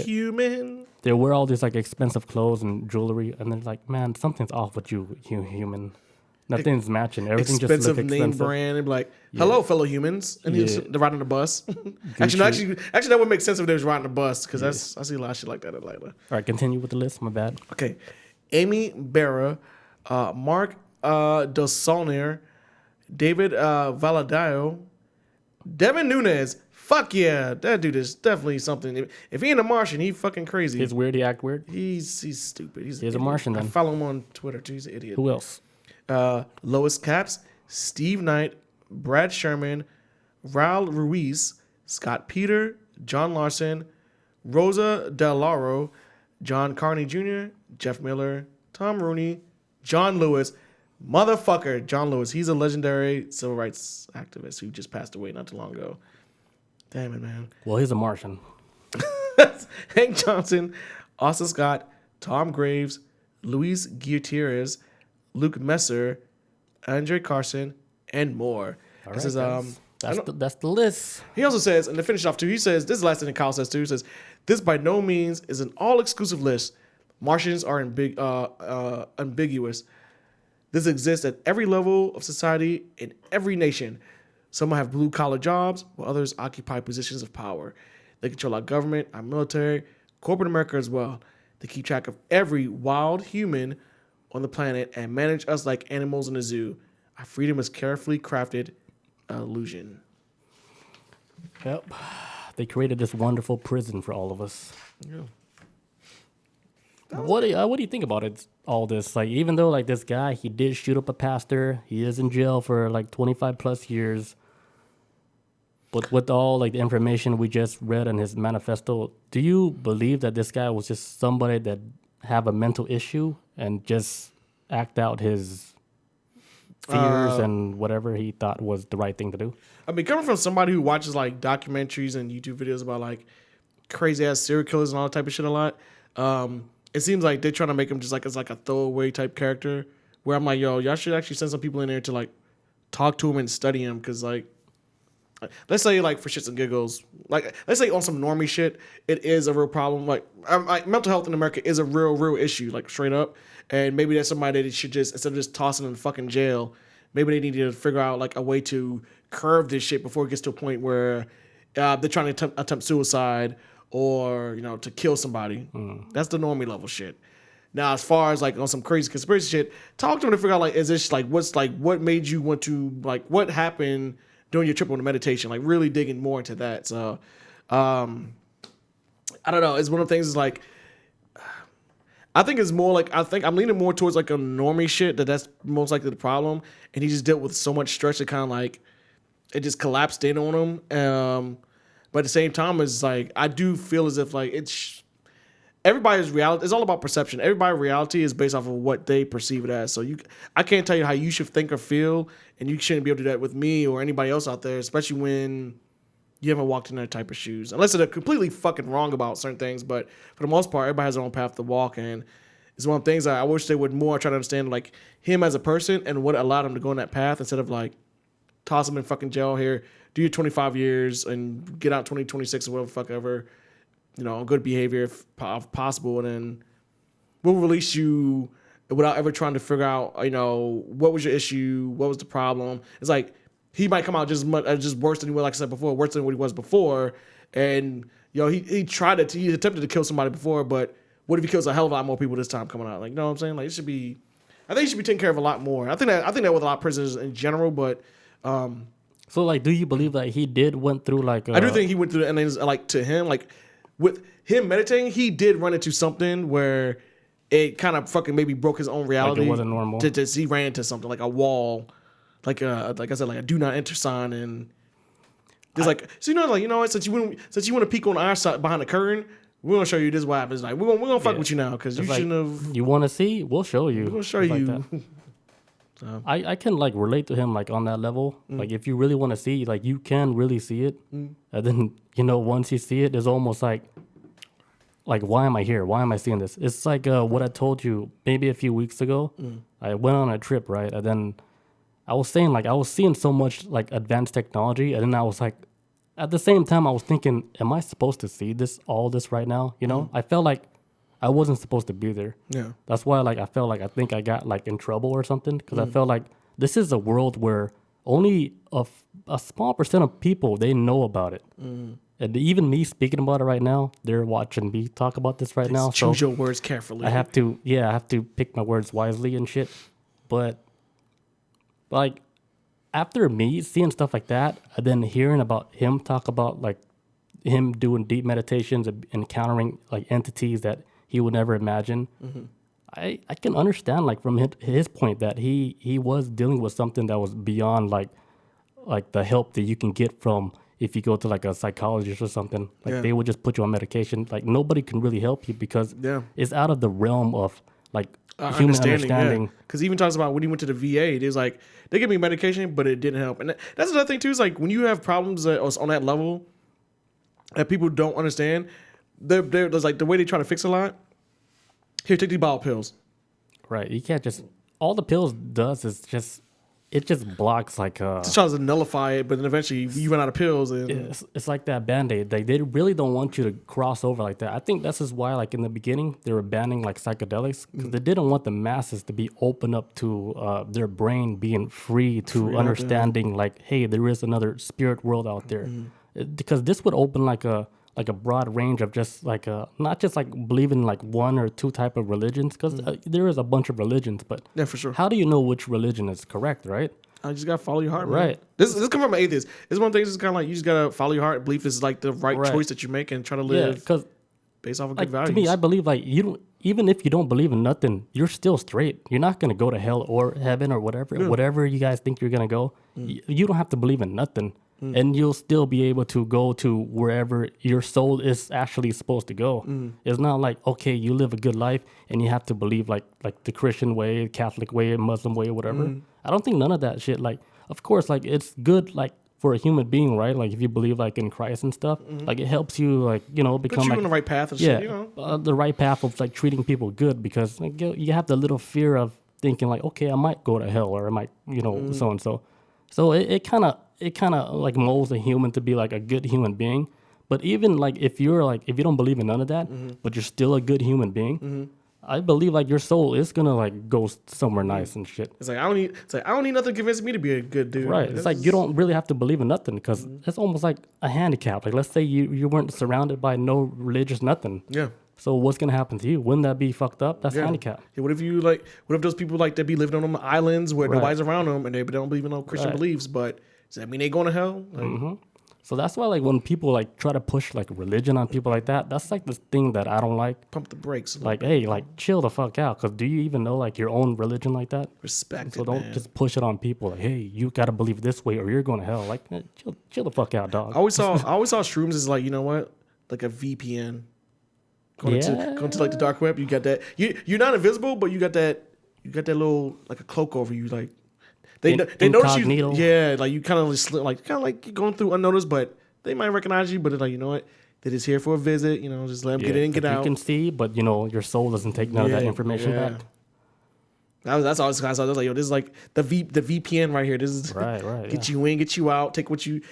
human? They wear all these like expensive clothes and jewelry, and they're like, man, something's off with you, human. Nothing's matching. Everything Expensive just looks name expensive. brand and be like, hello, fellow humans. And they're riding the bus. Gucci. actually, that would make sense if they was riding the bus because I see a lot of shit like that in Atlanta. All right, continue with the list. My bad. Okay. Amy Barra, Mark Dos David Valadao, Devin Nunes. fuck yeah, that dude is definitely something. If he ain't a Martian, he fucking crazy. He's weird. He act weird. He's stupid. He's a Martian I then. follow him on Twitter too. He's an idiot. Who else? Lois Capps, Steve Knight, Brad Sherman, Raul Ruiz, Scott Peter, John Larson, Rosa Del Lauro, John Carney Jr., Jeff Miller, Tom Rooney, John Lewis, motherfucker John Lewis. He's a legendary civil rights activist who just passed away not too long ago. Damn it, man. Well, he's a Martian. Hank Johnson, Austin Scott, Tom Graves, Luis Gutierrez, Luke Messer, Andre Carson, and more. All This right, is that's the list. He also says, and to finish off too, he says, this is the last thing that Kyle says too, he says, this by no means is an all-exclusive list. Martians are ambiguous. This exists at every level of society in every nation. Some have blue-collar jobs, while others occupy positions of power. They control our government, our military, corporate America as well. They keep track of every wild human on the planet and manage us like animals in a zoo. Our freedom is carefully crafted illusion. Yep. They created this wonderful prison for all of us. Yeah. What do you think about it? All this, like, even though like this guy, he did shoot up a pastor, he is in jail for like 25 plus years. But with all like the information we just read in his manifesto, do you believe that this guy was just somebody that have a mental issue and just act out his fears and whatever he thought was the right thing to do? I mean, coming from somebody who watches like documentaries and YouTube videos about like crazy ass serial killers and all that type of shit a lot, it seems like they're trying to make him just like as like a throwaway type character. Where I'm like, yo, y'all should actually send some people in there to like talk to him and study him, because like, let's say like for shits and giggles, like let's say on some normie shit, it is a real problem. Like mental health in America is a real issue, like straight up. And maybe that's somebody that should just, instead of just tossing in fucking jail, maybe they need to figure out like a way to curb this shit before it gets to a point where they're trying to attempt suicide or, you know, to kill somebody. That's the normie level shit. Now, as far as like on some crazy conspiracy shit, talk to them to figure out like, is this like, what made you want to, like, what happened during your trip on the meditation? Like really digging more into that. So, I don't know. It's one of the things is like, I think it's more like, I think I'm leaning more towards like a normie shit that's most likely the problem. And he just dealt with so much stress that kind of like, it just collapsed in on him. But at the same time, it's like, I do feel as if like everybody's reality, it's all about perception. Everybody's reality is based off of what they perceive it as. So I can't tell you how you should think or feel, and you shouldn't be able to do that with me or anybody else out there, especially when you haven't walked in their type of shoes. Unless they're completely fucking wrong about certain things, but for the most part, everybody has their own path to walk, and it's one of the things I wish they would more try to understand, like, him as a person and what allowed him to go on that path instead of, like, toss him in fucking jail here, do your 25 years and get out 2026 or whatever the fuck ever, you know, good behavior if possible, and then we'll release you without ever trying to figure out, you know, what was your issue, what was the problem. It's like, he might come out just worse than he was, like I said before, worse than what he was before, and, you know, he attempted to kill somebody before, but what if he kills a hell of a lot more people this time coming out? Like, you know what I'm saying? Like, I think he should be taken care of a lot more. I think that with a lot of prisoners in general, but so like, do you believe that he did went through like I do think he went through, and then like to him, like with him meditating, he did run into something where it kind of fucking maybe broke his own reality. Like it wasn't normal. He ran into something like a wall, like I said, like a do not enter sign, and there's since you want to peek on our side behind the curtain, we're gonna show you this what happens. Like we're gonna fuck with you now because you shouldn't have. You want to see? We'll show you. We're gonna show you. Like I can like relate to him like on that level. Like if you really want to see, like you can really see it, and then once you see it, there's almost like why am I here? Why am I seeing this? It's like what I told you maybe a few weeks ago. I went on a trip, right, and then I was saying like I was seeing so much like advanced technology, and then I was like, at the same time I was thinking, am I supposed to see all this right now? I felt like I wasn't supposed to be there. Yeah. That's why I felt like I think I got like in trouble or something, because I felt like this is a world where only a small percent of people, they know about it. And even me speaking about it right now, they're watching me talk about this right now. Choose your words carefully. I have to pick my words wisely and shit. But like after me seeing stuff like that, and then hearing about him talk about like him doing deep meditations and encountering like entities that he would never imagine, I can understand like from his point that he was dealing with something that was beyond like the help that you can get from if you go to like a psychologist or something. Like they would just put you on medication. Like nobody can really help you because it's out of the realm of like human understanding. Because he even talks about when he went to the VA, there's like they gave me medication, but it didn't help. And that's another thing too. Is like when you have problems on that level that people don't understand, there's like the way they try to fix a lot. Here, take these bottle pills. Right. You can't just all the pills does is just blocks like just tries to nullify it, but then eventually you run out of pills. And it's like that Band-Aid. They really don't want you to cross over like that. I think this is why like in the beginning they were banning like psychedelics because they didn't want the masses to be open up to their brain being free to understanding like, hey, there is another spirit world out there. Because this would open like a broad range of just like not just like believing in like one or two type of religions because there is a bunch of religions, but yeah, for sure. How do you know which religion is correct, right? I just gotta follow your heart, man. Right. This comes from an atheist. This is one of the things. It's kind of like you just gotta follow your heart. Belief is like the right choice that you make and try to live because based off of like, good values. to me, I believe like you don't, even if you don't believe in nothing, you're still straight. You're not gonna go to hell or heaven or whatever you guys think you're gonna go. You don't have to believe in nothing. And you'll still be able to go to wherever your soul is actually supposed to go. It's not like, okay, you live a good life and you have to believe like the Christian way, Catholic way, Muslim way, whatever. I don't think none of that shit. Like, of course, like it's good like for a human being, right? Like if you believe like in Christ and stuff, like it helps you like, you know, become put you like, on the right path and shit, you know? The right path of like treating people good because like, you have the little fear of thinking like, okay, I might go to hell or I might, you know, so and so. So it kind of like molds a human to be like a good human being. But even like if you don't believe in none of that, but you're still a good human being, I believe like your soul is gonna like go somewhere nice and shit. It's like I don't need nothing to convince me to be a good dude. Right. It's like you don't really have to believe in nothing because it's almost like a handicap. Like let's say you weren't surrounded by no religious nothing. Yeah. So what's gonna happen to you? Wouldn't that be fucked up? That's handicap. Yeah, what if those people like that be living on them islands where nobody's around them and they don't believe in no Christian beliefs, but does that mean they going to hell? Like, So that's why like when people like try to push like religion on people like that, that's like this thing that I don't like. Pump the brakes. Like, hey, like chill the fuck out. Cause do you even know like your own religion like that? Respect So it, don't man. just push it on people. Like, hey, you gotta believe this way or you're going to hell. Like, chill the fuck out, dog. I always saw shrooms as like, you know what? Like a VPN. Going to like the dark web, you got that. You're not invisible, but you got that little like a cloak over you. Like they notice you. Yeah, like you kind of slip, like you're going through unnoticed, but they might recognize you. But it's like, you know what? They're just here for a visit. You know, just let them get in, get out. You can see, but you know your soul doesn't take none of that information back. That's all I was like, yo, this is like the VPN right here. This is right. Get you in, get you out, take what you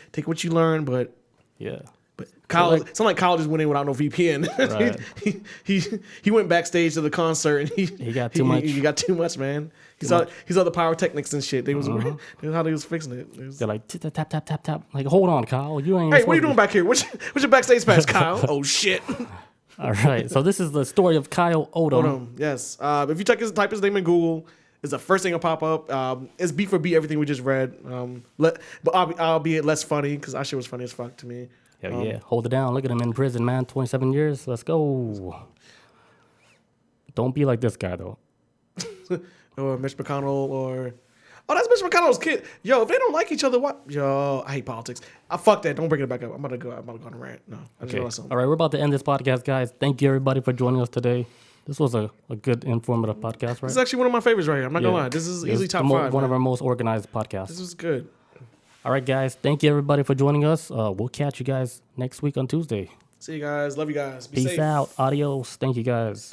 learn, but yeah. But Kyle, it's not like Kyle just went in without no VPN. Right. he went backstage to the concert and he got too much. He got too much, man. He saw the pyrotechnics and shit. They was how they was fixing it. They're like tap tap tap tap. Like, hold on, Kyle, you ain't. Hey, what are you doing back here? What's your backstage pass, Kyle? Oh shit. All right, so this is the story of Kyle Odom. Yes. If you type his name in Google, it's the first thing that'll pop up. It's beat for beat everything we just read. But albeit less funny because that shit was funny as fuck to me. Hell yeah. Hold it down. Look at him in prison, man. 27 years. Let's go. Don't be like this guy, though. Or Mitch McConnell or... Oh, that's Mitch McConnell's kid. Yo, if they don't like each other, what? Yo, I hate politics. Fuck that. Don't bring it back up. I'm about to go on a rant. No. I just realized something. All right, we're about to end this podcast, guys. Thank you, everybody, for joining us today. This was a good, informative podcast, right? This is actually one of my favorites right here. I'm not going to lie. This is easily top 5. One of our most organized podcasts. This was good. All right, guys. Thank you, everybody, for joining us. We'll catch you guys next week on Tuesday. See you guys. Love you guys. Be Peace safe. out. Adios. Thank you, guys.